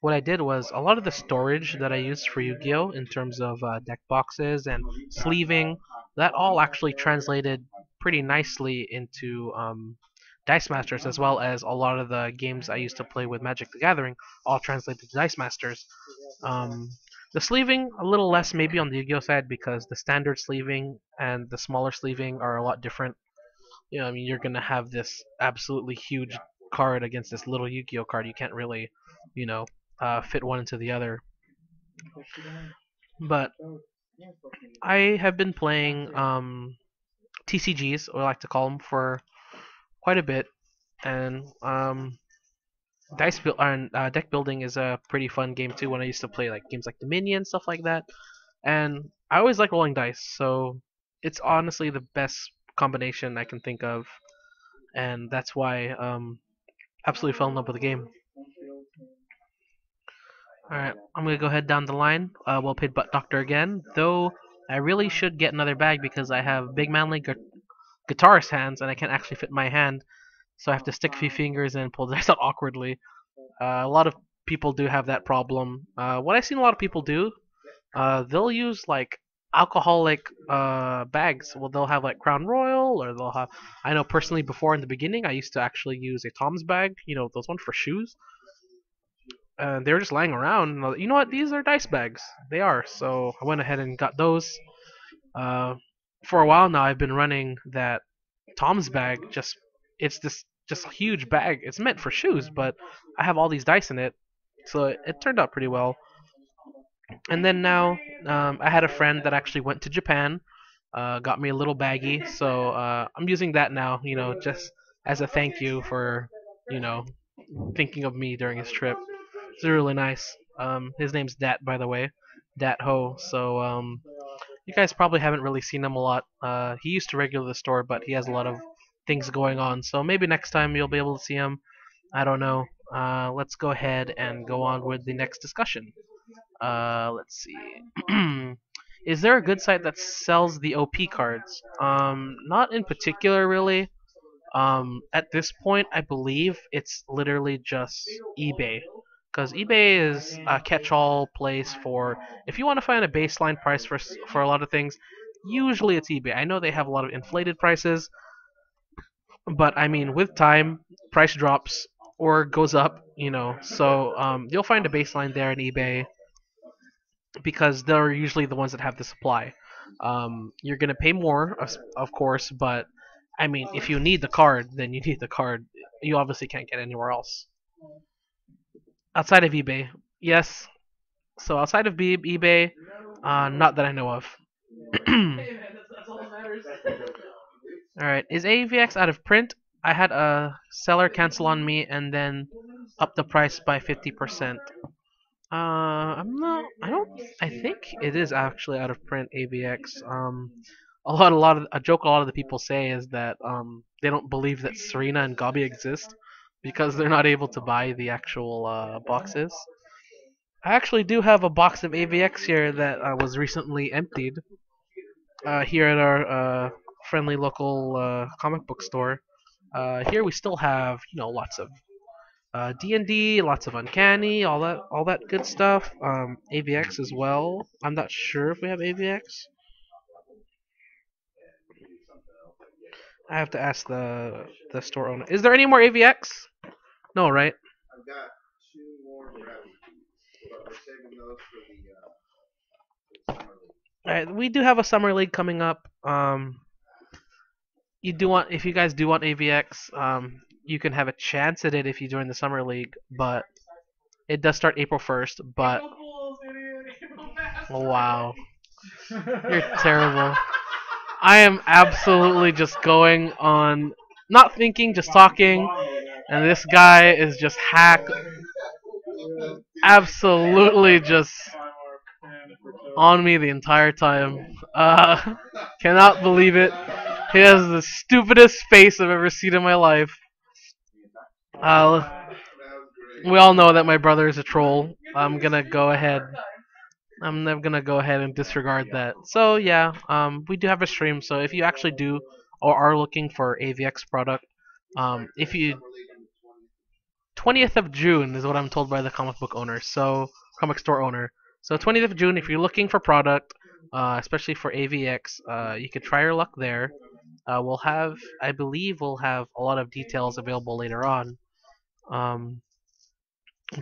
what I did was a lot of the storage that I used for Yu-Gi-Oh in terms of deck boxes and sleeving, that all actually translated pretty nicely into Dice Masters, as well as a lot of the games I used to play with Magic the Gathering all translated to Dice Masters. Um, the sleeving a little less maybe on the Yu-Gi-Oh side because the standard sleeving and the smaller sleeving are a lot different. I mean, you're gonna have this absolutely huge card against this little Yu-Gi-Oh card. You can't really, you know, fit one into the other. But I have been playing TCGs, or I like to call them, for quite a bit, and deck building is a pretty fun game too. When I used to play like games like Dominion, stuff like that, and I always like rolling dice, so it's honestly the best combination I can think of, and that's why absolutely fell in love with the game. Alright, I'm gonna go ahead down the line. Well paid butt doctor again, though I really should get another bag because I have big manly guitarist hands and I can't actually fit my hand, so I have to stick a few fingers and pull the dice out awkwardly. A lot of people do have that problem. What I've seen a lot of people do, they'll use like alcoholic bags. Well, they'll have like Crown Royal, or they'll have. I know personally, before in the beginning, I used to actually use a Tom's bag. Those ones for shoes. They were just lying around. And I was, you know what? These are dice bags. They are. So I went ahead and got those. Uh, for a while now, I've been running that Tom's bag. It's this just a huge bag. It's meant for shoes, but I have all these dice in it, so it turned out pretty well. And then now, I had a friend that actually went to Japan, got me a little baggie, so I'm using that now. Just as a thank you for, you know, thinking of me during his trip. It's really nice. His name's Dat, by the way, Dat Ho. So you guys probably haven't really seen him a lot. He used to regular the store, but he has a lot of things going on. So maybe next time you'll be able to see him. I don't know. Let's go ahead and go on with the next discussion. Let's see. Is there a good site that sells the OP cards? Not in particular, really. At this point, I believe it's literally just eBay. Because eBay is a catch-all place for if you want to find a baseline price for a lot of things. Usually it's eBay. I know they have a lot of inflated prices, but I mean with time, price drops or goes up. So you'll find a baseline there in eBay because they're usually the ones that have the supply. You're gonna pay more, of course, but I mean if you need the card, then you need the card. You obviously can't get anywhere else. Outside of eBay, yes. So outside of eBay, not that I know of. Alright, is AVX out of print? I had a seller cancel on me and then up the price by 50%. I'm not. I don't. I think it is actually out of print. AVX. A joke a lot of the people say is that they don't believe that Serena and Gabi exist because they're not able to buy the actual boxes. I actually do have a box of AVX here that was recently emptied here at our friendly local comic book store. Here we still have, lots of D&D, lots of Uncanny, all that good stuff. AVX as well. I'm not sure if we have AVX. I have to ask the store owner. Is there any more AVX? No, right? I've got 2 more gravity keys, but we're saving those for the summer league. All right, we do have a summer league coming up. If you guys do want AVX, you can have a chance at it if you join the summer league, but it does start April 1st. But wow, you're terrible. I am absolutely just going on, not thinking, just talking, and this guy is just absolutely just on me the entire time. Cannot believe it. He has the stupidest face I've ever seen in my life. We all know that my brother is a troll. I'm gonna go ahead. I'm never gonna go ahead and disregard that. So yeah, we do have a stream. So if you actually do or are looking for AVX product, if you 20th of June is what I'm told by the comic book owner. So comic store owner. So 20th of June, if you're looking for product, especially for AVX, you could try your luck there. I believe we'll have a lot of details available later on. Um,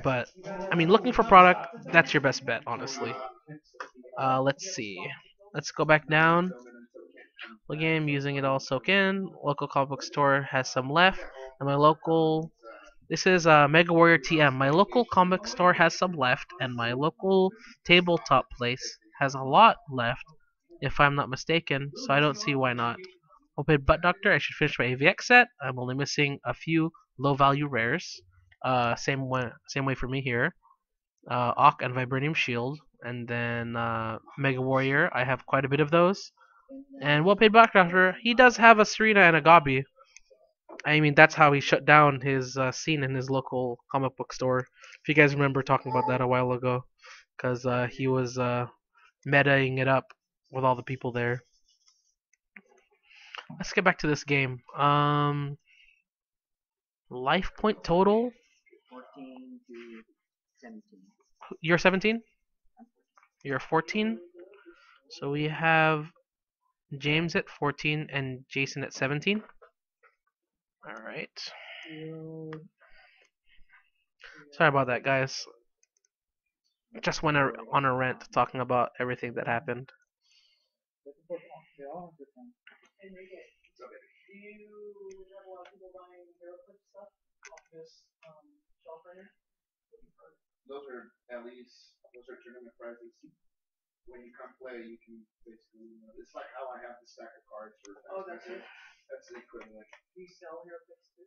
but I mean, looking for product, that's your best bet, honestly. Let's see. Let's go back down. Again, using it all soak in. Local comic book store has some left, and my local. This is Mega Warrior TM. My local comic store has some left, and my local tabletop place has a lot left, if I'm not mistaken. So I don't see why not. Open Butt Doctor. I should finish my AVX set. I'm only missing a few low value rares. Same way for me here. Auk and Vibranium Shield, and then Mega Warrior. I have quite a bit of those. And well-paid Black Doctor. He does have a Serena and a Gabi. I mean, that's how he shut down his scene in his local comic book store. If you guys remember talking about that a while ago, because he was metaing it up with all the people there. Let's get back to this game. Life point total. 14 to 17. You're 17? You're 14? So we have James at 14 and Jason at 17. Alright. Sorry about that, guys. Just went on a rant talking about everything that happened. Those are tournament prizes. When you come play, you can basically, it's like how I have the stack of cards for. Oh, that's it. That's the equivalent. Do you sell your picks too?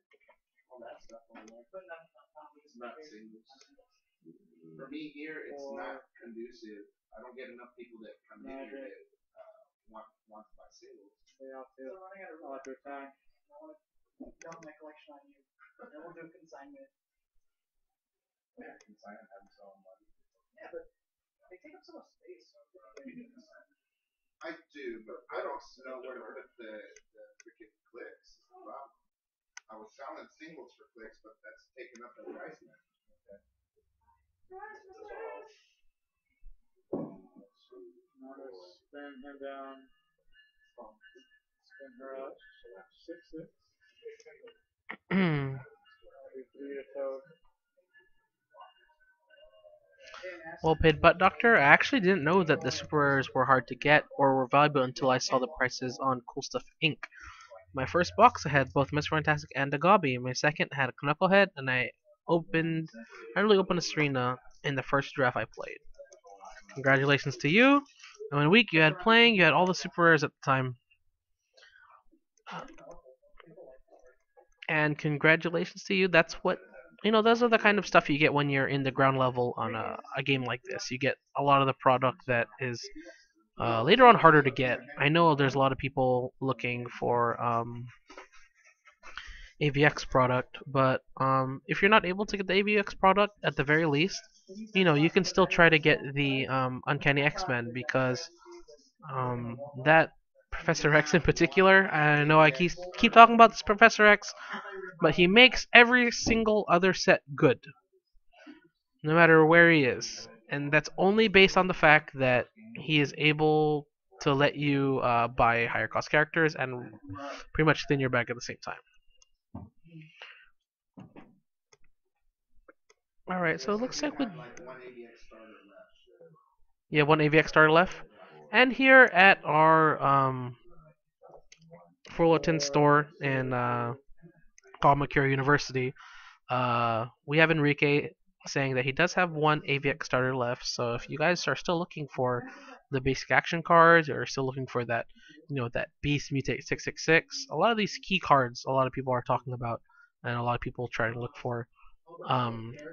All that stuff on there. But not singles. For me here, it's not conducive. I don't get enough people that come in here that want to buy singles. Yeah, too. I'll have to attack. Dump my collection on you. And we'll do consignment. Yeah, consignment have them sell money. Yeah, but they take up so much space. I do, but I don't know where to put the freaking clicks. Wow. I was selling singles for clicks, but that's taken up the price now. Okay. Spin him down. Spin her up. 6/6. 3 to toad. Well-paid Butt Doctor. I actually didn't know that the super rares were hard to get or were valuable until I saw the prices on Cool Stuff Inc. My first box I had both Mr. Fantastic and a Gabi. My second had a Knucklehead, and I really opened a Serena in the first draft I played. Congratulations to you. And in a week you had all the super rares at the time. and congratulations to you. That's what those are the kind of stuff you get when you're in the ground level on a game like this. You get a lot of the product that is later on harder to get. I know there's a lot of people looking for AVX product, but if you're not able to get the AVX product, at the very least, you can still try to get the Uncanny X-Men, because that Professor X in particular, I know I keep talking about this Professor X, but he makes every single other set good, no matter where he is. And that's only based on the fact that he is able to let you buy higher cost characters and pretty much thin your bag at the same time. Alright, so it looks like with... Yeah, one AVX starter left. And here at our Fullerton store in Kamakura University, we have Enrique saying that he does have one AVX starter left. So if you guys are still looking for the basic action cards, or still looking for that, that Beast Mutate 666, a lot of these key cards, a lot of people are talking about, and a lot of people try to look for.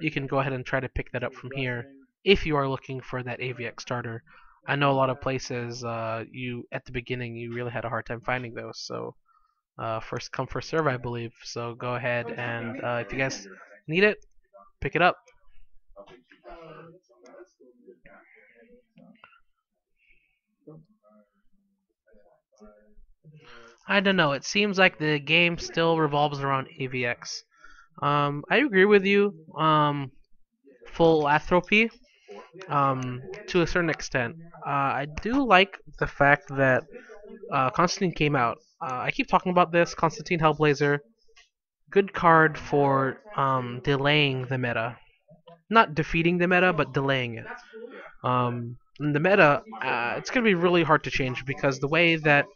You can go ahead and try to pick that up from here if you are looking for that AVX starter. I know a lot of places you at the beginning you really had a hard time finding those, so first come first serve, I believe. So go ahead and if you guys need it, pick it up. I don't know. It seems like the game still revolves around AVX. I agree with you. Full Athropy. To a certain extent. I do like the fact that Constantine came out. I keep talking about this. Constantine Hellblazer. Good card for delaying the meta. Not defeating the meta, but delaying it. In the meta, it's going to be really hard to change, because the way that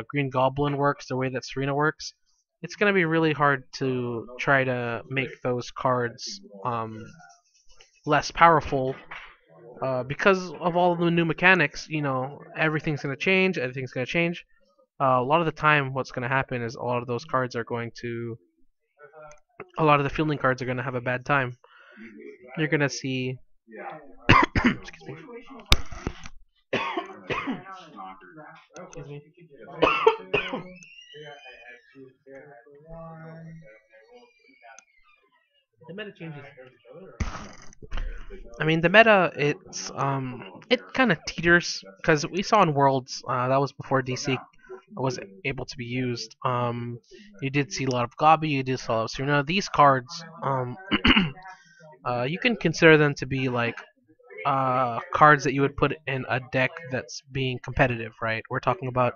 Green Goblin works, the way that Serena works, it's going to be really hard to try to make those cards less powerful, because of all the new mechanics. Everything's going to change, everything's going to change. A lot of the time, what's going to happen is a lot of those cards are going to... A lot of the fielding cards are going to have a bad time. You're going to see... Excuse me. Excuse me. The meta changes. I mean, the meta, it kind of teeters, because we saw in Worlds, that was before DC was able to be used. You did see a lot of Gabi, you did see a lot of Serena. These cards, you can consider them to be like cards that you would put in a deck that's being competitive, right? We're talking about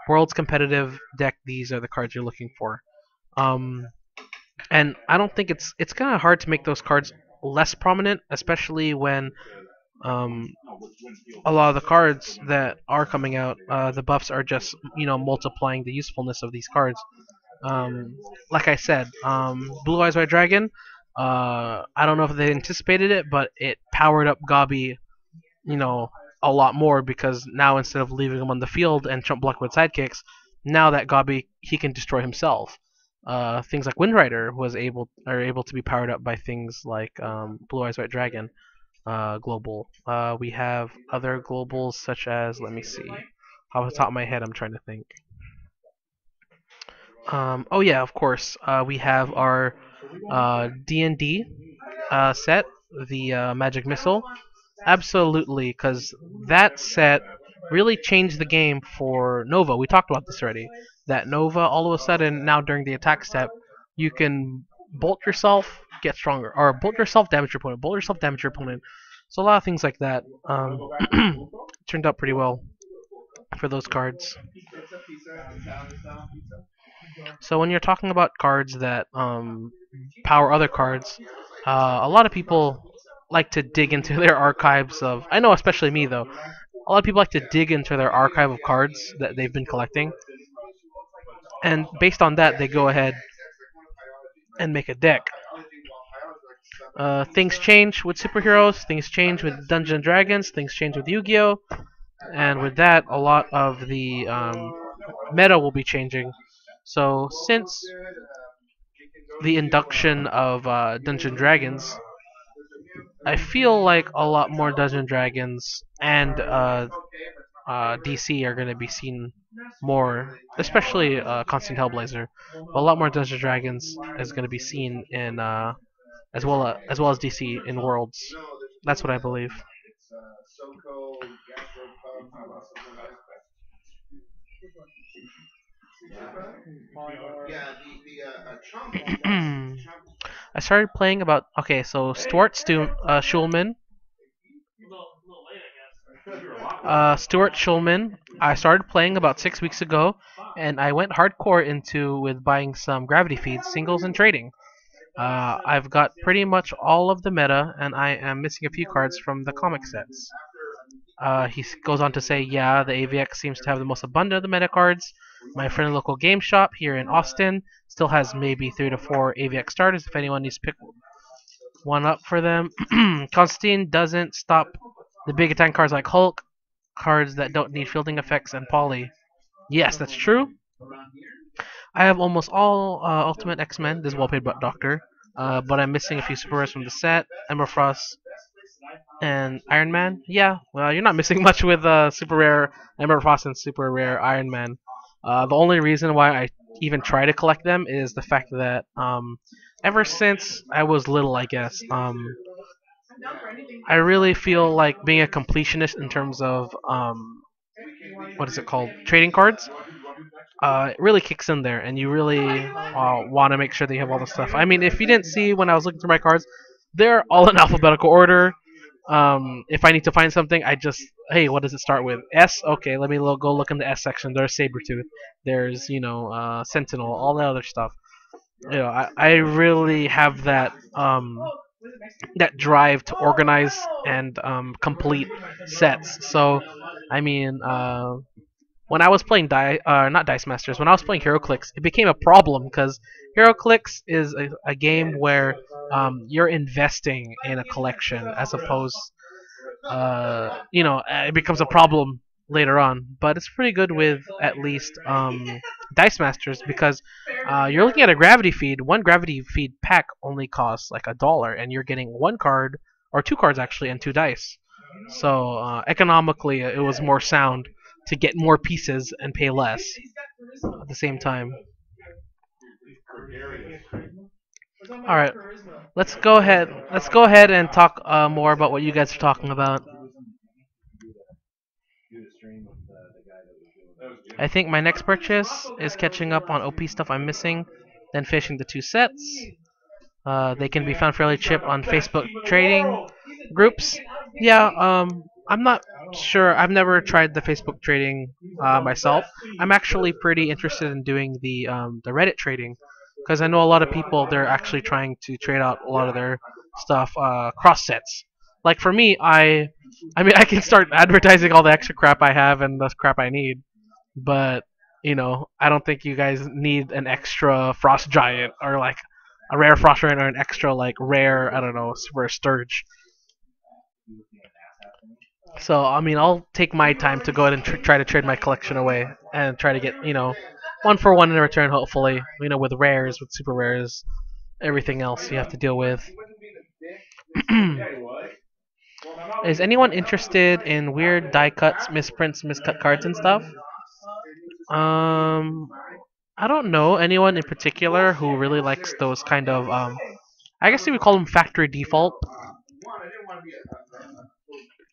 World's competitive deck. These are the cards you're looking for. And I don't think it's kind of hard to make those cards less prominent, especially when a lot of the cards that are coming out, the buffs are just multiplying the usefulness of these cards. Like I said, Blue Eyes White Dragon. I don't know if they anticipated it, but it powered up Gabi, a lot more, because now instead of leaving him on the field and chump block with sidekicks, now that Gabi, he can destroy himself. Things like Wind Rider are able to be powered up by things like Blue Eyes White Dragon global. We have other globals such as, let me see, off the top of my head, I'm trying to think. Oh yeah, of course. We have our D&D set, the Magic Missile. Absolutely, because that set really changed the game for Nova. We talked about this already. That Nova, all of a sudden, now during the attack step, you can bolt yourself, get stronger, or bolt yourself, damage your opponent, bolt yourself, damage your opponent. So a lot of things like that turned out pretty well for those cards. So when you're talking about cards that power other cards, a lot of people like to dig into their archives of... I know, especially me, though. A lot of people like to dig into their archive of cards that they've been collecting. And based on that, they go ahead and make a deck. Things change with superheroes, things change with Dungeons & Dragons, things change with Yu-Gi-Oh! And with that, a lot of the meta will be changing. So since the induction of Dungeon Dragons, I feel like a lot more Dungeon Dragons and DC are going to be seen more, especially Constant Hellblazer. But a lot more Dungeons and Dragons is going to be seen in as well as DC in Worlds. That's what I believe. I started playing about so Schulman. Stuart Schulman. I started playing about 6 weeks ago, and I went hardcore into with buying some gravity feeds, singles, and trading. I've got pretty much all of the meta, and I am missing a few cards from the comic sets. Goes on to say, yeah, the AVX seems to have the most abundant of the meta cards. My friend local game shop here in Austin still has maybe 3 to 4 AVX starters if anyone needs to pick one up for them. Constantine doesn't stop the big attack cards like Hulk, cards that don't need fielding effects, and Poly. Yes, that's true. I have almost all Ultimate X-Men, this is well paid Doctor, but I'm missing a few super rares from the set, Ember Frost, and Iron Man. Yeah, well, you're not missing much with super rare Ember Frost and super rare Iron Man. The only reason why I even try to collect them is the fact that ever since I was little, I guess, I really feel like being a completionist in terms of what is it called, trading cards. It really kicks in there, and you really want to make sure that you have all the stuff. I mean, if you didn't see when I was looking through my cards, they're all in alphabetical order. If I need to find something, I just, hey, what does it start with? S? Okay, let me go look in the S section. There's Sabretooth. There's, Sentinel, all that other stuff. I really have that that drive to organize and complete sets. So, I mean, when I was playing not Dice Masters, when I was playing HeroClix, it became a problem because HeroClix is a game where you're investing in a collection as opposed, it becomes a problem later on. But it's pretty good with at least Dice Masters because you're looking at a gravity feed. One gravity feed pack only costs like $1, and you're getting one card or two cards actually and two dice. So economically, it was more sound to get more pieces and pay less at the same time. All right, let's go ahead. Let's go ahead and talk more about what you guys are talking about. I think my next purchase is catching up on OP stuff I'm missing, then finishing the 2 sets. They can be found fairly cheap on Facebook trading groups. Yeah, I'm not sure. I've never tried the Facebook trading myself. I'm actually pretty interested in doing the Reddit trading because I know a lot of people, they're actually trying to trade out a lot of their stuff cross sets. Like for me, I mean I can start advertising all the extra crap I have and the crap I need, but I don't think you guys need an extra Frost Giant or like a rare Frost Giant or an extra like rare, I don't know, Super Sturge. So I mean, I'll take my time to go ahead and try to trade my collection away and try to get 1 for 1 in return. Hopefully, with rares, with super rares, everything else you have to deal with. Is anyone interested in weird die cuts, misprints, miscut cards and stuff? I don't know anyone in particular who really likes those kind of I guess you would call them factory default.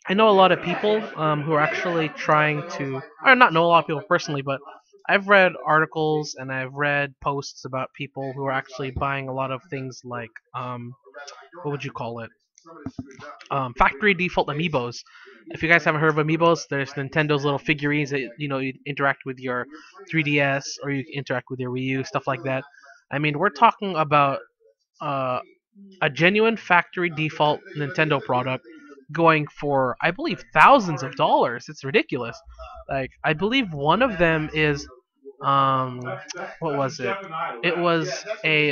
I know a lot of people who are actually trying to, or not know a lot of people personally, but I've read articles and I've read posts about people who are actually buying a lot of things like what would you call it? Factory default amiibos. If you guys haven't heard of amiibos, there's Nintendo's little figurines that you interact with your 3DS or you interact with your Wii U, stuff like that. I mean, we're talking about a genuine factory default Nintendo product going for, I believe, thousands of dollars. It's ridiculous. Like, I believe one of them is what was it? It was a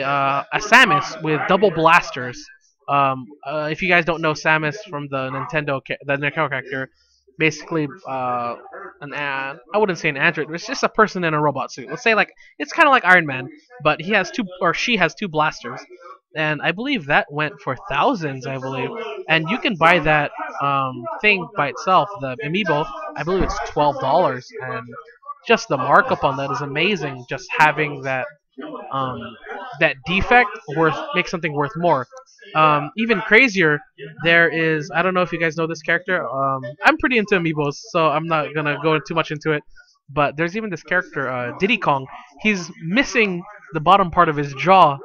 Samus with double blasters. If you guys don't know Samus from the Nintendo character, basically I wouldn't say an android, but it's just a person in a robot suit. Let's say like it's kind of like Iron Man, but he has two or she has two blasters, and I believe that went for thousands. I believe, and you can buy that thing by itself, the amiibo. I believe it's $12, and just the markup on that is amazing. Just having um, that defect worth makes something worth more. Even crazier, there is I don't know if you guys know this character. I'm pretty into amiibos, so I'm not gonna go too much into it. But there's even this character, Diddy Kong. He's missing the bottom part of his jaw,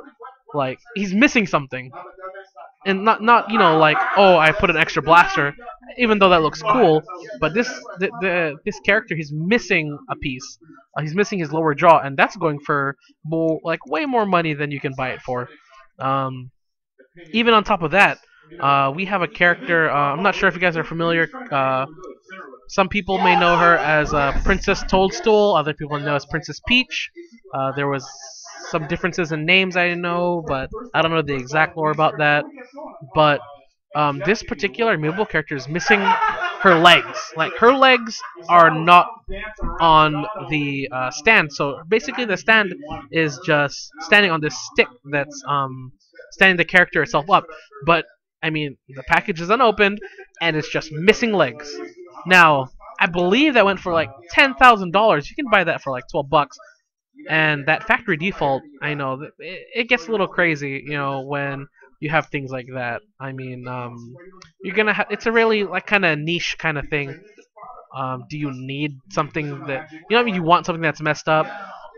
like he's missing something, and not like, oh, I put an extra blaster, even though that looks cool. But this character, he's missing a piece. He's missing his lower jaw, and that's going for way more money than you can buy it for. Um, Even on top of that, we have a character. I'm not sure if you guys are familiar. Some people may know her as Princess Toadstool. Other people know as Princess Peach. There was some differences in names I know, but I don't know the exact lore about that. But this particular amiibo character is missing her legs. Like, her legs are not on the stand. So basically, the stand is just standing on this stick that's standing the character itself up. But I mean, the package is unopened, and it's just missing legs. Now, I believe that went for like $10,000. You can buy that for like $12. And that factory default, I know it gets a little crazy, when you have things like that. I mean, you're gonna it's a really like kind of niche kind of thing. Do you need something that I mean, you want something that's messed up,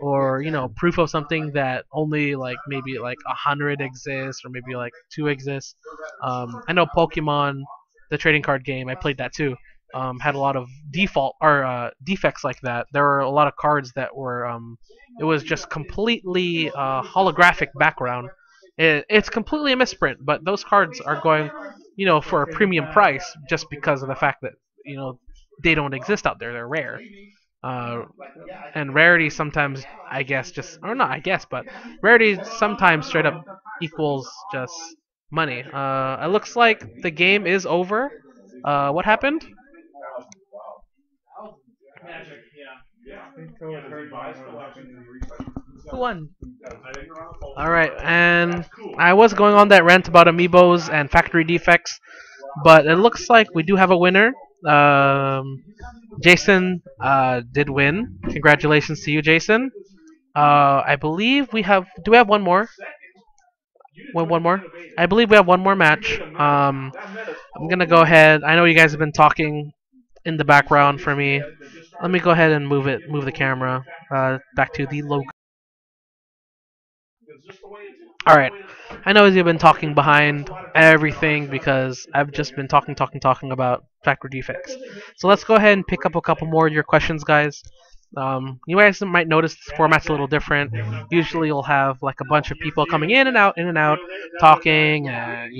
or proof of something that only like maybe like 100 exists, or maybe like 2 exist. I know Pokemon, the trading card game, I played that too. Had a lot of default or defects like that. There were a lot of cards that were it was just completely holographic background. It's completely a misprint, but those cards are going, for a premium price just because of the fact that they don't exist out there. They're rare. And rarity sometimes, I guess, or not I guess, but rarity sometimes straight up equals just money. It looks like the game is over. What happened? Magic, yeah. Who won? Alright, and I was going on that rant about amiibos and factory defects, but it looks like we do have a winner. Jason did win. Congratulations to you, Jason. I believe we have. Do we have one more? One more? I believe we have one more match. I'm gonna go ahead. I know you guys have been talking in the background for me. Let me go ahead and move the camera back to the logo. Alright, I know you've been talking behind everything because I've just been talking about factory defects. So let's go ahead and pick up a couple more of your questions, guys. You guys might notice this format's a little different. Usually you'll have like a bunch of people coming in and out, talking and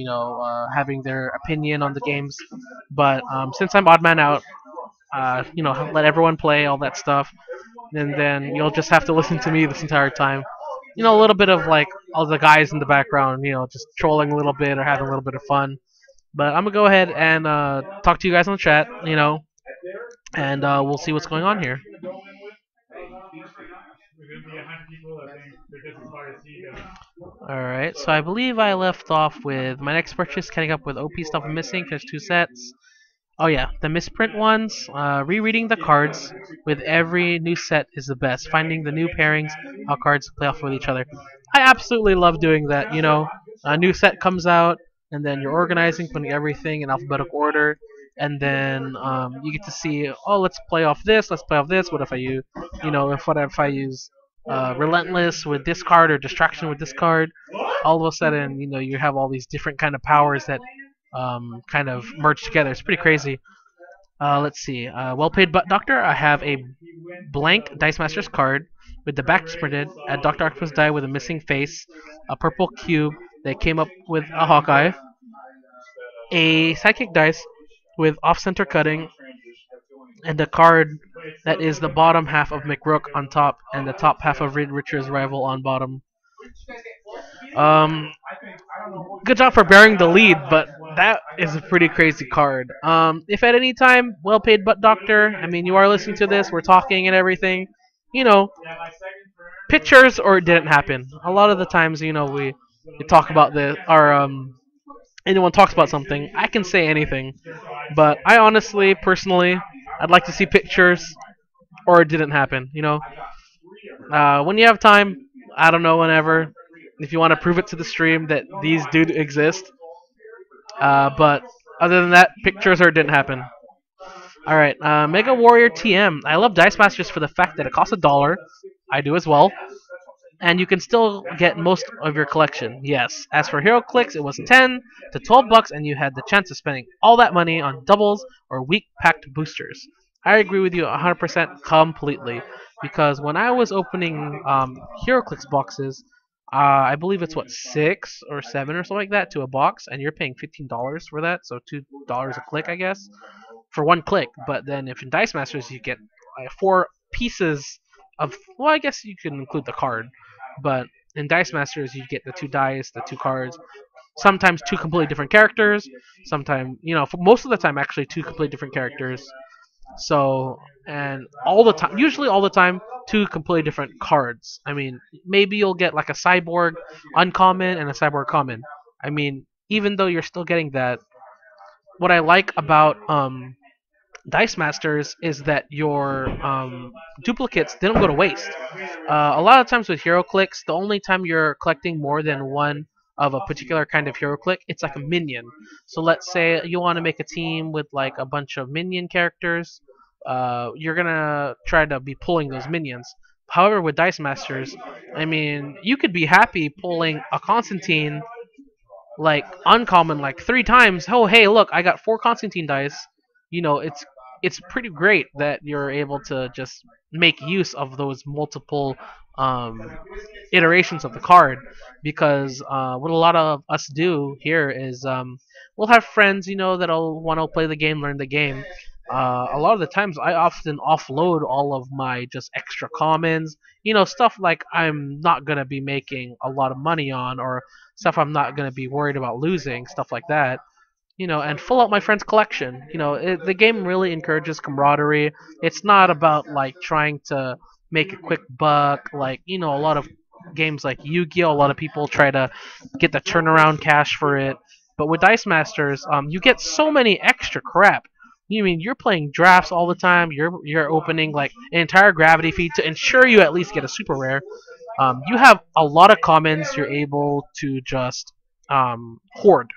having their opinion on the games. But since I'm odd man out, let everyone play all that stuff, and then you'll just have to listen to me this entire time. A little bit of like all the guys in the background, just trolling a little bit or having a little bit of fun. But I'm gonna go ahead and talk to you guys on the chat, and we'll see what's going on here. Alright, so I believe I left off with my next purchase, catching up with OP stuff I'm missing. There's 2 sets. Oh yeah, the misprint ones. Rereading the cards with every new set is the best. Finding the new pairings, how cards play off with each other. I absolutely love doing that. A new set comes out, and then you're organizing, putting everything in alphabetical order, and then you get to see, oh, let's play off this. What if I use, what if I use Relentless with this card or Distraction with this card? All of a sudden, you have all these different kind of powers that kind of merge together. It's pretty crazy. Let's see. Well paid Doctor. I have a blank Dice Masters card with the back printed, a Dr. Octopus die with a missing face, a purple cube that came up with a Hawkeye, a Psychic Dice with off-center cutting, and a card that is the bottom half of McRook on top and the top half of Reed Richards' rival on bottom. Good job for bearing the lead, but that is a pretty crazy card. If at any time, well paid but doctor, I mean, you are listening to this, we're talking and everything, you know, pictures or it didn't happen. A lot of the times, we talk about anyone talks about something, I can say anything, but I honestly, personally, I'd like to see pictures or it didn't happen. When you have time, I don't know, whenever, if you want to prove it to the stream that these do exist. But other than that, pictures or it didn't happen. All right, Mega Warrior TM. I love Dice Masters for the fact that it costs $1. I do as well, and you can still get most of your collection. Yes. As for Hero Clicks, it was 10 to $12, and you had the chance of spending all that money on doubles or weak packed boosters. I agree with you 100% completely, because when I was opening Hero Clicks boxes, I believe it's what, 6 or 7 or something like that to a box, and you're paying $15 for that, so $2 a click, I guess, for one click. But then if in Dice Masters you get 4 pieces of, well, I guess you can include the card, but in Dice Masters you get the 2 dice, the 2 cards, sometimes 2 completely different characters, sometimes, for most of the time actually 2 completely different characters. So, and all the time, usually all the time, 2 completely different cards. I mean, maybe you'll get like a cyborg uncommon and a cyborg common. I mean, even though you're still getting that, what I like about Dice Masters is that your duplicates didn't go to waste. A lot of times with hero clicks, the only time you're collecting more than one of a particular kind of hero click, it's like a minion. So let's say you want to make a team with like a bunch of minion characters, you're gonna try to be pulling those minions. However, with Dice Masters, I mean, you could be happy pulling a Constantine like uncommon like 3 times. Oh, hey, look, I got 4 Constantine dice. It's pretty great that you're able to just make use of those multiple um, iterations of the card, because what a lot of us do here is we'll have friends, that'll want to play the game, learn the game. A lot of the times I often offload all of my just extra commons, stuff like I'm not going to be making a lot of money on, or stuff I'm not going to be worried about losing, stuff like that, and fill out my friend's collection. The game really encourages camaraderie. It's not about like trying to make a quick buck, like, a lot of games like Yu-Gi-Oh! A lot of people try to get the turnaround cash for it. But with Dice Masters, you get so many extra crap. You mean you're playing drafts all the time? You're opening like an entire gravity feed to ensure you at least get a super rare. You have a lot of commons you're able to just hoard.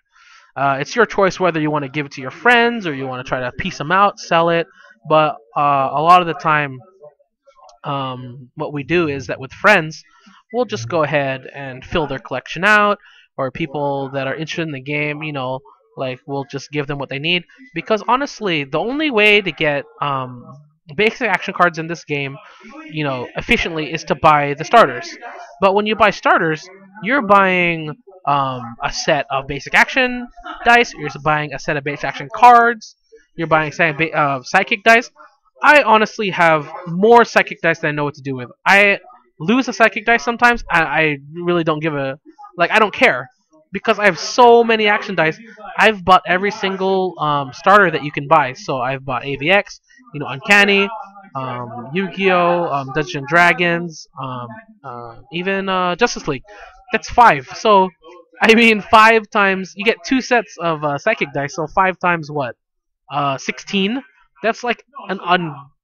It's your choice whether you want to give it to your friends or you want to try to piece them out, sell it. But a lot of the time, what we do is that with friends, we'll just go ahead and fill their collection out, or people that are interested in the game, like we'll just give them what they need. Because honestly, the only way to get basic action cards in this game, efficiently is to buy the starters. But when you buy starters, you're buying a set of basic action dice. You're buying a set of basic action cards. You're buying a set of psychic dice. I honestly have more psychic dice than I know what to do with. I lose a psychic dice sometimes. I really don't give a, like, I don't care, because I have so many action dice. I've bought every single starter that you can buy. So I've bought AVX, Uncanny, Yu-Gi-Oh, Dungeons and Dragons, even Justice League. That's 5. So I mean, 5 times you get 2 sets of psychic dice. So 5 times what? 16. That's like an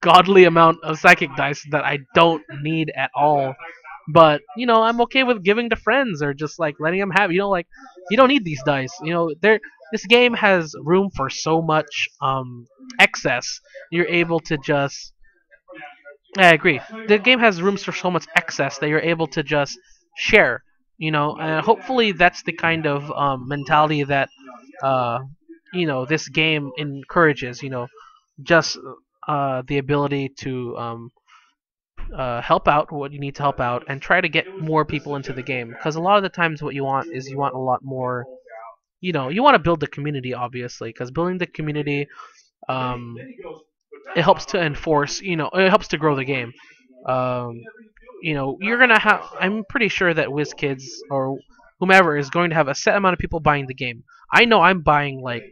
ungodly amount of psychic dice that I don't need at all. But I'm okay with giving to friends or just like letting them have. Like, you don't need these dice. This game has room for so much excess. You're able to just. I agree. The game has rooms for so much excess that you're able to just share. And hopefully that's the kind of mentality that this game encourages. Just the ability to help out what you need to help out and try to get more people into the game. Because a lot of the times what you want is you want a lot more. You want to build the community, obviously, because building the community, it helps to enforce. It helps to grow the game. You're gonna have. I'm pretty sure that WizKids or whomever is going to have a set amount of people buying the game. I know I'm buying like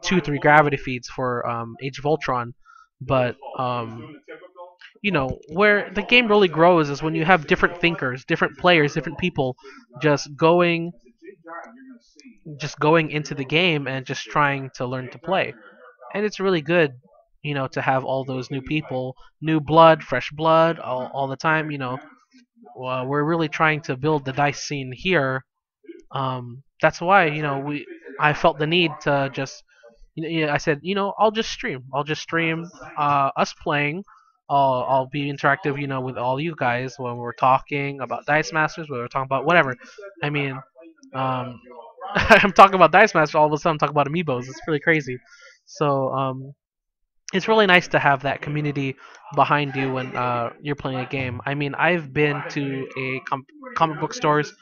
2, 3 gravity feeds for Age of Ultron, but where the game really grows is when you have different thinkers, different players, different people just going into the game and just trying to learn to play. And it's really good, to have all those new people, new blood, fresh blood, all the time. We're really trying to build the dice scene here. That's why I felt the need to just I said I'll just stream. I'll just stream us playing. I'll be interactive, with all you guys when we're talking about Dice Masters, when we're talking about whatever. I mean, I'm talking about Dice Masters, all of a sudden I'm talking about amiibos. It's really crazy. So it's really nice to have that community behind you when you're playing a game. I mean, I've been to comic book stores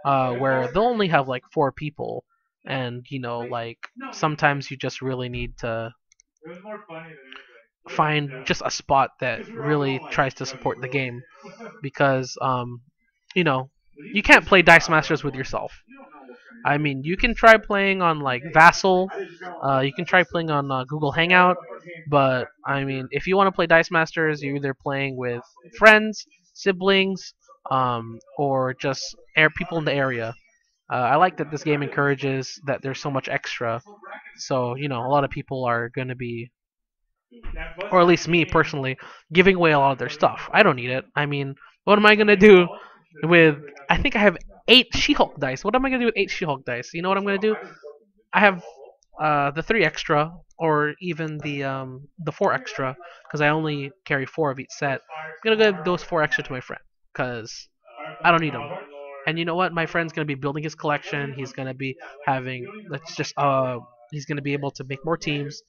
where they'll only have like 4 people, and like sometimes you just really need to It was more funny than find just a spot that really tries to support the game, because you can't play Dice Masters with yourself. I mean, you can try playing on like Vassal, you can try playing on Google Hangout, but I mean, if you want to play Dice Masters, you're either playing with friends, siblings, or just people in the area. I like that this game encourages that there's so much extra, so a lot of people are going to be, or at least me personally, giving away a lot of their stuff. I don't need it. I mean, what am I going to do with? I think I have 8 She-Hulk dice. What am I going to do with 8 She-Hulk dice? You know what I'm going to do? I have the 3 extra, or even the 4 extra, because I only carry 4 of each set. I'm gonna give those 4 extra to my friend, because I don't need them. And you know what? My friend's gonna be building his collection. He's gonna be having, he's gonna be able to make more teams.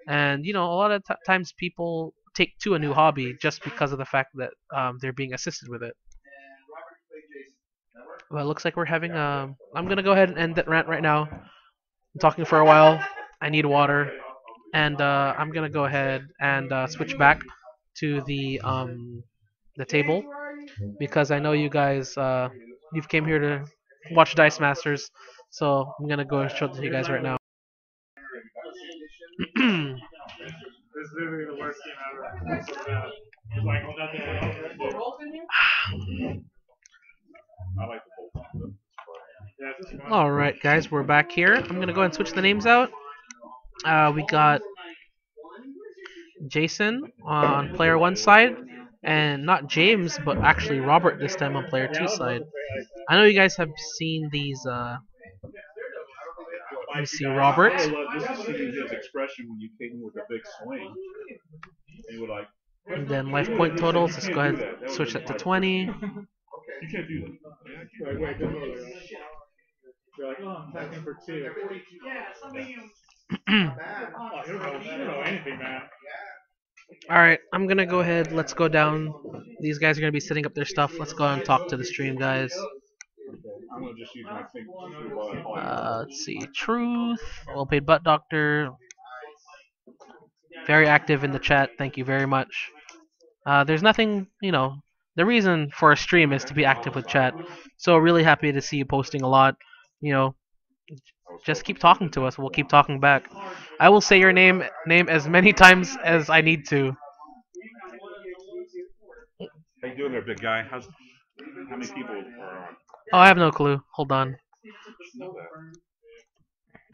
And a lot of times people take to a new hobby just because of the fact that they're being assisted with it. Well, it looks like we're having I'm gonna go ahead and end that rant right now. I'm talking for a while. I need water, and I'm gonna go ahead and switch back to the table, because I know you guys you've came here to watch Dice Masters, so I'm gonna go and show it to you guys right now. It's literally the worst game ever. It's so bad. It's like nothing else. I like the whole Yeah, it's just fun. All right, guys, we're back here. I'm gonna go ahead and switch the names out. We got Jason on player 1 side, and not James, but actually Robert this time on player 2 side. I know you guys have seen these. Let me see, Robert. I love just to see his expression when you came with a big swing. And you were like, And then life point totals. Let's go ahead and switch that to 20. you can't do that. Wait, don't go there. You're like, oh, I'm attacking for 2. Oh, you don't know anything, man. Alright, I'm gonna go ahead. Let's go down. These guys are gonna be setting up their stuff. Let's go and talk to the stream, guys. I'm going to just use my finger. Let's see. Truth. Well paid butt doctor. Very active in the chat. Thank you very much. There's nothing, the reason for a stream is to be active with chat. So really happy to see you posting a lot. Just keep talking to us. We'll keep talking back. I will say your name as many times as I need to. How you doing there, big guy? How many people are on? Oh, I have no clue. Hold on.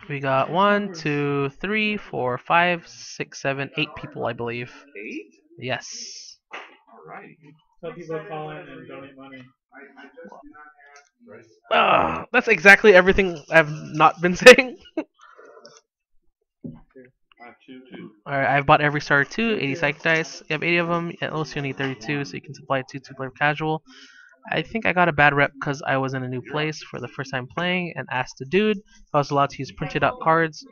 We got 1, 2, 3, 4, 5, 6, 7, 8 people, I believe. 8? Yes. Alrighty. Some people call in and donate money. That's exactly everything I've not been saying. I have 2 too. Alright, I've bought every starter 2, 80 psych dice. You have 80 of them. At most you need 32, so you can supply 2 player casual. I think I got a bad rep because I was in a new place for the first time playing and asked the dude if I was allowed to use printed out cards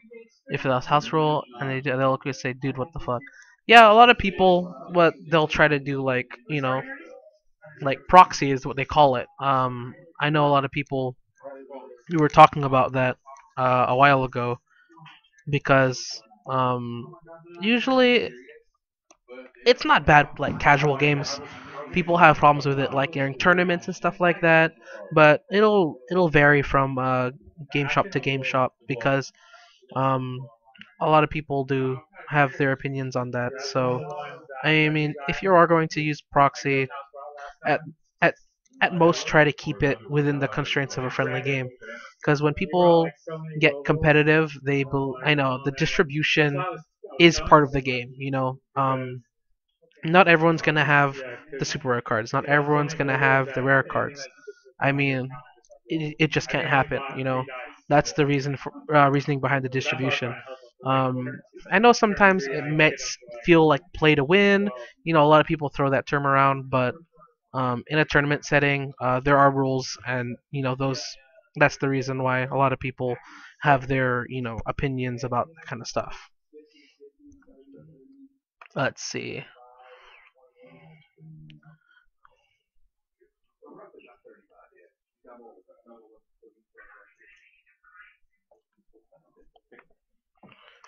if that was house rule, and they'll look and say, dude, what the fuck. Yeah, a lot of people, what they'll try to do, like, like proxy is what they call it. I know a lot of people who were talking about that a while ago, because usually it's not bad, like casual games. people have problems with it, like during tournaments and stuff like that. But it'll vary from game shop to game shop because um, a lot of people do have their opinions on that. So I mean, if you are going to use proxy, at at at most try to keep it within the constraints of a friendly game. Because when people get competitive, I know the distribution is part of the game. Not everyone's gonna have the super rare cards. Not everyone's gonna have the rare cards. I mean, it just can't happen. That's the reasoning behind the distribution. Um, I know sometimes it might feel like play to win. A lot of people throw that term around, but in a tournament setting, there are rules, and those. That's the reason why a lot of people have their opinions about that kind of stuff. Let's see.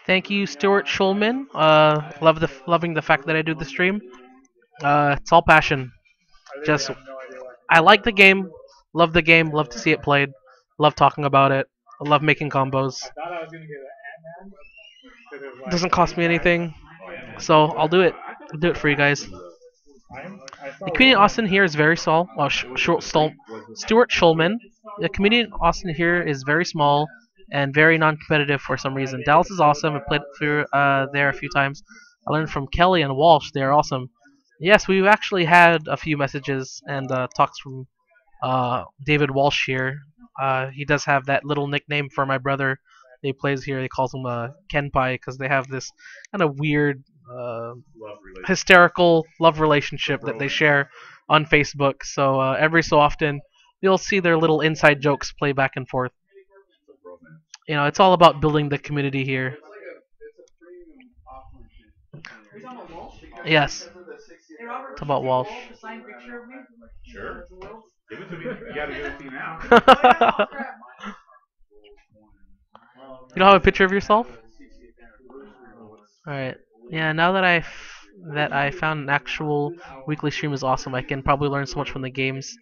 Thank you, Stuart Schulman. Loving the fact that I do the stream. It's all passion. Just I like the game, love the game, love to see it played, love talking about it, I love making combos. It doesn't cost me anything, so I'll do it. I'll do it for you guys. The community in Austin here is very small. Well, Stuart Schulman. The community in Austin here is very small and very non-competitive for some reason. Dallas is awesome. I played through there a few times. I learned from Kelly and Walsh. They are awesome. Yes, we've actually had a few messages and talks from David Walsh here. He does have that little nickname for my brother. He plays here. He calls him Kenpai because they have this kind of weird, hysterical love relationship that they share on Facebook. So every so often, you'll see their little inside jokes play back and forth. It's all about building the community here. Yes. It's about Walsh. Sure. Give it to me. You gotta give it to me now. You don't have a picture of yourself? Alright. Yeah, now that I found an actual weekly stream is awesome. I can probably learn so much from the games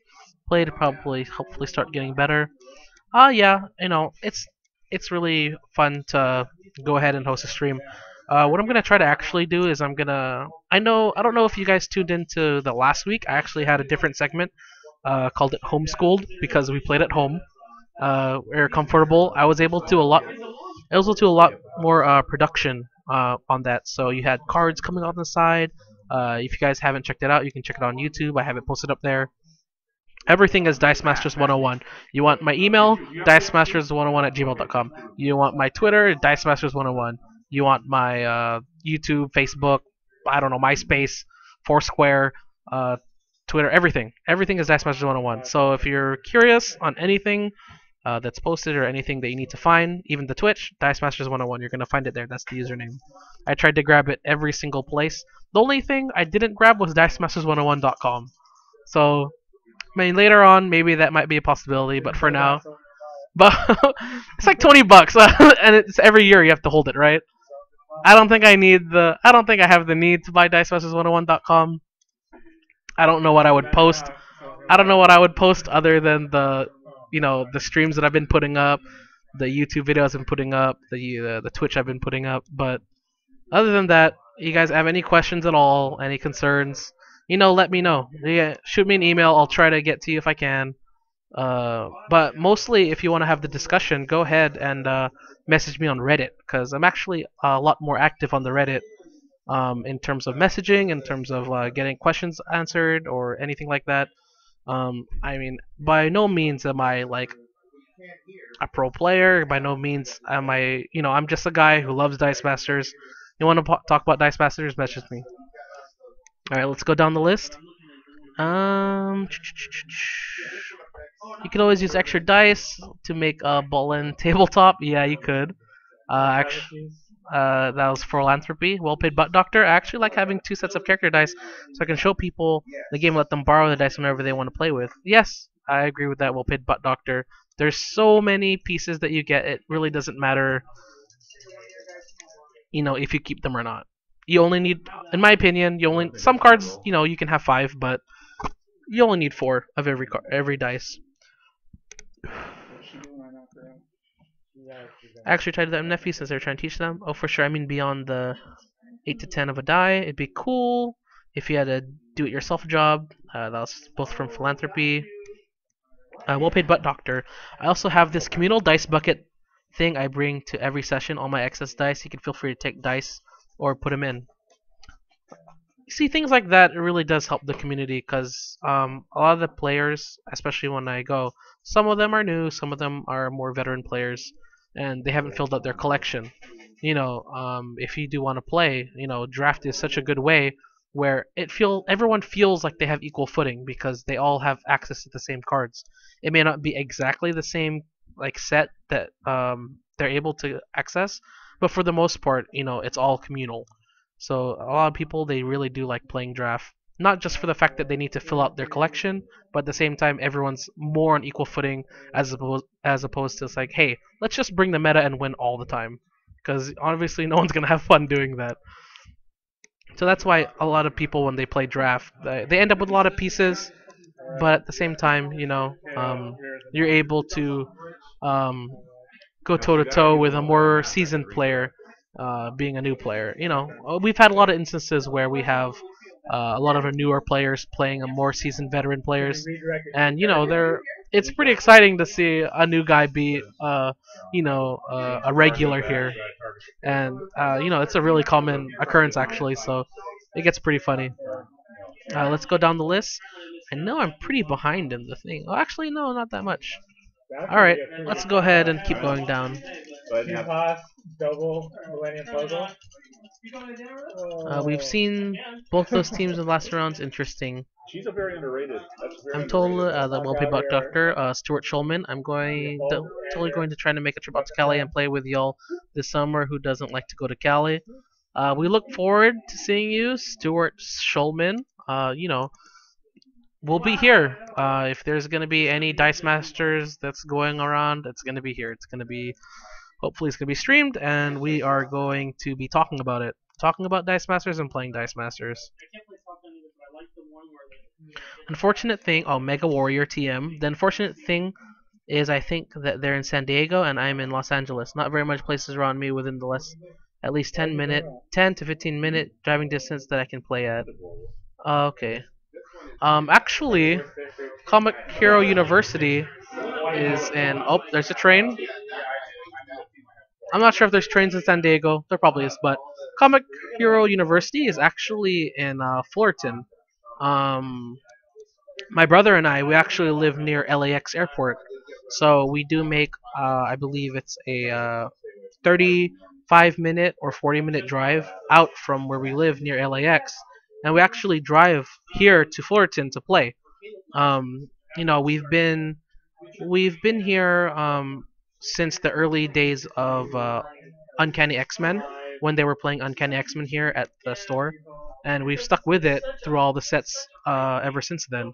played, probably hopefully start getting better. Yeah, it's really fun to go ahead and host a stream. What I'm gonna try to actually do is I don't know if you guys tuned into the last week. I actually had a different segment called it Homeschooled because we played at home. We were comfortable. I was able to do a lot more production on that. So you had cards coming on the side. If you guys haven't checked it out, you can check it on YouTube. I have it posted up there. Everything is Dice Masters 101. You want my email? dicemasters101@gmail.com. You want my Twitter? Dice Masters 101. You want my YouTube, Facebook, I don't know, MySpace, Foursquare, Twitter, everything. Everything is Dice Masters 101. So if you're curious on anything that's posted or anything that you need to find, even the Twitch, Dice Masters 101, you're going to find it there. That's the username. I tried to grab it every single place. The only thing I didn't grab was dicemasters101.com. So I mean, later on, maybe that might be a possibility, but for now, it's like $20, and it's every year you have to hold it, right? I don't think I have the need to buy DiceMasters101.com. I don't know what I would post. I don't know what I would post other than the streams that I've been putting up, the YouTube videos I've been putting up, the Twitch I've been putting up. But other than that, you guys have any questions at all, any concerns? Let me know. Yeah, shoot me an email. I'll try to get to you if I can. But mostly, if you want to have the discussion, go ahead and message me on Reddit, because I'm actually a lot more active on the Reddit in terms of messaging, in terms of getting questions answered or anything like that. I mean, by no means am I like a pro player. By no means am I, I'm just a guy who loves Dice Masters. You want to talk about Dice Masters? Message me. Alright, let's go down the list. You can always use extra dice to make a ball-in tabletop. Yeah, you could. Actually, that was philanthropy. Well-paid butt doctor. I actually like having 2 sets of character dice so I can show people the game, let them borrow the dice whenever they want to play with. Yes, I agree with that, well-paid butt doctor. There's so many pieces that you get, it really doesn't matter, if you keep them or not. You only need, in my opinion, some cards, you can have 5, but You only need 4 of every dice. What's she doing right now, girl? I actually tried that in Nephi since they're trying to teach them. Oh, for sure. I mean, beyond the 8 to 10 of a die, it'd be cool if you had a do-it-yourself job. That's both from philanthropy. Well-paid butt doctor. I also have this communal dice bucket thing I bring to every session. All my excess dice. You can feel free to take dice or put them in. See, things like that, it really does help the community because a lot of the players, especially when I go, some of them are new, some of them are more veteran players, and they haven't filled out their collection. If you do want to play, draft is such a good way where everyone feels like they have equal footing because they all have access to the same cards. It may not be exactly the same like set that they're able to access, but for the most part, it's all communal. So a lot of people they really do like playing draft, not just for the fact that they need to fill out their collection, but at the same time everyone's more on equal footing as opposed to it's like, hey, let's just bring the meta and win all the time, because obviously no one's gonna have fun doing that. So that's why a lot of people when they play draft, they end up with a lot of pieces, but at the same time, you're able to um, go toe to toe with a more seasoned player, being a new player. We've had a lot of instances where we have a lot of our newer players playing a more seasoned veteran players, and it's pretty exciting to see a new guy be a regular here, and it's a really common occurrence actually. So it gets pretty funny. Let's go down the list. I know I'm pretty behind in the thing. Oh, actually, no, not that much. Alright, let's go ahead and keep going down. Pass, double, Millennium Puzzle. We've seen both those teams in the last rounds. Interesting. She's a very underrated. That's very I'm told underrated. the well-paid buck doctor, Stuart Schulman. I'm totally going to try to make a trip out to Cali and play with y'all this summer. Who doesn't like to go to Cali? We look forward to seeing you, Stuart Schulman. We'll be here. If there's gonna be any Dice Masters that's going around, it's gonna be here. Hopefully it's gonna be streamed, and we are going to be talking about it, talking about Dice Masters and playing Dice Masters. Unfortunate thing, Mega Warrior TM. The unfortunate thing is I think that they're in San Diego and I'm in Los Angeles. Not very much places around me within the at least 10 to 15 minute driving distance that I can play at. Okay. Actually, Comic Hero University is in. Oh, there's a train. I'm not sure if there's trains in San Diego. There probably is, but Comic Hero University is actually in Fullerton. My brother and we actually live near LAX airport, so we do make. I believe it's a 35-minute or 40-minute drive out from where we live near LAX, and we actually drive here to Fullerton to play. We've been here since the early days of Uncanny X-Men when they were playing Uncanny X-Men here at the store, and we've stuck with it through all the sets ever since then.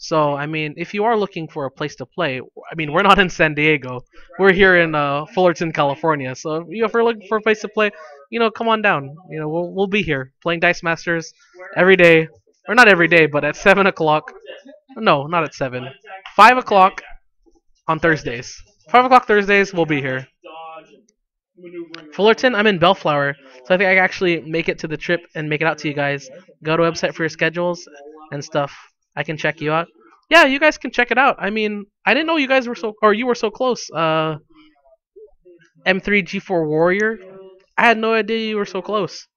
So I mean, if you are looking for a place to play, I mean, we're not in San Diego. We're here in Fullerton, California. So if you're looking for a place to play, come on down. We'll be here playing Dice Masters every day, or not every day, but at 7 o'clock. No, not at 7. 5 o'clock on Thursdays. 5 o'clock Thursdays, we'll be here. Fullerton, I'm in Bellflower, so I think I can actually make it to the trip and make it out to you guys. Go to a website for your schedules and stuff. I can check you out. Yeah, you guys can check it out. I mean, I didn't know you guys were you were so close. M3G4 Warrior. I had no idea you were so close.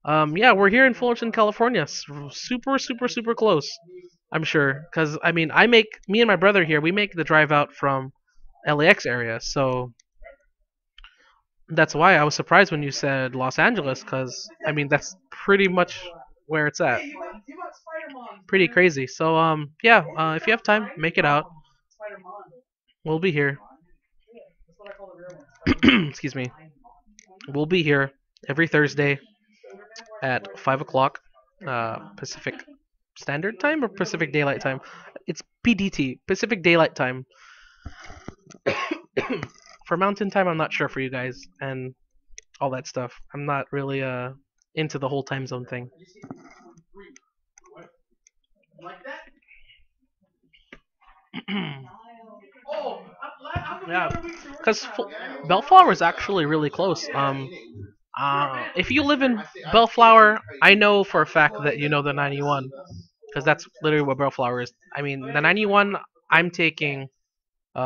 Yeah, we're here in Fullerton, California. Super, super, super close. I'm sure, because I mean, me and my brother here. We make the drive out from LAX area, so that's why I was surprised when you said Los Angeles, because I mean that's pretty much where it's at. Pretty crazy. So yeah, if you have time, make it out. We'll be here. Excuse me. We'll be here every Thursday at 5 o'clock Pacific Standard Time or Pacific Daylight Time. It's PDT, Pacific Daylight Time. For Mountain Time, I'm not sure for you guys and all that stuff. I'm not really into the whole time zone thing. Yeah, because Bellflower is actually really close. If you live in Bellflower, I know for a fact that you know the 91, because that's literally what Bellflower is. I mean, the 91, I'm taking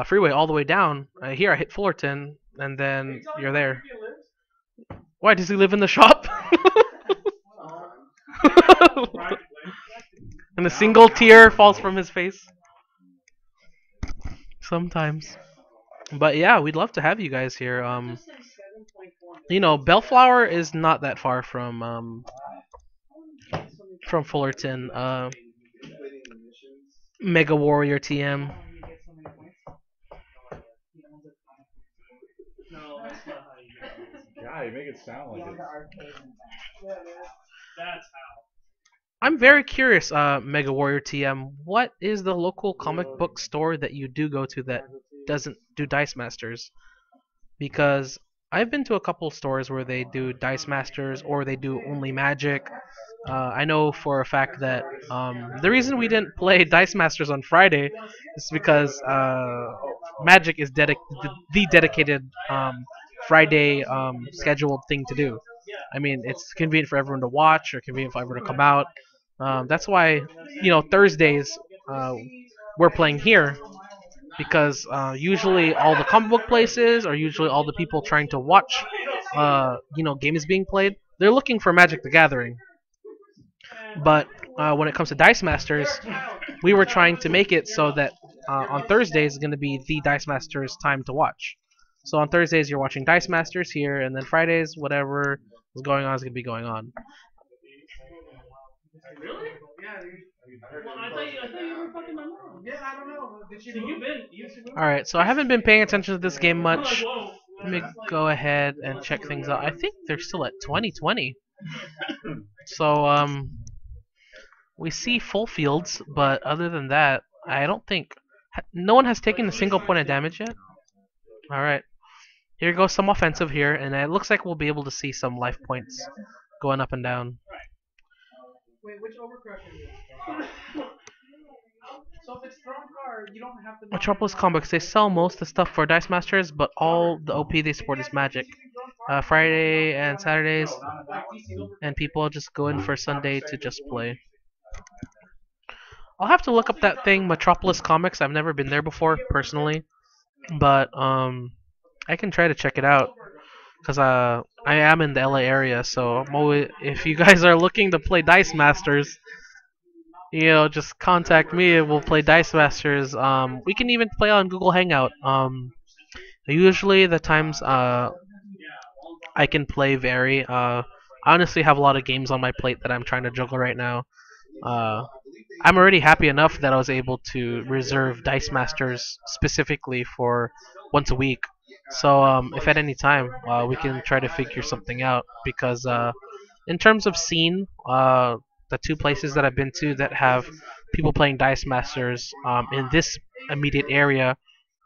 freeway all the way down. Here I hit Fullerton, and then you're there. Why does he live in the shop? And a single tear falls from his face. Sometimes. But yeah, we'd love to have you guys here. Bellflower is not that far from Fullerton. Mega Warrior TM. Yeah, you make it sound like it's. That's how. I'm very curious, Mega Warrior TM. What is the local comic book store that you do go to that doesn't do Dice Masters? Because I've been to a couple stores where they do Dice Masters or they do only Magic. I know for a fact that the reason we didn't play Dice Masters on Friday is because Magic is the dedicated Friday scheduled thing to do. I mean, it's convenient for everyone to watch or convenient for everyone to come out. That's why, Thursdays we're playing here because usually all the comic book places or usually all the people trying to watch, games being played, they're looking for Magic the Gathering. But when it comes to Dice Masters, we were trying to make it so that on Thursdays is going to be the Dice Masters time to watch. So on Thursdays you're watching Dice Masters here, and then Fridays whatever is going on is going to be going on. Really? Yeah, dude. Well, I thought you were fucking my mom. Yeah, I don't know. Did she So move? Alright, so I haven't been paying attention to this game I'm much. like, whoa. Let me go ahead and check things out. I think they're still at 2020. So, we see full fields, but other than that, I don't think... No one has taken a single point of damage yet? Alright. Here goes some offensive here, and it looks like we'll be able to see some life points going up and down. Wait, which overcrush is it? So if it's thrown card, you don't have to. Metropolis Comics, they sell most of the stuff for Dice Masters, but all the OP they support is Magic. Friday and Saturdays, and people just go in for Sunday to just play. I'll have to look up that thing, Metropolis Comics. I've never been there before, personally, but I can try to check it out. Because I am in the LA area, so if you guys are looking to play Dice Masters, just contact me and we'll play Dice Masters. We can even play on Google Hangout. Usually the times I can play vary. I honestly have a lot of games on my plate that I'm trying to juggle right now. I'm already happy enough that I was able to reserve Dice Masters specifically for once a week. So if at any time we can try to figure something out, because in terms of scene, the two places that I've been to that have people playing Dice Masters in this immediate area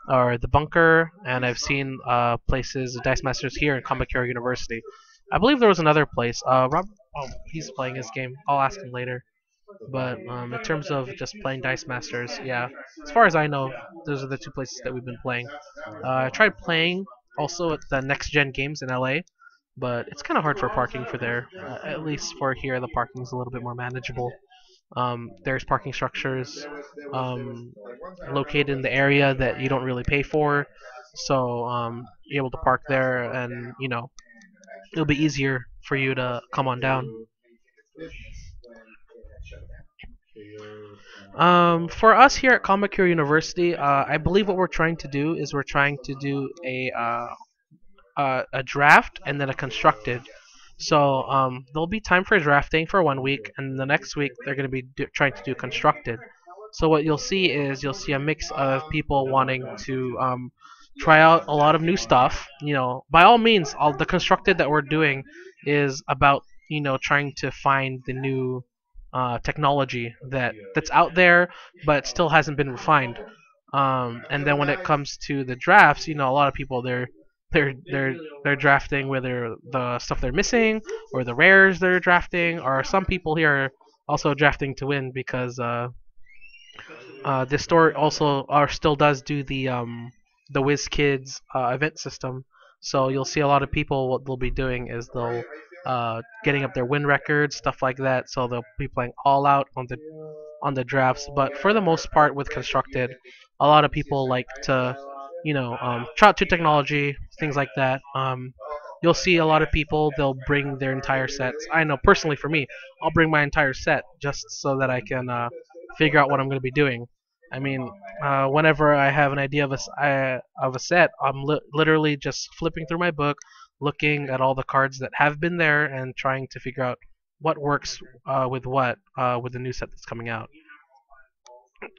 are the Bunker, and I've seen places Dice Masters here in Comic Hero University. I believe there was another place. He's playing his game. I'll ask him later. But in terms of just playing Dice Masters, yeah, as far as I know, those are the two places that we've been playing. I tried playing also at the Next Gen Games in LA, but it's kind of hard for parking for there. At least for here, the parking's a little bit more manageable. There's parking structures located in the area that you don't really pay for, so you're able to park there, and it'll be easier for you to come on down. For us here at Comic Hero University, I believe what we're trying to do is we're trying to do a draft and then a constructed. So there'll be time for drafting for 1 week, and the next week they're going to be trying to do constructed. So what you'll see is you'll see a mix of people wanting to try out a lot of new stuff. By all means, all the constructed that we're doing is about trying to find the new technology that's out there but still hasn't been refined. And then when it comes to the drafts, a lot of people they're drafting whether the stuff they're missing or the rares they're drafting, or some people here are also drafting to win because this store also or still does do the Whiz Kids event system. So you'll see a lot of people. What they'll be doing is they'll getting up their win records, stuff like that. So they'll be playing all out on the drafts. But for the most part, with constructed, a lot of people like to, try out to technology, things like that. You'll see a lot of people. They'll bring their entire sets. I know personally for me, I'll bring my entire set just so that I can figure out what I'm going to be doing. I mean, whenever I have an idea of a set, I'm literally just flipping through my book, looking at all the cards that have been there, and trying to figure out what works with what with the new set that's coming out.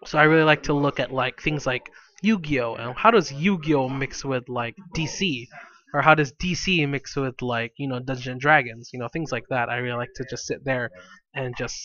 So I really like to look at like things like Yu-Gi-Oh! And how does Yu-Gi-Oh! Mix with like DC, or how does DC mix with like Dungeons and Dragons, things like that. I really like to just sit there and just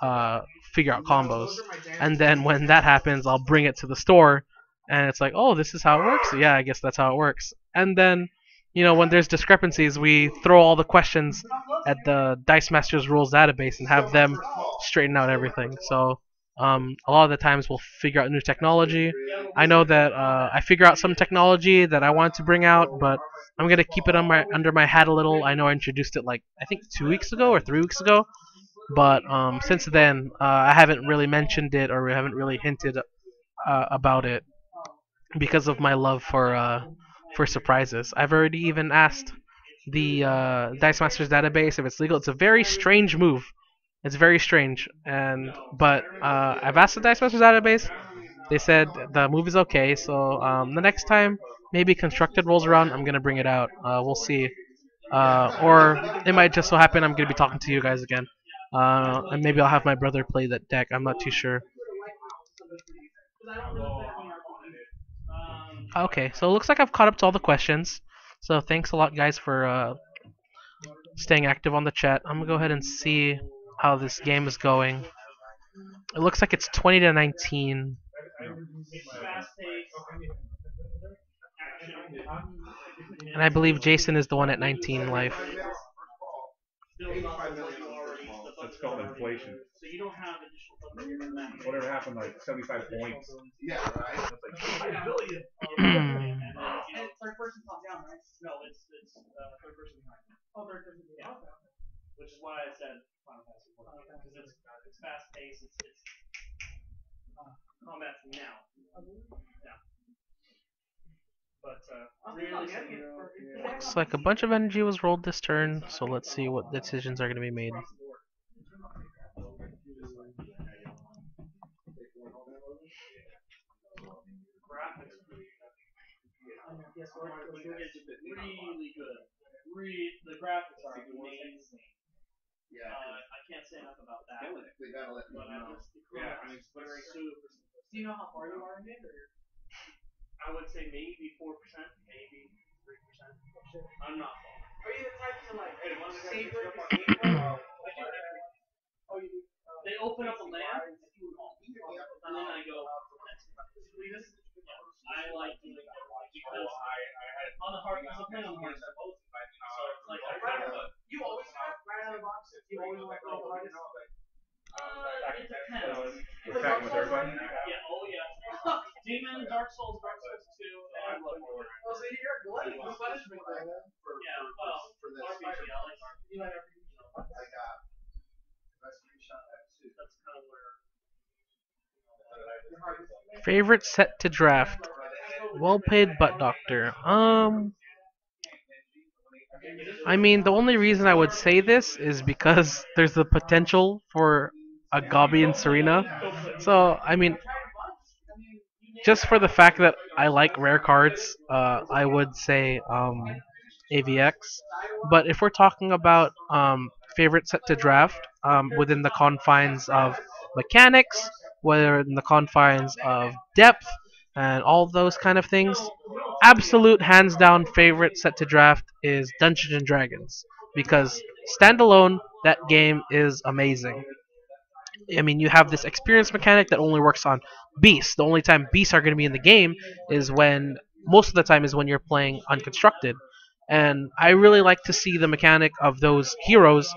uh, figure out combos, and then when that happens, I'll bring it to the store, and it's like, oh, this is how it works. Yeah, I guess that's how it works. And then when there's discrepancies, we throw all the questions at the Dice Masters rules database and have them straighten out everything. So a lot of the times we'll figure out new technology. I know that I figure out some technology that I want to bring out, but I'm gonna keep it under my hat a little. I know I introduced it like I think 2 weeks ago or 3 weeks ago, but since then I haven't really mentioned it or haven't really hinted about it because of my love for surprises. I've already even asked the Dice Masters database if it's legal. It's a very strange move. It's very strange, but I've asked the Dice Masters database. They said the move is okay. So the next time maybe constructed rolls around, I'm gonna bring it out. We'll see. Or it might just so happen I'm gonna be talking to you guys again, and maybe I'll have my brother play that deck. I'm not too sure. Okay, so it looks like I've caught up to all the questions. So thanks a lot, guys, for staying active on the chat. I'm gonna go ahead and see how this game is going. It looks like it's 20-19. And I believe Jason is the one at 19 life. That's called inflation. Whatever happened, like 75 points. Yeah, right. That's like 5 billion. Third person top down, right? No, it's third person behind. Oh, third person behind. Yeah. Which is why I said Final Fantasy 14 because it's fast paced. It's combat now. Yeah. But Looks like a bunch of energy was rolled this turn, so let's see what decisions are going to be made. Yes, it's really good. The graphics are amazing. Yeah. I can't say enough about that. They gotta let me know. Yeah, I mean, very super. Do you know how far you are in it, or? I would say maybe 4%, maybe 3%. I'm not far. Are you the type to like savor the game? Oh, you do. They open up a land, and then I go. I like doing that because on the hard, I'm playing on the hard side. So it's like You always have right out of the box. You always want to go the hardest. it depends. We're chatting with everybody. Yeah. Oh yeah. Demon, Dark Souls 2, and Bloodborne. Oh, so you're glutton for punishment, man. Yeah. Well, for this RPG, I like RPG. You like RPG? I got I screenshot that too. That's kind of where. Favorite set to draft? Well played, Butt Doctor. I mean, the only reason I would say this is because there's the potential for a Gobby and Serena. So, I mean, just for the fact that I like rare cards, I would say AVX. But if we're talking about favorite set to draft within the confines of mechanics, whether in the confines of depth, and all those kind of things, absolute hands down favorite set to draft is Dungeons and Dragons, because standalone that game is amazing. I mean, you have this experience mechanic that only works on beasts. The only time beasts are going to be in the game is when most of the time is when you're playing unconstructed. And I really like to see the mechanic of those heroes,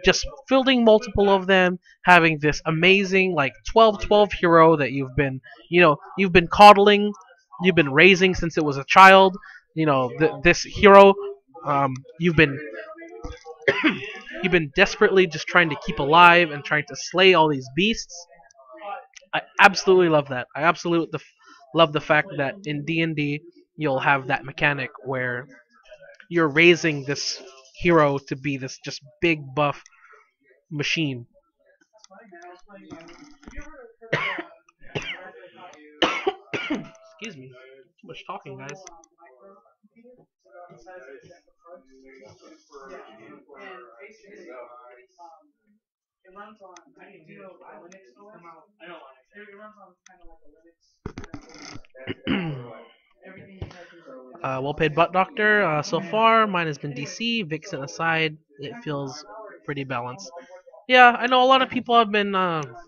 just fielding multiple of them, having this amazing like 12-12 hero that you've been coddling, you've been raising since it was a child. This hero, um, you've been you've been desperately just trying to keep alive and trying to slay all these beasts. I absolutely love that. I absolutely love the fact that in D&D you'll have that mechanic where you're raising this hero to be this just big buff machine. Excuse me. Too much talking, guys. It runs on, do you know Linux OS? I know Linux. It runs on kind of like a Linux. Everything you type is Well paid butt doctor. So far, mine has been DC. Vixen aside, it feels pretty balanced. Yeah, I know a lot of people have been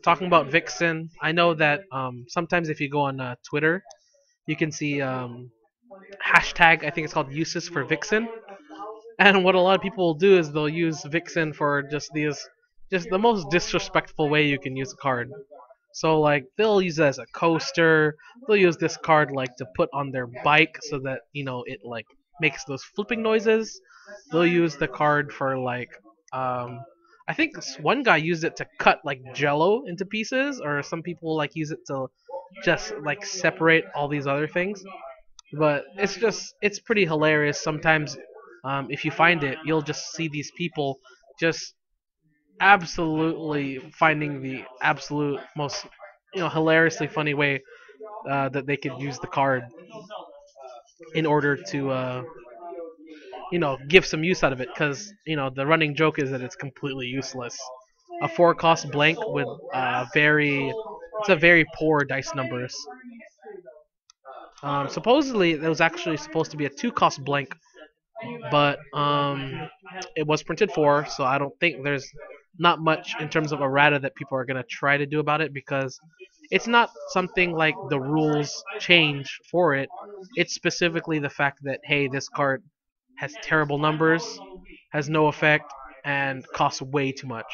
talking about Vixen. I know that sometimes if you go on Twitter, you can see hashtag. I think it's called uses for Vixen. And what a lot of people will do is they'll use Vixen for just the most disrespectful way you can use a card. So like they'll use it as a coaster. They'll use this card like to put on their bike so that it like makes those flipping noises. They'll use the card for like I think one guy used it to cut like Jello into pieces, or some people like use it to just like separate all these other things. But it's pretty hilarious. Sometimes if you find it, you'll just see these people just absolutely finding the absolute most hilariously funny way that they could use the card in order to give some use out of it, because the running joke is that it's completely useless. A 4 cost blank with it's a very poor dice numbers. Supposedly it was actually supposed to be a 2 cost blank, but it was printed 4, so I don't think there's not much in terms of errata that people are gonna try to do about it, because it's not something like the rules change for it. It's specifically the fact that hey, this card has terrible numbers, has no effect, and costs way too much.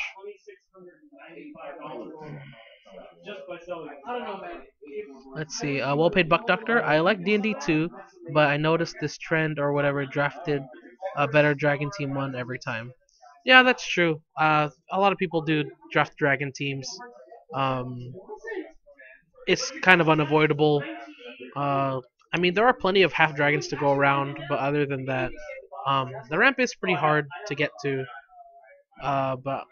Let's see. Well paid buck doctor. I like D&D too, but I noticed this trend or whatever drafted a better dragon team one every time. Yeah, that's true. A lot of people do draft dragon teams. Um, it's kind of unavoidable. Uh, I mean, there are plenty of half dragons to go around, but other than that, the ramp is pretty hard to get to. But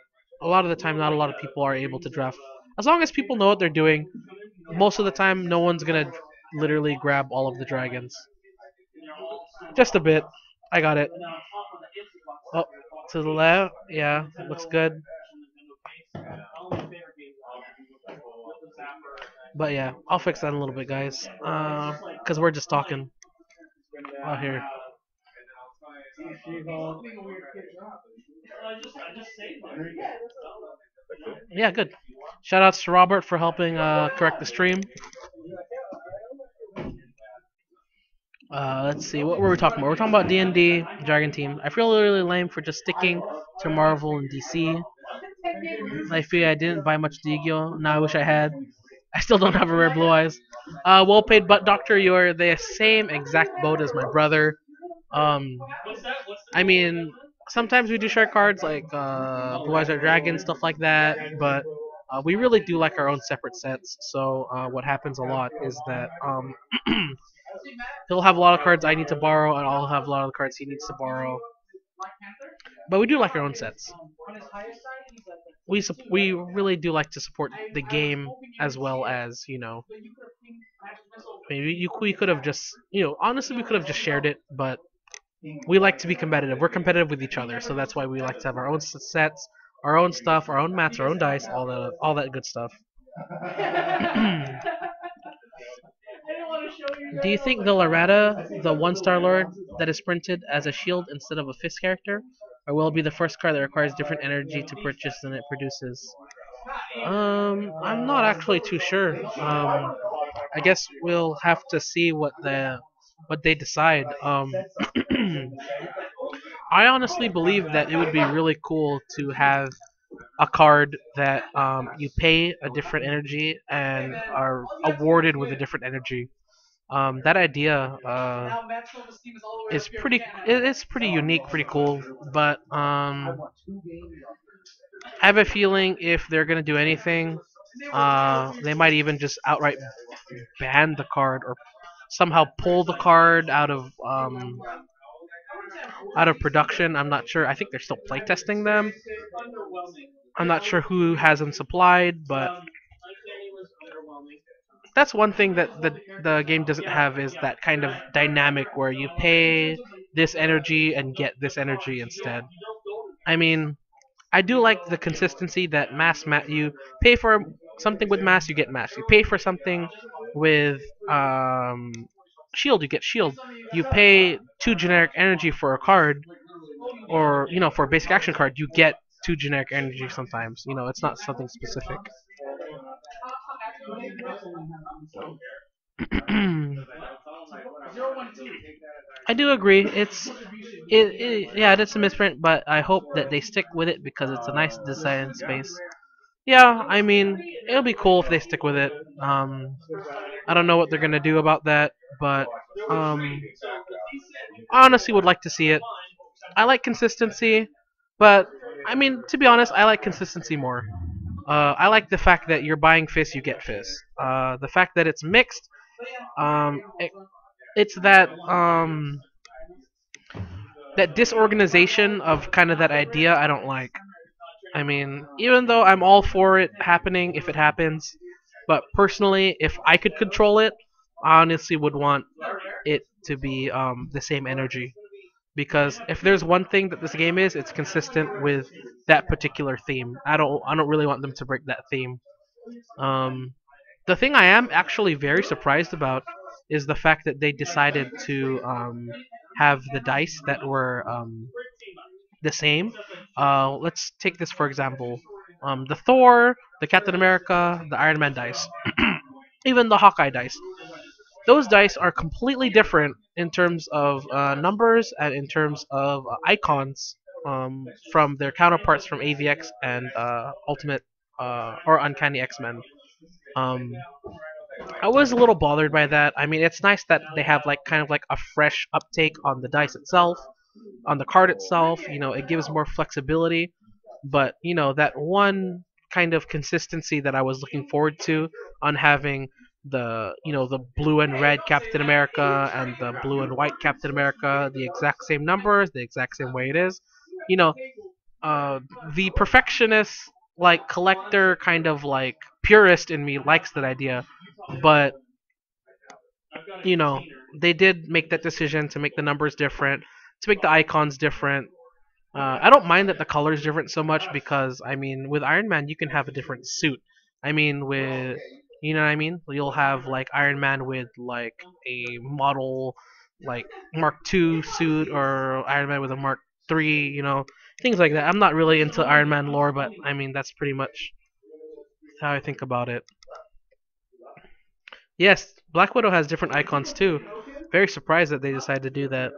a lot of the time, not a lot of people are able to draft. As long as people know what they're doing, most of the time, no one's gonna literally grab all of the dragons. Just a bit. I got it. Oh, to the left. Yeah, looks good. But yeah, I'll fix that in a little bit, guys. Cause we're just talking out here. Yeah, good. Shoutouts to Robert for helping correct the stream. Let's see, what were we talking about? We're talking about D&D, Dragon Team. I feel really lame for just sticking to Marvel and DC. I feel I didn't buy much Yu-Gi-Oh! Now I wish I had. I still don't have a rare blue eyes. Well paid butt doctor, you're the same exact boat as my brother. Um, I mean, sometimes we do share cards like Blue Eyes Red Dragon, stuff like that, but we really do like our own separate sets. So what happens a lot is that he'll have a lot of cards I need to borrow, and I'll have a lot of the cards he needs to borrow. But we do like our own sets. We really do like to support the game as well as maybe we could have just honestly we could have just shared it, but we like to be competitive. We're competitive with each other, so that's why we like to have our own sets, our own stuff, our own mats, our own dice, all that good stuff. Do you think the errata, the 1-star lord that is printed as a shield instead of a fist character, or will it be the first card that requires different energy to purchase than it produces? I'm not actually too sure. I guess we'll have to see what what they decide. I honestly believe that it would be really cool to have a card that you pay a different energy and are awarded with a different energy. That idea is it's pretty unique, pretty cool. But I have a feeling if they're gonna do anything, they might even just outright ban the card or somehow pull the card out of production. I'm not sure. I think they're still playtesting them. I'm not sure who has them supplied, but that's one thing that the game doesn't have is that kind of dynamic where you pay this energy and get this energy instead. I mean, I do like the consistency that you pay for something with mass, you get mass. You pay for something with shield, you get shield. You pay two generic energy for a card, or for a basic action card, you get two generic energy sometimes. It's not something specific. I do agree. Yeah, it's a misprint, but I hope that they stick with it because it's a nice design space. Yeah, I mean, it'll be cool if they stick with it. I don't know what they're gonna do about that, but um, I honestly would like to see it. I like consistency, but I mean, to be honest, I like consistency more. I like the fact that you're buying Fizz, you get Fizz. The fact that it's mixed, um, it, it's that disorganization of kind of that idea I don't like. I mean, even though I'm all for it happening if it happens, but personally, if I could control it, I honestly would want it to be the same energy. Because if there's one thing that this game is, it's consistent with that particular theme. I don't really want them to break that theme. Um, the thing I am actually very surprised about is the fact that they decided to have the dice that were the same. Let's take this for example. The Thor, the Captain America, the Iron Man dice, even the Hawkeye dice. Those dice are completely different in terms of numbers and in terms of icons from their counterparts from AVX and Ultimate or Uncanny X-Men. Um, I was a little bothered by that. I mean, it's nice that they have like kind of like a fresh uptake on the dice itself, on the card itself. It gives more flexibility. But that one kind of consistency that I was looking forward to on having the blue and red Captain America and the blue and white Captain America, the exact same numbers, the exact same way it is. You know, the perfectionist, like collector, kind of like purist in me likes that idea, but you know, they did make that decision to make the numbers different, to make the icons different. I don't mind that the color is different so much because I mean, with Iron Man you can have a different suit. I mean, with you know what I mean? You'll have like Iron Man with like a model like Mark II suit or Iron Man with a Mark III, things like that. I'm not really into Iron Man lore, but I mean that's pretty much how I think about it. Yes, Black Widow has different icons too. Very surprised that they decided to do that.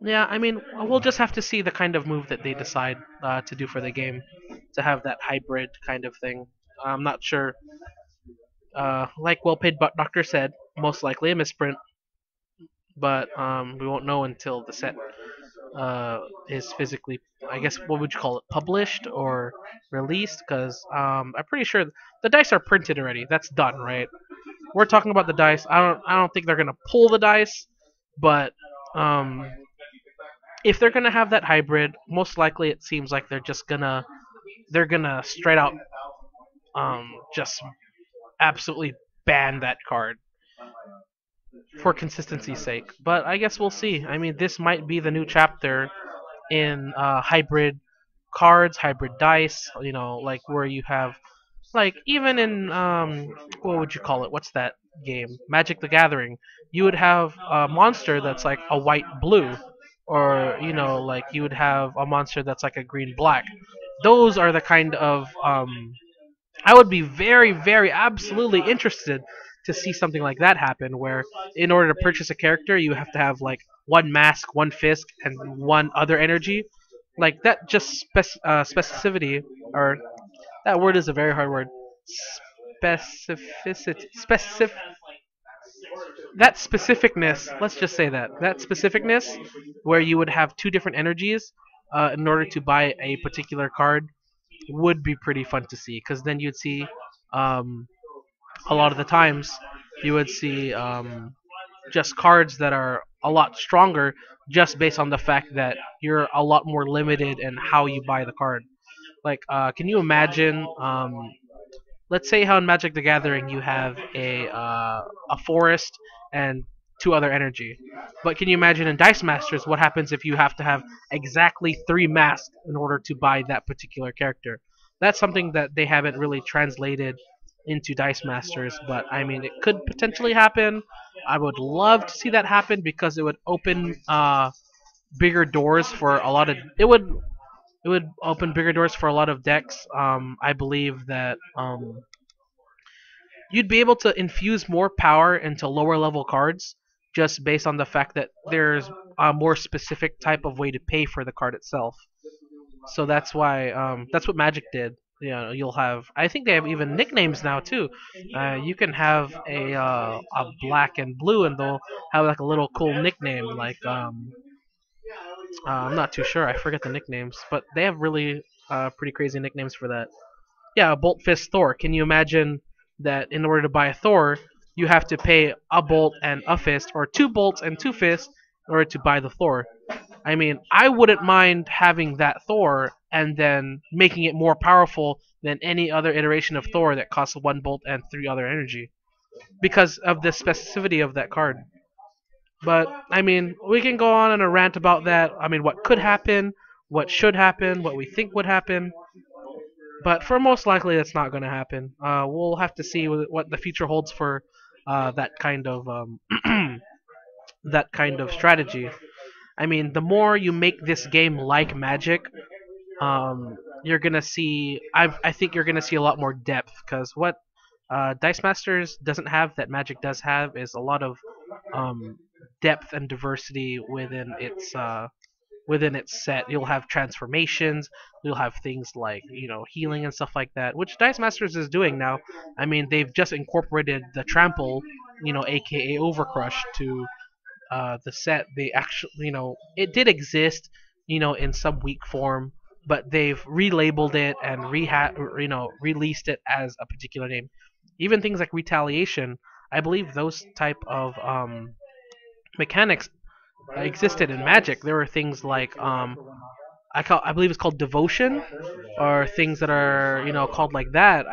Yeah, I mean, we'll just have to see the kind of move that they decide to do for the game, to have that hybrid kind of thing. I'm not sure. Like well-paid doctor said, most likely a misprint, but we won't know until the set is physically, I guess, what would you call it, published or released? Because I'm pretty sure the dice are printed already. That's done, right? We're talking about the dice. I don't think they're gonna pull the dice, but um, if they're gonna have that hybrid, most likely it seems like they're gonna straight out just absolutely ban that card for consistency's sake. But I guess we'll see. I mean, this might be the new chapter in hybrid cards, hybrid dice. Like where you have like even in what would you call it? What's that game? Magic the Gathering. You would have a monster that's like a white blue, or like you would have a monster that's like a green black. Those are the kind of I would be very, very, absolutely interested to see something like that happen, where in order to purchase a character, you have to have like one mask, one fist, and one other energy. Like that, just specificity, or that word is a very hard word. Specificity, that specificness. Let's just say that specificness, where you would have two different energies, in order to buy a particular card, would be pretty fun to see. Because then you'd see, um, a lot of the times, you would see, just cards that are a lot stronger, just based on the fact that you're a lot more limited in how you buy the card. Like, can you imagine? Let's say how in Magic the Gathering you have a forest and two other energy. But can you imagine in Dice Masters what happens if you have to have exactly three masks in order to buy that particular character? That's something that they haven't really translated into Dice Masters, but I mean it could potentially happen. I would love to see that happen because it would open bigger doors for a lot of it would open bigger doors for a lot of decks. I believe that you'd be able to infuse more power into lower level cards just based on the fact that there's a more specific type of way to pay for the card itself. So that's why that's what Magic did. You know, you'll have. I think they have even nicknames now too. You can have a black and blue, and they'll have like a little cool nickname. Like I'm not too sure. I forget the nicknames, but they have really pretty crazy nicknames for that. Yeah, a Bolt Fist Thor. Can you imagine that in order to buy a Thor, you have to pay a bolt and a fist, or two bolts and two fists, in order to buy the Thor? I mean, I wouldn't mind having that Thor and then making it more powerful than any other iteration of Thor that costs one bolt and three other energy because of the specificity of that card. But I mean, we can go on in a rant about that. I mean, what could happen, what should happen, what we think would happen. But for most likely, that's not going to happen. We'll have to see what the future holds for that kind of that kind of strategy. I mean, the more you make this game like Magic, you're gonna see. I think you're gonna see a lot more depth because what Dice Masters doesn't have that Magic does have is a lot of um, depth and diversity within its set. You'll have transformations. You'll have things like healing and stuff like that, which Dice Masters is doing now. I mean, they've just incorporated the trample, aka Overcrush, to the set. They actually, it did exist, in some weak form, but they've relabeled it and released it as a particular name. Even things like Retaliation, I believe those type of mechanics existed in Magic. There were things like I believe it's called Devotion, or things that are called like that.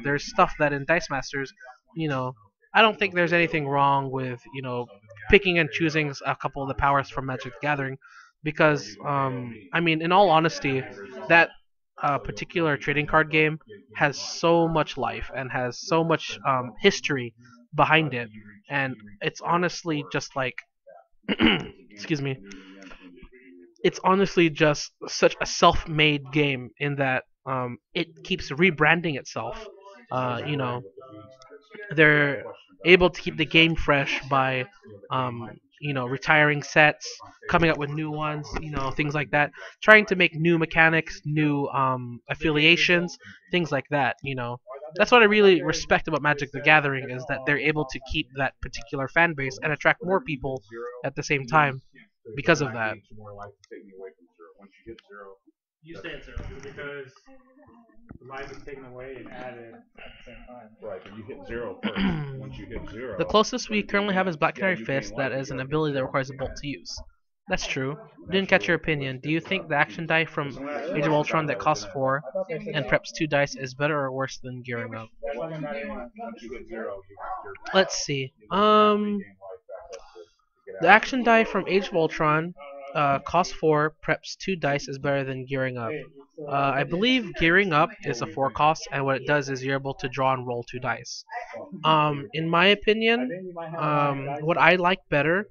There's stuff that in Dice Masters, you know, I don't think there's anything wrong with picking and choosing a couple of the powers from Magic the Gathering, because I mean, in all honesty, that particular trading card game has so much life and has so much history behind it, and it's honestly just like excuse me, it's honestly just such a self-made game in that it keeps rebranding itself. You know, they're able to keep the game fresh by retiring sets, coming up with new ones, things like that, trying to make new mechanics, new affiliations, things like that. That's what I really respect about Magic the Gathering, is that they're able to keep that particular fan base and attract more people at the same time because of that. You stay at zero because life is taken away and added at the same time. Right, but you hit zero first. Once you hit zero, The closest we currently have is Black Canary Fist, that is an ability that requires a bolt to use. That's true. Didn't catch your opinion. Do you think the action die from Age of Ultron that costs 4 and preps 2 dice is better or worse than gearing up? Let's see. The action die from Age of Ultron costs 4, preps 2 dice is better than gearing up. I believe gearing up is a 4 cost, and what it does is you're able to draw and roll 2 dice. In my opinion, what I like better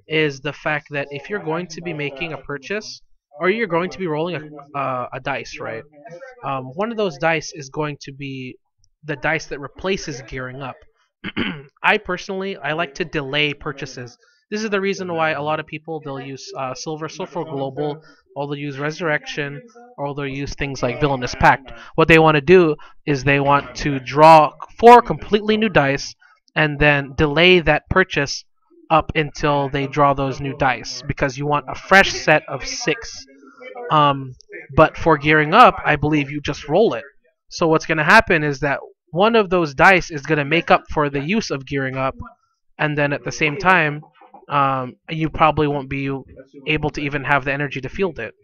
is the fact that if you're going to be making a purchase, or you're going to be rolling a dice, right? One of those dice is going to be the dice that replaces gearing up. I personally, I like to delay purchases. This is the reason why a lot of people, they'll use Silver Surfer Global, or they'll use Resurrection, or they'll use things like Villainous Pact. What they want to do is they want to draw 4 completely new dice and then delay that purchase up until they draw those new dice, because you want a fresh set of 6. But for gearing up, I believe you just roll it. So what's going to happen is that one of those dice is going to make up for the use of gearing up, and then at the same time, you probably won't be able to even have the energy to field it.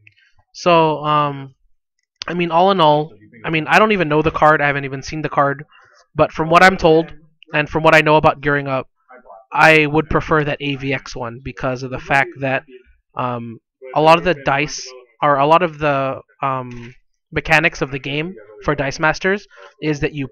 So, I mean, all in all, I mean, I don't even know the card. I haven't even seen the card. But from what I'm told, and from what I know about gearing up, I would prefer that AVX one because of the fact that a lot of the dice, or a lot of the mechanics of the game for Dice Masters is that you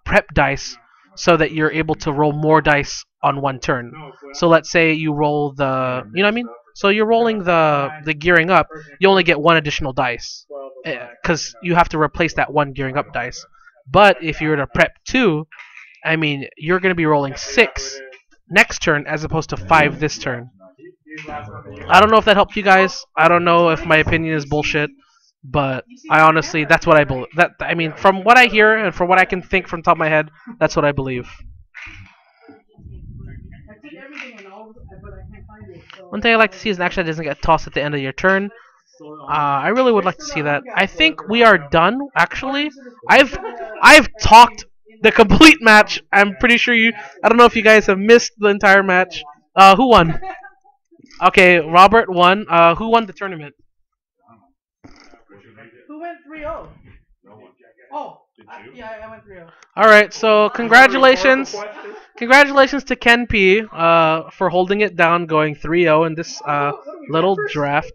prep dice so that you're able to roll more dice on one turn. So let's say you roll the, you know what I mean? So you're rolling the gearing up, you only get 1 additional dice because you have to replace that 1 gearing up dice. But if you were to prep 2, I mean, you're going to be rolling 6 next turn as opposed to 5 this turn. I don't know if that helped you guys. I don't know if my opinion is bullshit, but I honestly, that's what I believe. That, I mean, from what I hear and from what I can think from the top of my head, that's what I believe. One thing I like to see is an action that doesn't get tossed at the end of your turn. I really would like to see that. I think we are done. Actually, I've talked the complete match. I'm pretty sure you. I don't know if you guys have missed the entire match. Who won? Okay, Robert won. Who won the tournament? Who went 3-0? Oh, yeah, I went 3-0. All right, so congratulations to Ken P for holding it down, going 3-0 in this little draft.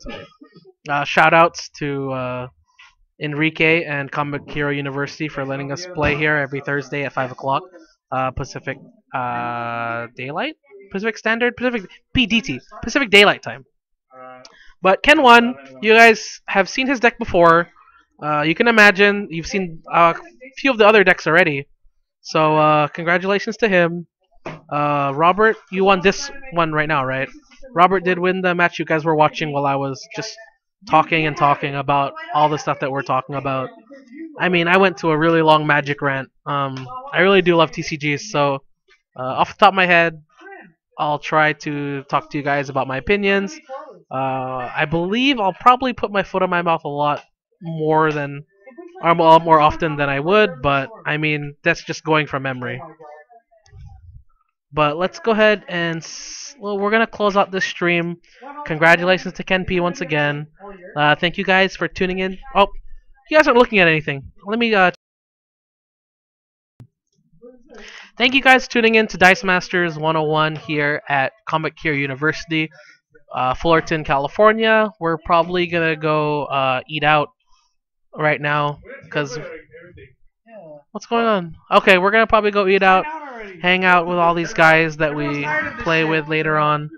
Shout outs to Enrique and Comic Hero University for letting us play here every Thursday at 5 o'clock Pacific Daylight? Pacific Standard? Pacific PDT. Pacific Daylight Time. But Ken won. You guys have seen his deck before. You can imagine you've seen a few of the other decks already. So congratulations to him. Robert, you won this one right now, right? Robert did win the match you guys were watching while I was just talking about all the stuff that we're talking about. I mean, I went to a really long Magic rant. I really do love TCGs, so off the top of my head, I'll try to talk to you guys about my opinions. I believe I'll probably put my foot in my mouth a lot more often than I would, but I mean, that's just going from memory. But let's go ahead and we're gonna close out this stream. Congratulations to Ken P once again. Thank you guys for tuning in. Oh, you guys aren't looking at anything. Let me. Thank you guys for tuning in to Dice Masters 101 here at Comic Hero University, Fullerton, California. We're probably gonna go eat out right now because. What's going on? Okay, we're gonna probably go eat out, hang out with all these guys that we play with later on.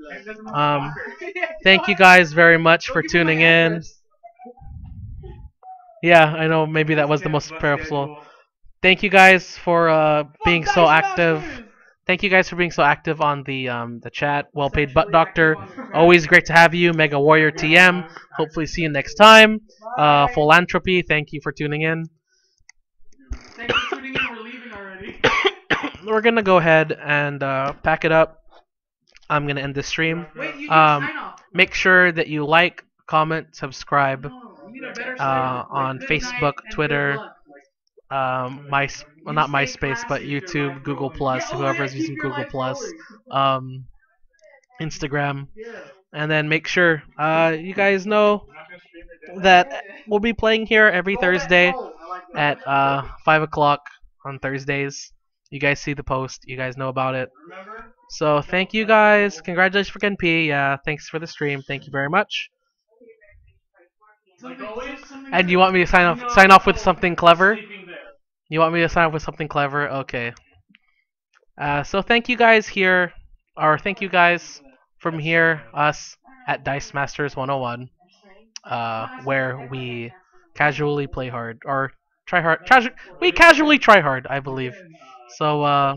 Thank you guys very much for tuning in. Yeah, I know maybe that was the most purposeful. Thank you guys for being so active. Thank you guys for being so active on the chat. Well paid butt doctor. Always great to have you. Mega Warrior TM. Hopefully see you next time. Philanthropy. Thank you for tuning in. Thanks for tuning in. We're leaving already. We're gonna go ahead and pack it up. I'm gonna end the stream. Wait, you sign off. Make sure that you like, comment, subscribe on Facebook, Twitter, not MySpace, but YouTube, Google Plus, whoever's using Google Plus, Instagram, and then make sure you guys know that we'll be playing here every Thursday at 5 o'clock on Thursdays. You guys see the post. You guys know about it. So thank you guys. Congratulations for Ken P. Yeah, thanks for the stream. Thank you very much. And you want me to sign off with something clever? You want me to sign off with something clever? Okay. So thank you guys here, or thank you guys from here, us at Dice Masters 101, where we casually play hard, or Try hard. We casually try hard, I believe. So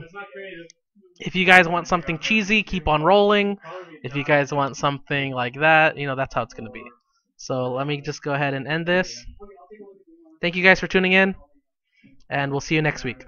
if you guys want something cheesy, keep on rolling. If you guys want something like that, that's how it's gonna be. So let me just go ahead and end this. Thank you guys for tuning in, and we'll see you next week.